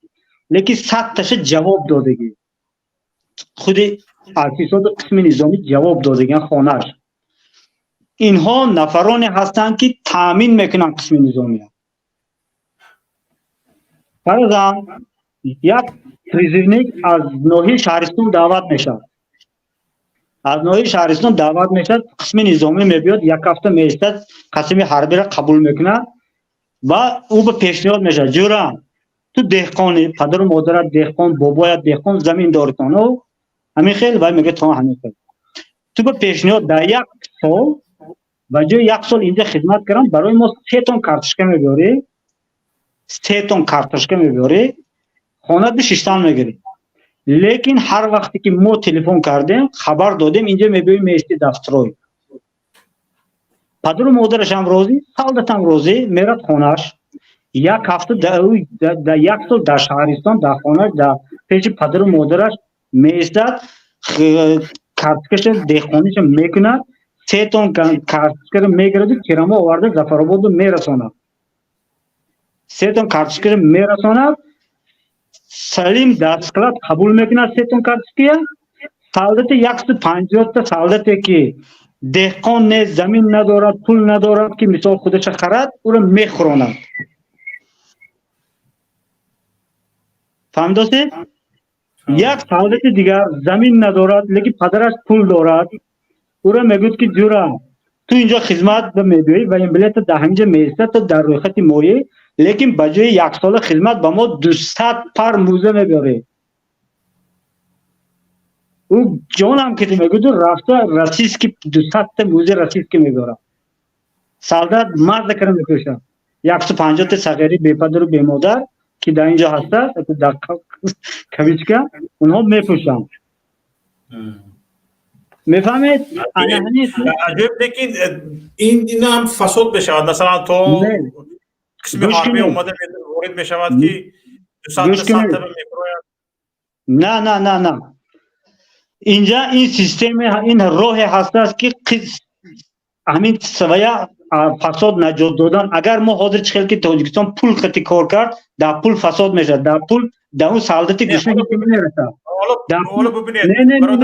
لیکن 100 تاش جواب دادگی خود افسران قسم نظامی جواب دادگی خانه‌اش. اینها نفرانی هستند که تامین میکنن قسم نظامی. فرزند یک پریزیونیک از ناحیه شهرستان دعوت میشد، قسم نظامی میبیاد یک هفته میستد قسم حربی را قبول میکنه و او به پیشنهاد میشه جورم تو دهقانی، پدر و مادرت دهقان، بابایت دهقان، زمین دارتان و همین خیلی باید میگه تا همین خیلی تو به پیشنهاد در 1 سال و جو 1 سال اینجا خدمت کردم برای ما 3 تن کارتشکه میبری خانه به 6 تن میگیری. لیکن هر وقتی که ما تلفن کردیم خبر دادیم اینجا میبینی میستی دفترای پدر و مادرش هم راضی، سالدت هم راضی، میرد خانهش 1 هفته در 1 سال در شهرستان در خانهش در پیش پدر و مادرش میستد کارتکش دهقانیش میکنه 3 تن کارتکش میگرده کرما آورده زفرآباد میرساند 3 تن کارتکش میرساند سلیم دستکلات قبول میکنه 3 تن کارتکش سالدت 150 تا سالدت که دهقان نه زمین ندارد پول ندارد که مثال خودش خرد او را میخوراند. فهمیدی؟ 1 سالدت دیگر زمین ندارد لیکن پدرش پول دارد او را میگوید که جورا تو اینجا خدمت میبیایی و این بلیت در همینجا میسته تو در روی خط مایه لیکن بجای 1 سال خدمت با ما 200 پر موزه میبیاری. او جانم که میگوید رفته رسیس که 200 تا موزه رسیس که میبیاره سالدت مرد کرم میکشم 150 تا صغیری بی پدر و بی مادر که در اینجا هسته در کویچکا اونها میپوشن. میفهمید؟
عجب لیکن این هم فساد بشود مثلا تو قسم حربی اومده وارد بشود که 200 تا
نه اینجا این سیستم این راه هست است که همین سویا فساد نجات دادن. اگر ما حاضر چخیل که تاجیکستان پول خطی کار کرد در پول فساد میشه، در پول در اون سالدتی گشنگی که نمیرسه.
حالا ببینید
نه من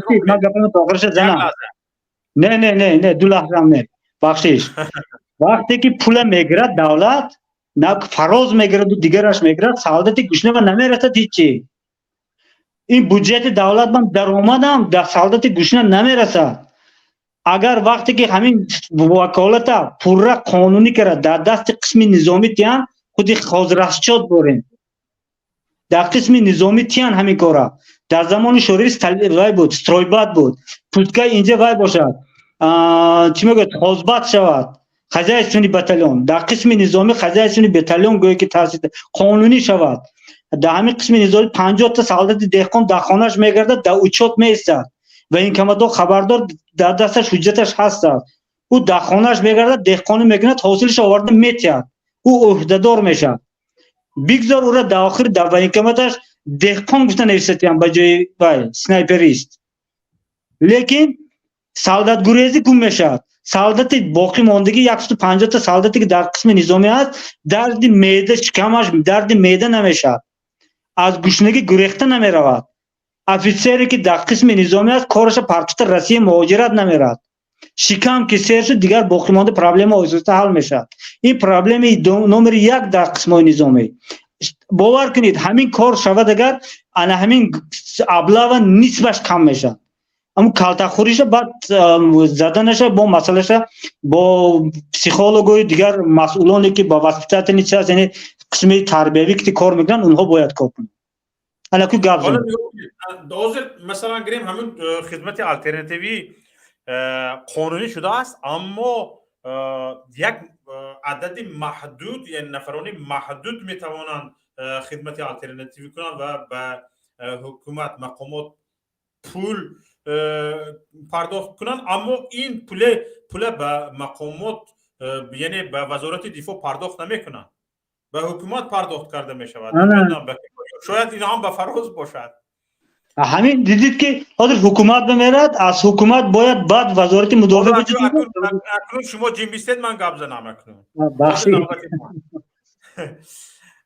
گفتم تو آخرش زنم نه 2 لحظه هم نه بخشش وقتی که پول میگیرد دولت نه فراز میگیرد و دیگرش میگیرد سالدتی گشنه و نمیرسد هیچی. این بودجه دولت من درآمدم در سالدت گشنه نمیرسد. اگر وقتی که همین وکالت پورا قانونی کرد در دست قسم نظامی تیان خودی خازرشچات برین در قسم نظامی تیان همین کارا در زمان شوروی وای بود استرویباد بود پولتکای اینجا وای باشد چی میگه حوزبات شود خزای سونی بتالون در قسم نظامی خزای سونی بتالون گویا که تاسیس قانونی شود در همین قسم نظامی 50 تا سالات دهقان در خانه‌اش میگرده در اوچات میایستد و این کمادو خبردار در دستش حجتش هست او در خانه‌اش میگرده دهقانی میگند حاصلش آورده میتیاد او عهده‌دار میشه بگذار او را در آخر در این کمادش دهقان گفتن نویسیدیم به جای سنایپریست لیکن سالدات گریزی کم میشد سالدات باقی ماندگی 150 تا سالداتی که در قسم نظامی است درد معده شکمش درد معده نمیشد از گشنگی گریخته نمیرود افیسری که در قسم نظامی است کارش پرپست رسی مهاجرت نمیرد شکم که سرش دیگر باقی مانده پرابلم آسوسته حل میشد این پرابلم نمره 1 در قسم نظامی باور کنید همین کار شود اگر انا همین ابلا و نسبش کم میشه اما کالتاخوریش بعد زدنش با مسئلهش با پسیخولوگوی دیگر مسئولانی که با واسطه نیست یعنی قسم تربیوی که کار میکنن اونها باید کار کنن انا کو گپ زدم
دوزر مثلا گریم همین خدمت آلترناتیوی قانونی شده است اما یک عدد محدود یعنی نفرانی محدود میتوانند خدمت آلترناتیوی کنند و به حکومت مقامات پول پرداخت کنند اما این پول به مقامات یعنی به وزارت دفاع پرداخت نمیکنند به حکومت پرداخت کرده می شود شاید این هم به فراز باشد
همین دیدید که حاضر حکومت بمیرد از حکومت باید بعد وزارت مدافع بچید
اکنون شما جنبیستید من گپ زنم اکنون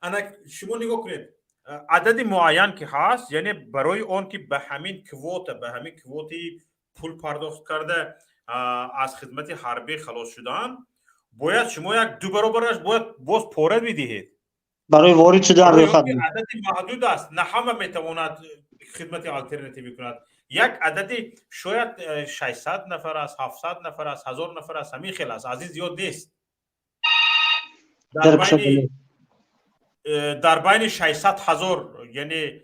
انا شما نگاه کنید عدد معین که هست یعنی برای اون که به همین کواتی پول پرداخت کرده از خدمت حربی خلاص شدن باید شما یک دو برابرش باید باز پاره بدهید
برای وارد شدن روی خط
عدد محدود است نه همه میتواند خدمت آلترناتیوی کند یک عددی شاید 600 نفر است 700 نفر است 1000 نفر است همین خیلی است عزیز زیاد نیست در بین 600,000 یعنی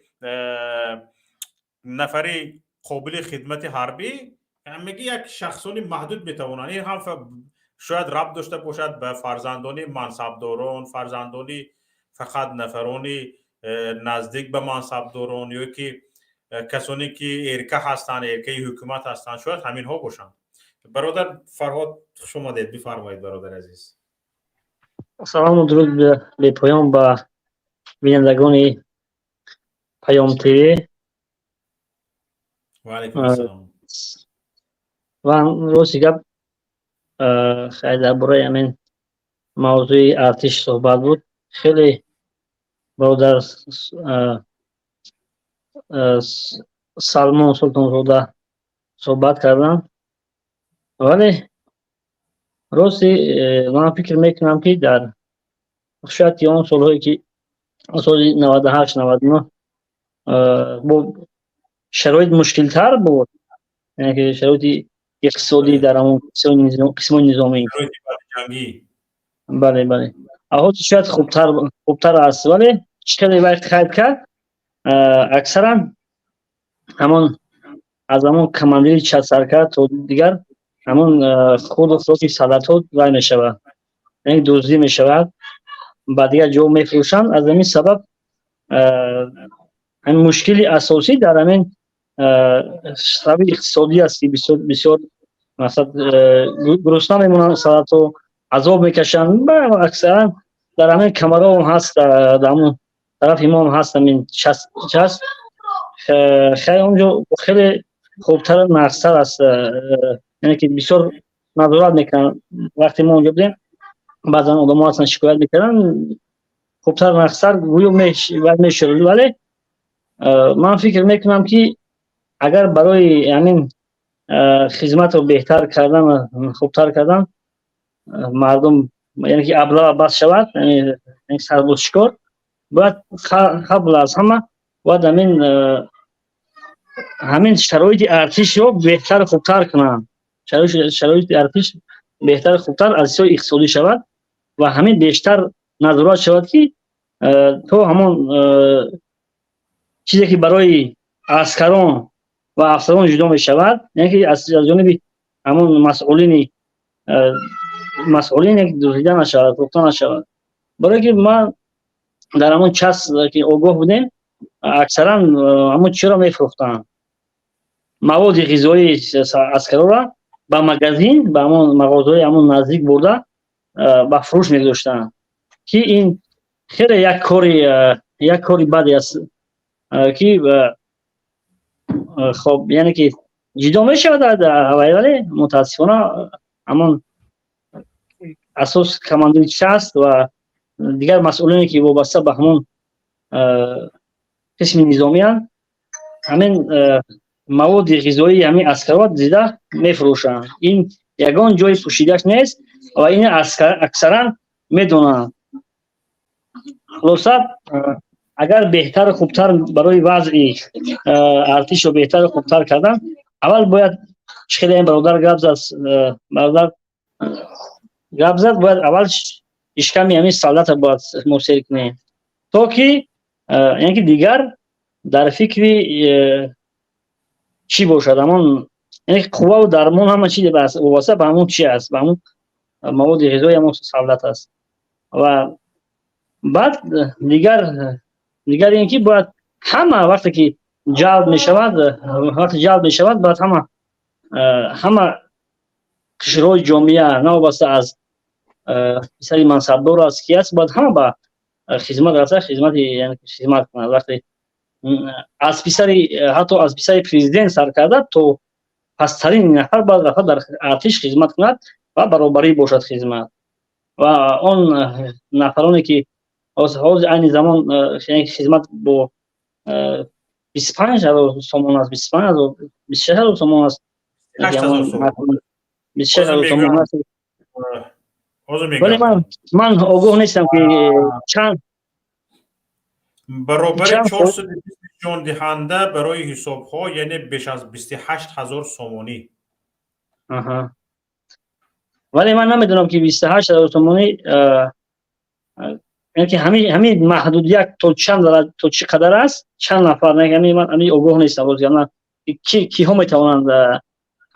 نفری قابل خدمت حربی میگه یک شخصانی محدود میتوانند این هم شاید ربط داشته باشد به فرزندانی منصبداران فرزندانی فقط نفرانی نزدیک به منصبداران یا که کسانی که ارکه هستند ارکه حکومت هستند شاید همین ها باشند برادر فرهاد شما دید بفرمایید برادر عزیز
سلام و درود به پایان با بینندگان پیام تیوی
و علیکم السلام
و روزی گپ خیلی درباره همین موضوع ارتش صحبت بود خیلی برادر سلمان سلطانزاده صحبت کردن ولی روزی من فکر میکنم که در شاید اون سالهایی که سال 98 99 با شرایط مشکل تر بود یعنی که شرایط اقتصادی در همون قسم نظامی بله احوال شاید خوبتر است ولی چقدر وقت خواهد کرد اکثرا همون از همون کماندیر چند سرکرد تا دیگر همون خود سلطات رای می شود یعنی دزدی می شود بعد دیگر جو می فروشند از همین سبب این مشکل اساسی در همین سبب اقتصادی است بسیار مثلا گرسنه میمونن سلطات عذاب میکشند اکثرا در همین کمرا هم هست در همون طرف امام هست همین چست خیلی اونجا خیلی خوبتر نقصتر است یعنی که بسیار نظارت میکنن وقتی ما اونجا بودیم بعضا آدم ها هستن شکایت میکنن خوبتر نقصتر گویو میشد ولی من فکر میکنم که اگر برای همین خدمت رو بهتر کردن خوبتر کردن مردم یعنی که ابلا بس شود یعنی سربازشکار باید قبل از همه باید همین شرایط ارتش رو بهتر خوبتر کنن شرایط ارتش بهتر خوبتر از سوی اقتصادی شود و همین بیشتر نظارت شود که تو همون چیزی که برای عسکران و افسران جدا می شود، یعنی که از جانب همون مسئولین دزدیده نشود، فروخته نشود. برای که ما در همون چس که آگاه بودیم، اکثرا همون چرا میفروختن مواد غذایی عسکرا را به مغازین، به همون مغازهای همون نزدیک برده به فروش میگذاشتن که این خیلی یک کاری بدی است که خب یعنی که جدا می شود ولی متاسفانه همون اساس کمانداری چست و دیگر مسئولینی که وابسته به همون قسم نظامی هستند همین مواد غذایی همین عسکرها دیده میفروشند. این یگان جای پوشیدش نیست و این اکثرا میدونند. خلاصه اگر بهتر خوبتر برای وضع ارتش رو بهتر خوبتر کردن، اول باید خیلی این برادر گپ زد باید اول اشکمی همین سالت باید موسیقی کنیم تا که یعنی که دیگر در فکری چی باشد، همون یعنی قوا و درمان همه چیز واسه به همون چی است، به همون مواد غذایی همون سالت است. و بعد دیگر اینکه باید همه وقتی که جلب می شود باید همه قشرهای جامعه نوابسته از سری منصبدار است که است باید همه به خدمت رفته یعنی خدمت کنند. وقتی از حتی از پسر پرزیدنت سر کرده تو پسترین نفر باید رفته در ارتش خدمت کند و برابری باشد خدمت. و آن نفرانی که از این زمان خدمت با 25,000 سومون است، 25,000 26,000 سومون است، 26,000 سومون است. ولی من آگاه نیستم که چند
برابر 420 جان دهنده برای حساب ها یعنی بیش از 28,000 سومونی.
ولی من نمیدونم که 28,000 سومونی یعنی که همین محدودیت تو چه قدر است، چند نفر نه، یعنی من همین آگاه نیستم روز یعنی کی ها میتوانند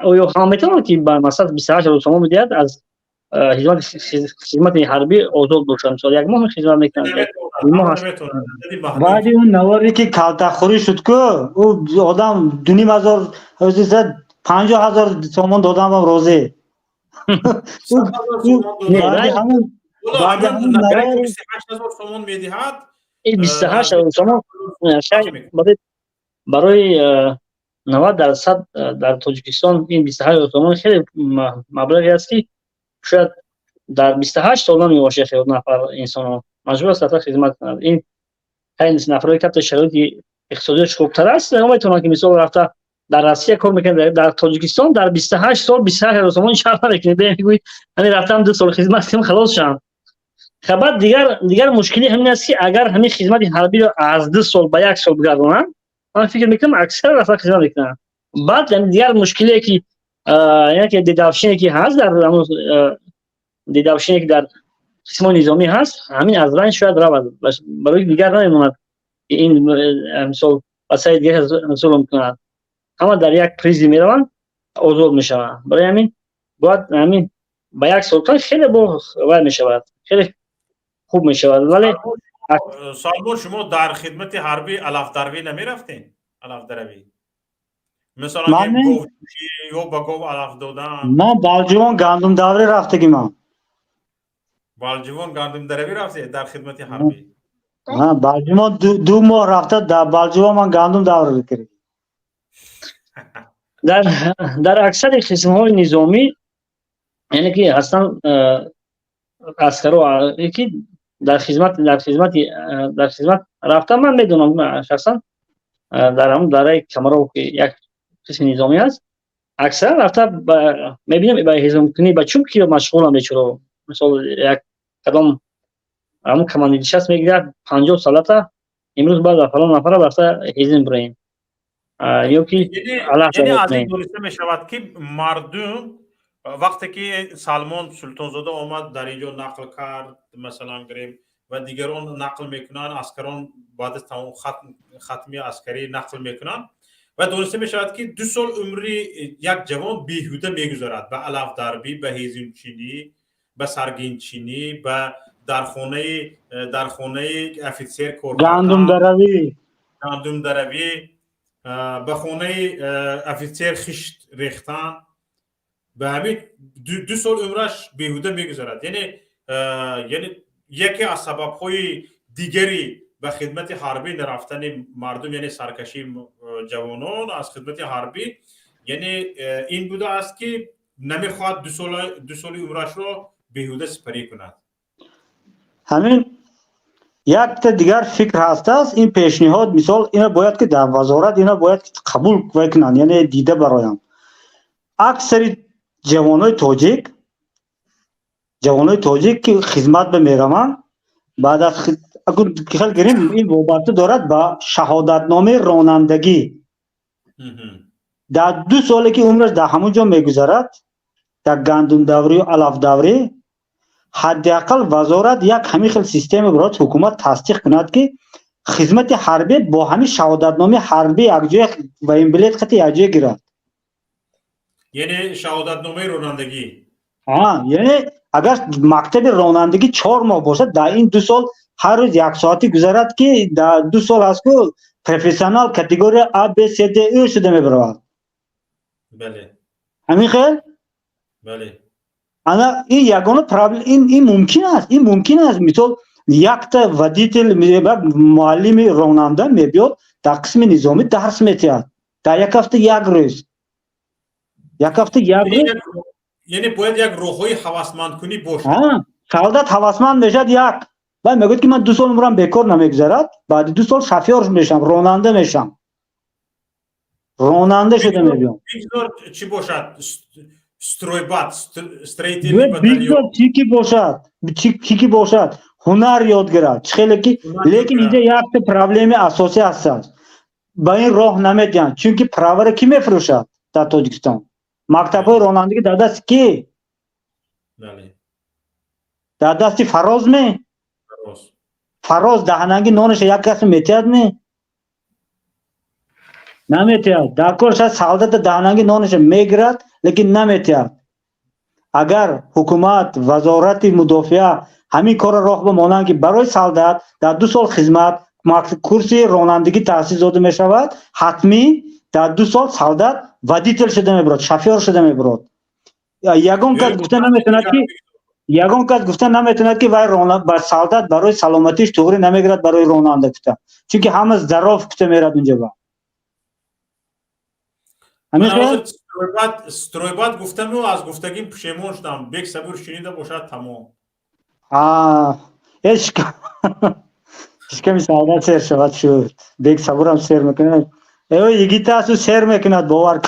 یا هم میتوانند که مثلا 28,000 سومون میدهد از خدمت حربی آزاد باشند. مثلا یک ماه خدمت میکنند.
بعد اون نواری که کالتخوری شد که او آدم 2,500 50,000 سومون دادم روزه.
بعد همون نواری 28,000 سومون میدهد.
این 28,000 سومون برای 90% در تاجیکستان این 28,000 سومون خیلی مبلغی است که شاید در 28 سال نمیباشه خیلی نفر انسان مجبور است رفته خدمت کند. این خیلی نفرایی که شرایط اقتصادیش خوبتر است نمیتونن که مثلا رفته در روسیه کار میکنه، در تاجیکستان در 28 سال 28,000 سومون شهر میکنه. بگوید یعنی رفتم 2 سال خدمت کردم خلاص شدم. خب دیگر مشکلی همین است که اگر همین خدمت حربی رو از 2 سال به 1 سال بگردونن، من فکر میکنم اکثر رفته خدمت میکنن. بعد یعنی دیگر مشکلی که یعنی که دیدافشینی که هست در دیدافشینی که در قسم نظامی هست همین از رنج شاید رود برای دیگر نمیموند این مثال وسایل دیگر ظلم میکنند، اما در یک پریزی میروند آزاد میشوند. برای همین باید همین با 1 سال خیلی باور میشود، خیلی خوب میشود. ولی
سالمون شما در خدمت حربی علف دروی نمیرفتین؟ علف دروی مثلا گوشت یا با گوه علف دادن؟
من بالجوان گندم دوری رفته که من
بالجوان گندم دروی رفته در خدمت حربی؟
بالجوان 2 ماه رفته در بالجوان من گندم دوری کرد.
در اکثر قسم‌های نظامی یعنی که هستن عسکرها که در خدمت رفتن. من میدونم شخصا در همون داره کمرو که یک قسم نظامی است اکثر رفته میبینم به هضم کنی با چوب که مشغول هم چرا مثلا یک قدم همون کماندی نشست میگیره 50 سالته امروز بعد فلان نفر رفته هضم برین یا که
یعنی از این دونسته میشود که مردم وقتی که سلمان سلطانزاده آمد در اینجا نقل کرد مثلا گریم و دیگران نقل میکنن، عسکران بعد از تمام ختم ختمی عسکری نقل میکنن و دونسته می شود که 2 سال عمری یک جوان بیهوده میگذارد به علف دربی، به هیزم چینی، به سرگین چینی، به در خانه افیسر کار
گندم دروی
گندم دروی، به خانه افیسر خشت ریختن، به همین 2 سال عمرش بیهوده میگذارد. یعنی یکی از سبب‌های دیگری به خدمت حربی نرفتن مردم، یعنی سرکشی جوانان از خدمت حربی، یعنی این بوده است که نمیخواد 2 سال عمرش رو بیهوده سپری کند.
همین یک تا دیگر فکر هست است. این پیشنهاد مثال اینا باید که در وزارت اینا باید که قبول کنن، یعنی دیده برایم. اکثر جوانای تاجیک که خدمت به میروند بعد از اگر خیلی گریم این وابسته دارد با شهادتنامه رانندگی. در 2 سالی که عمرش در همونجا میگذرد در گندم دوری و علف دوری، حداقل وزارت یک همین خیلی سیستم برای حکومت تصدیق کند که خدمت حربی با همین شهادتنامه حربی یک جای و این بلیت خطی یک جای گیرد.
یعنی شهادتنامه رانندگی.
یعنی اگر مکتب رانندگی 4 ماه باشد در این 2 سال هر روز 1 ساعتی گذرد که در 2 سال است که پروفسیونال کاتگوری A B C D E شده میبرد.
بله.
همین خیل؟
بله.
انا این یگانه پرابلم این ممکن است مثال یک تا ودیتل معلم راننده میبیاد در قسم نظامی درس میتید در یک هفته یک روز.
یعنی باید یک روحی هوسمند کنی باشه.
سعادت هوسمند میشد یک. بعد میگوید که من 2 سال عمرم بیکار نمیگذرد، بعد 2 سال شفیار میشم، راننده میشم. راننده شده میبیام.
بگذار چی باشد؟ استریتیلی
بگذار چی باشد؟ هنر یاد گرفت. خیلی لیکن اینجا یک پرابلم اساسی هست. با این راه نمیدن چون که پراور کی میفروشد در تاجیکستان؟ مکتب‌های رانندگی در دست کی؟
بله. در
دست فراز می؟ فراز دهنگی نانش یک کس میتید می؟ نمیتید. در کار شاید سعادت دهنگی نانش میگیرد لیکن نمیتید. اگر حکومت وزارت مدافع همین کار راه بمانند که برای سعادت در 2 سال خدمت کورسی رانندگی تأسیس داده می شود، حتمی در 2 سال سعادت ودیتل شده میبرد، شفیار شده میبرد. یگان کس گفته نمیتوند که وای بر سعادت برای سلامتیش توغری نمیگیرد برای راننده کته، چون که همه ظراف کته میرد اونجا. با همین
استرویبات گفتم و از گفتگیم پشیمون شدم. بیک صبور شنیده باشد تمام.
کمی سعادت سیر شود شد. بیک صبور هم سیر میکنه. یگیت هستو سیر میکند. باور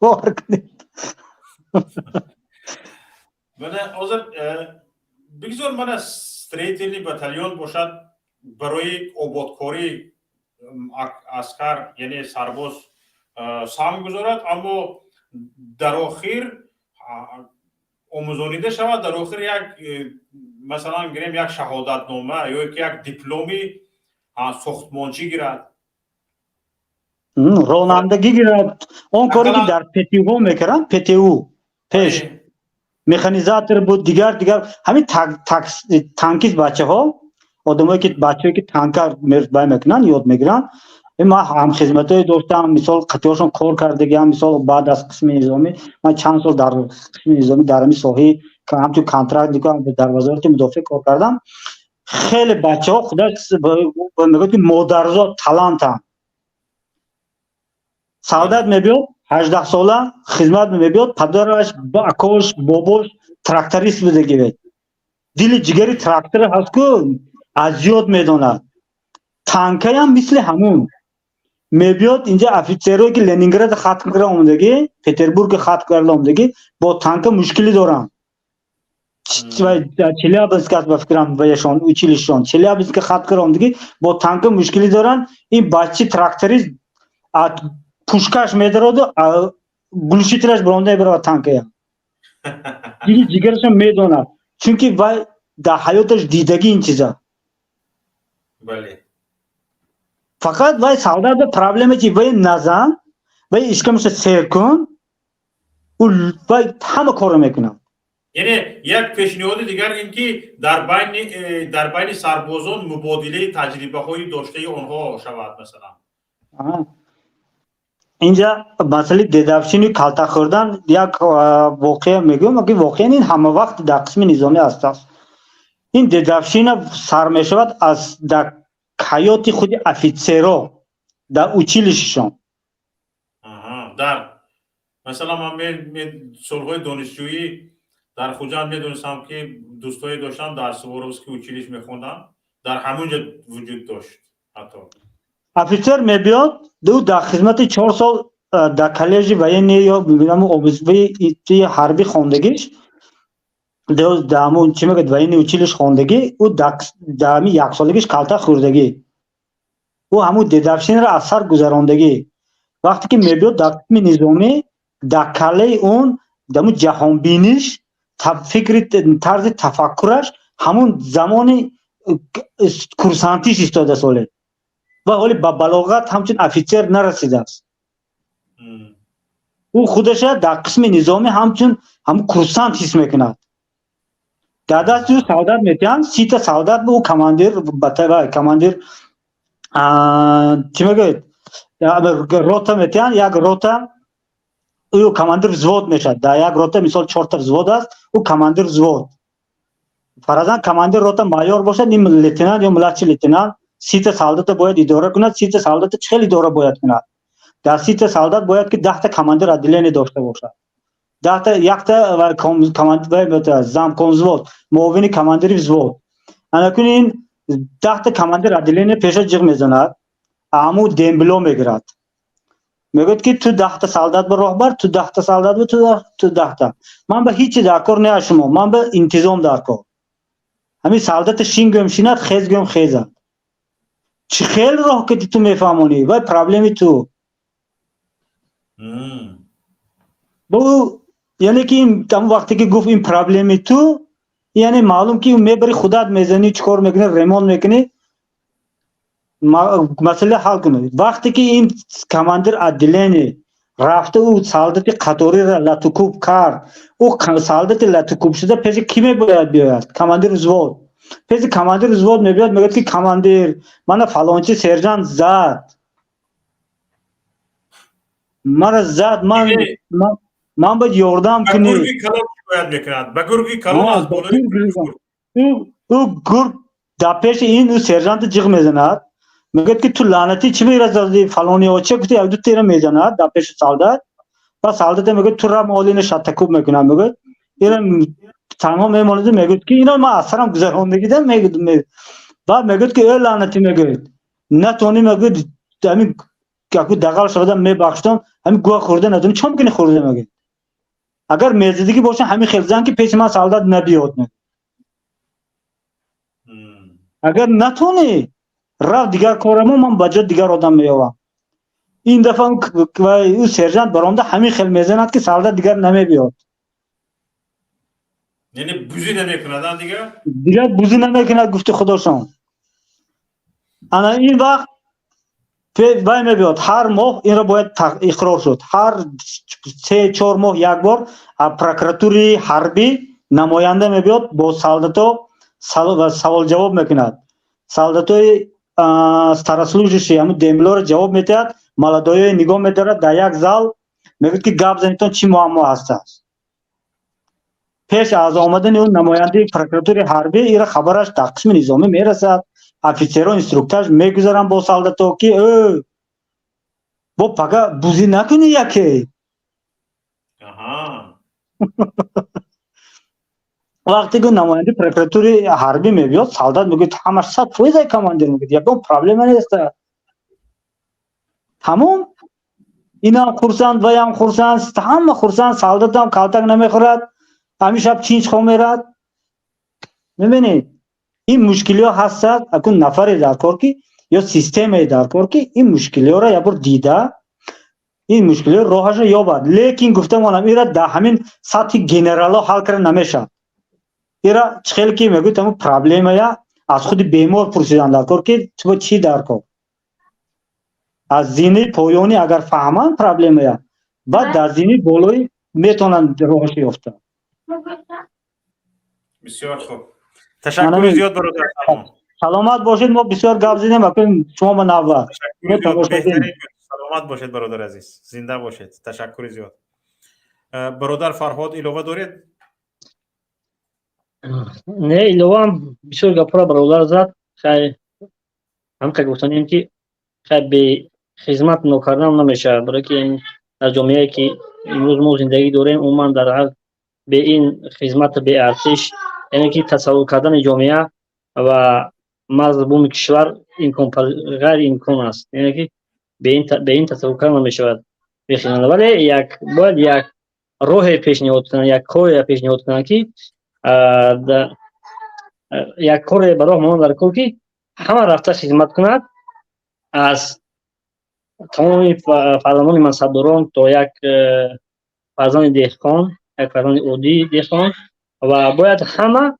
کنید.
بگذار من استریتیلی باتالیون باشد برای آبادکاری عسکر یعنی سرباز سهم گذارد، اما در آخر آموزانیده شود، در آخر یک مثلا گریم یک شهادتنامه یا یک دیپلمی ساختمانچی گیرد،
رانندگی گیرد. اون کاری که در پتیو میکردن، پتیو پیش مکانیزاتور بود، دیگر همین تانکیست بچه ها آدمایی که تانکر میکنن یاد میگیرن. ما هم خدمتای داشتم، مثال قطعاشون کار کردگیم. مثال بعد از قسم نظامی من چند سال در قسم نظامی در همین ساحه که هم تو کانترکت میکنم در وزارت مدافع کار کردم. خیلی بچه ها خدا میگه که مادرزاد تالانتن. سعادت میبیاد 18 ساله خدمت میبیاد، پدرش با اکاش باباش تراکتوریست بوده گیرد. دل جگری تراکتور هست که از یاد میداند. تانکه هم مثل همون میبیاد اینجا افیسرایی که لنینگراد خط کرده آمدگی، پتربورگ خط کرده آمدگی با تانک مشکلی دارن. چلیابینسک است بفکرم بایشان اوچیلیشان چلیابینسک خط کرده آمدگی با تانک مشکلی دارن. این بچه تراکتوریست پوشکش میدارد و گلوشیترش برانده برای تانکه. دیگه جگرش هم میداند چون که وای در حیاتش دیدگی این چیزا.
بله.
فقط وای سعادت به پرابلمی که وای نزن وای اشکمش سیر کن و وای همه کارو میکنم.
یعنی یک پیشنهاد دیگر این که در بین سربازان مبادله تجربه های داشته آنها شود مثلا.
اینجا مسئله دیدافشینی کالتا خوردن یک واقعه میگم که واقعا این همه وقت در قسم نظامی است. این دیدافشین سر میشود از در حیات خود افیسرها در اوچیلششان.
در مثلا من سالهای دانشجویی در خوجند میدونستم که دوستایی داشتم در سواروفسکی اوچیلیش میخوندن، در همونجا وجود داشت. حتی
افیسر میبیاد در خدمت 4 سال در کالج وینی یا میبینم اوبزوی حربی خوندگیش در همون چی میگه وینی اوچیلیش خوندگی او در همی 1 سالگیش کالتا خوردگی او همون دیدافشین را اثر گذراندگی. وقتی که میبیاد در قسم نظامی در کله اون در همون جهان بینیش فکر طرز تفکرش همون زمان کورسانتیش 18 ساله و حالی با بلاغت همچون افیسر نرسیده است. او خودش در قسم نظامی همچون هم کورسانت حس میکند. در دست او سعادت میتیان 30 تا سعادت به او کماندیر کماندیر چی میگه روتا میتیان یک روتا او کماندیر وзвод میشد. در یک روتا مثال 4 تا وзвод است او کماندیر وзвод. فرضاً کماندیر روتا مایور باشد این لتنانت یا ملاچی لتنانت 30 تا سعادت باید اداره کند. 30 تا سعادت 40 اداره باید کند. در 30 تا سعادت باید که 10 تا کماندیر عدلینی داشته باشد. 10 تا یک تا کماندیر زام کنزوت معاون کماندیر وзвод. انکون این 10 تا کماندیر عدلینی پیش جیغ میزند امو دمبلو میگیرد میگه که تو 10 تا سعادت به راهبر تو 10 تا سعادت به تو 10 تا. من به هیچ درکار نه شما من به انتظام درکار همین سعادت شینگم شینات خیزگم خیزد چی خیلی راه که تو میفهمونی و پرابلمی تو بو یعنی که این تمام وقتی که گفت این پرابلمی تو یعنی معلوم که میبری خودت میزنی چیکار میکنی ریمون میکنی مسئله حل کنی. وقتی که این کماندیر عدلینی رفته او سعادت قطاری را لطوکوب کرد او سعادت لطوکوب شده پیش کی باید بیاید؟ کماندیر وзвод. پیش کماندیر وзвод میبیاد میگه که کماندیر من فلانچی سرجان زد مرا زد من باید یاردم کنی.
گرگی کلام باید میکند با گرگی کلام از بالای
او گرگ در پیش این او سرجانت جیغ میزند میگه که تو لعنتی چی میرا زدی فلانی ها چه گفتی دو تیره میزند در پیش سعادت و سعادت میگه تو را مالین شتکوب میکنم میگه اینا تمام میمونده میگه که اینا ما اثرم گذراندگی ده میگه بعد میگه که ای لعنتی میگه نتونی میگه همین که دغل شده میبخشتم همین گوه خورده ندونی چون میکنی خورده میگه اگر میزدگی باشه همین خلزن که پیش من سعادت نبیاد میگه اگر نتونی رفت دیگر کارمو من بجا دیگر آدم میاوم. این دفعه او سرجانت برامده همین خیل میزند که سعادت دیگر نمیبیاد.
یعنی بوزی نمیکند
دیگر بوزی نمیکند گفته خداشان. انا این وقت وای میبیاد هر ماه این را باید اقرار شد هر 3-4 ماه یک بار پروکراتوری حربی نماینده میبیاد با سعادتو سوال جواب میکند. سعادتوی старослужащий همون дембло جواب میدهد молодой نگاه میدارد در یک زال میگه که گپ زنیتون چی معما هست. پیش از آمدن اون نماینده پروکراتوری حربی ایرا خبرش در قسم نظامی میرسد افیسرها اینستروکتورش میگذارن با سعادتو که با پگا بوزی نکنی یکی. وقتی که نماینده پروکراتوری حربی میبیاد سعادت میگه همش 100% کماندیر میگه یکم پرابلم نیست تمام اینا خورسند و هم خورسند همه خورسند سعادت هم کالتک نمیخورد همیشه شب چینچ خو میرد. میبینید این مشکلی ها هست اکن نفر در کار که یا سیستم در کار که این مشکلی ها را یا بر دیده این مشکلی راهش را یابد لیکن گفته مانم ایرا در همین سطح گنرال ها حل کرد نمیشد. ایرا خیلی که میگوید همون پرابلم یا از خود بیمار پرسیدن در کار که تو چی در کار از زینه پایانی اگر فهمن پرابلمه بعد در زینه بالایی میتونن راهش یافتن.
بسیار خوب. تشکر زیاد برادر فرمان.
سلامت باشید. ما بسیار گپ زدیم اکنون شما به نوبت.
بهترین. سلامت باشید برادر عزیز. زنده باشید. تشکر زیاد. برادر فرهاد علاوه دارید؟
نه علاوه هم بسیار گپا برادر زد. خیلی هم که گفتنیم که خیلی به خدمت نکردن نمیشه، برای که این در جامعه که امروز ما زندگی داریم عموما در حال به این خدمت به ارتش، یعنی که تصور کردن جامعه و مرز بوم کشور غیر امکان است، یعنی که به این تصور کردن نمیشود بخینند، ولی باید یک راه پیشنهاد کنند، یک کار پیشنهاد کنند که یک کار برای ما در کل که همه رفته خدمت کند، از تمام فرزندان منصبداران تا یک فرزند دهقان، یک فرزند عادی دهقان، و باید همه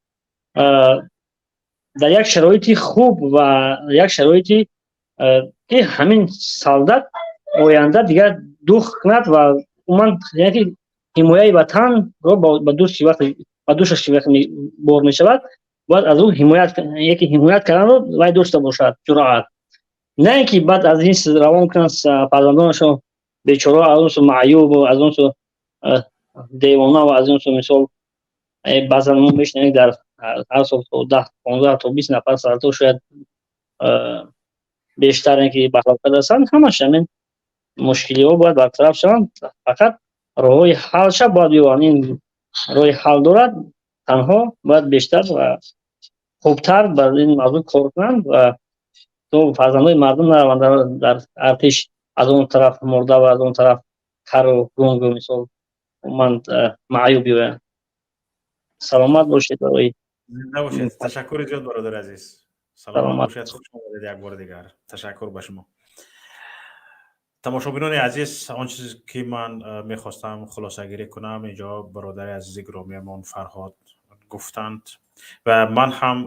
در یک شرایطی خوب و یک شرایطی که همین سالدت آینده دیگر دوخ کند و من یعنی حمایه وطن رو با دوشش وقتی بار می شود، باید از اون حمایت کردن رو باید داشته باشد، جرأت. نه اینکه بعد از این روان کنند فرزندانشون بیچاره، از اون سو معیوب و از اون سو دیوانه و از اون سو مثال بعضا ما میشنیم در هر سال 10 15 تا 20 نفر سرطان شاید بیشتر اینکه بخلاق هستند، همش همین مشکلی ها باید برطرف شوند. فقط راهی حل شد باید بیان، این راهی حل دارد، تنها باید بیشتر و خوبتر بر این موضوع کار کنند و تو فرزندای مردم نروند در ارتش از اون طرف مرده و از اون طرف کر و گنگ و مثال من معیوبی و سلامت باشید.
زنده باشید. تشکر زیاد برادر عزیز. سلامت باشید. خوش آمدید یک بار دیگر. تشکر به شما. تماشاگران عزیز، آن چیزی که من میخواستم خلاصه گیری کنم اینجا برادر عزیز گرامیمان فرهاد گفتند و من هم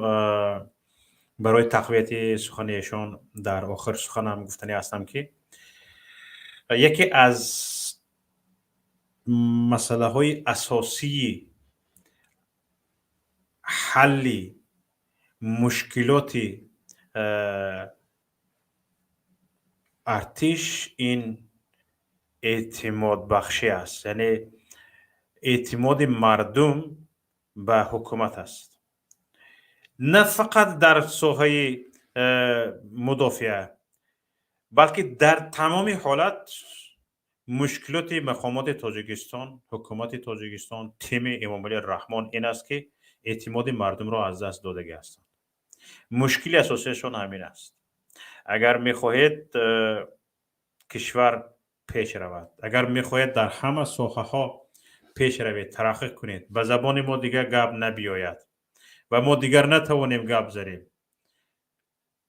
برای تقویت سخنیشان در آخر سخنم گفتنی هستم که یکی از مسئله های اساسی حل مشکلات ارتش این اعتماد بخشی است، یعنی اعتماد مردم به حکومت است، نه فقط در ساحه مدافعه بلکه در تمام حالت. مشکلات مقامات تاجیکستان، حکومت تاجیکستان، تیم امامعلی رحمان این است که اعتماد مردم را از دست داده هستند. مشکل اساسیشان همین است. اگر میخواهید کشور پیش رود، اگر میخواهید در همه ساحه ها پیش روید، ترقی کنید، به زبان ما دیگر گپ نبیاید و ما دیگر نتوانیم گپ زنیم،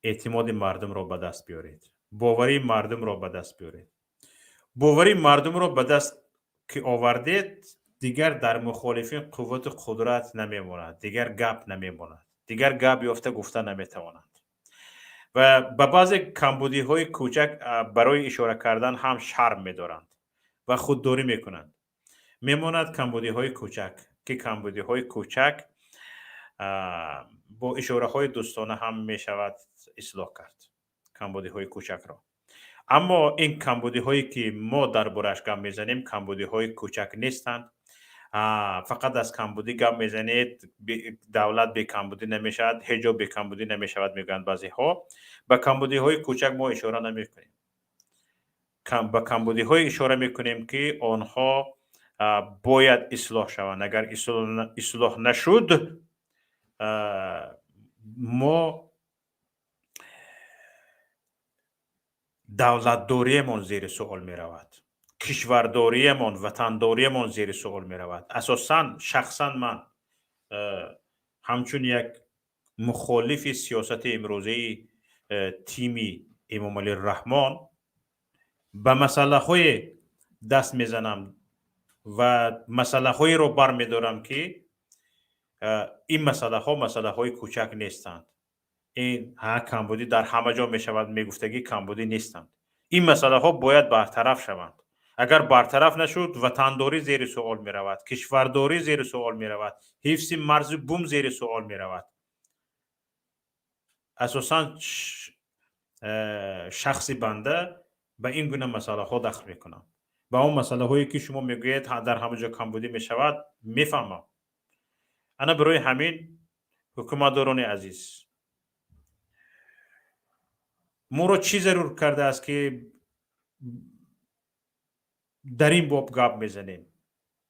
اعتماد مردم را به دست بیارید، باوری مردم را به دست بیارید. باوری مردم را به دست که آوردید دیگر در مخالفین قوت قدرت نمیماند، دیگر گپ نمیماند، دیگر گپ یافته گفته نمیتوانند و به بعض کمبودی های کوچک برای اشاره کردن هم شرم میدارند و خودداری میکنند. میماند کمبودی های کوچک که کمبودی های کوچک با اشاره های دوستانه هم میشود اصلاح کرد، کمبودی های کوچک را. اما این کمبودی هایی که ما در بارش گپ میزنیم کمبودی های کوچک نیستند. فقط از کمبودی گپ میزنید، دولت به کمبودی نمیشود، حجاب به کمبودی نمیشود میگن بعضی ها. به کمبودی های کوچک ما اشاره نمیکنیم. به کمبودی های اشاره میکنیم که آنها باید اصلاح شوند. اگر اصلاح نشد ما دولتداریمان زیر سوال می رود، کشورداریمان، وطنداریمان زیر سوال می رود. اساساً شخصاً من همچون یک مخالف سیاست امروزی تیمی امامعلی رحمان به مسئله های دست می زنم و مسئله های رو بر می دارم که این مسئله های کوچک نیستند. این کمبودی در همه جا می شود می گفتگی کمبودی نیستند. این مسئله ها باید برطرف شوند. اگر برطرف نشد وطنداری زیر سوال می رود، کشورداری زیر سوال می رود، حفظ مرز بوم زیر سوال می رود. اساساً شخصی بنده به این گونه مسئله ها دخل می کنم. با اون مسئله هایی که شما میگویید در همه جا کمبودی می شود میفهمم. انا برای همین حکومتداران عزیز ما رو چی ضرور کرده است که در این باب گپ میزنیم؟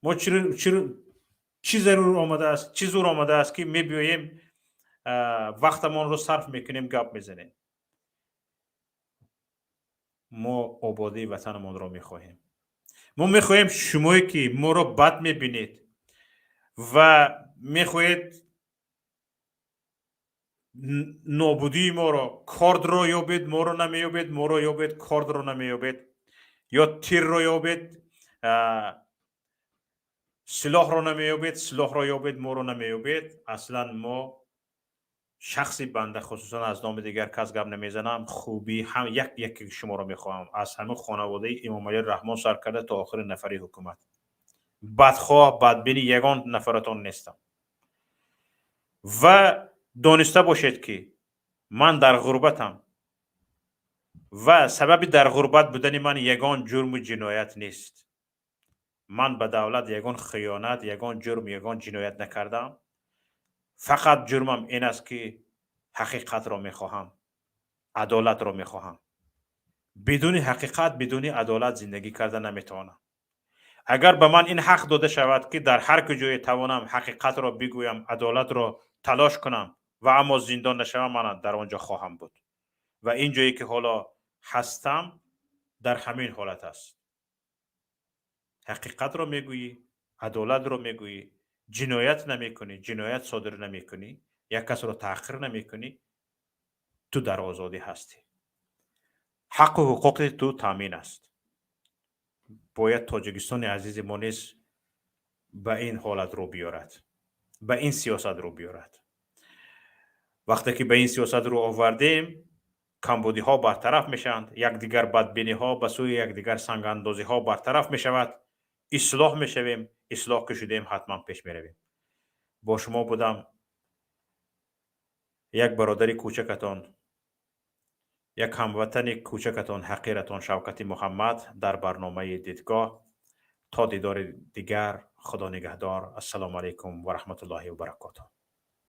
ما چی ضرور آمده است، چی زور آمده است که میبیاییم وقتمان رو صرف میکنیم گپ میزنیم؟ ما آبادی وطنمان رو میخواهیم. ما میخواهیم شمایی که ما رو بد میبینید و میخواهید نابودی ما رو، کارد رو یابید ما رو نمیابید، ما رو یابید کارد رو نمیابید، یا تیر رو یابید سلاح رو نمیابید، سلاح رو یابید ما رو نمیابید. اصلا ما شخصی بنده خصوصا از نام دیگر کس گپ نمیزنم، خوبی هم یک شما رو میخواهم از همه خانواده امام علی رحمان سر کرده تا آخر نفری حکومت. بدخواه بدبینی یگان نفرتان نیستم و دانسته باشید که من در غربتم و سبب در غربت بودن من یگان جرم و جنایت نیست. من به دولت یگان خیانت، یگان جرم، یگان جنایت نکردم. فقط جرمم این است که حقیقت را میخواهم، عدالت را میخواهم. بدون حقیقت، بدون عدالت زندگی کردن نمیتوانم. اگر به من این حق داده شود که در هر کجای توانم حقیقت را بگویم، عدالت را تلاش کنم و اما زندان نشوم، من در آنجا خواهم بود. و این جایی که حالا هستم در همین حالت است. حقیقت را میگویی، عدالت را میگویی، جنایت نمیکنی، جنایت صادر نمیکنی، یک کس را تحقیر نمیکنی، تو در آزادی هستی. حق و حقوق تو تامین است. باید تاجیکستان عزیز ما نیز به این حالت رو بیارد، به این سیاست رو بیارد. وقتی که به این سیاست رو آوردیم، کمبودی ها برطرف میشند، یک دیگر بدبینی ها به سوی یک دیگر سنگ اندازی ها برطرف میشود، اصلاح میشویم. اصلاح که شدیم حتما پیش میرویم. با شما بودم یک برادر کوچکتان، یک هموطن کوچکتان حقیرتان شوکت محمد در برنامه دیدگاه. تا دیدار دیگر، خدا نگهدار. السلام علیکم و رحمت الله و برکاته.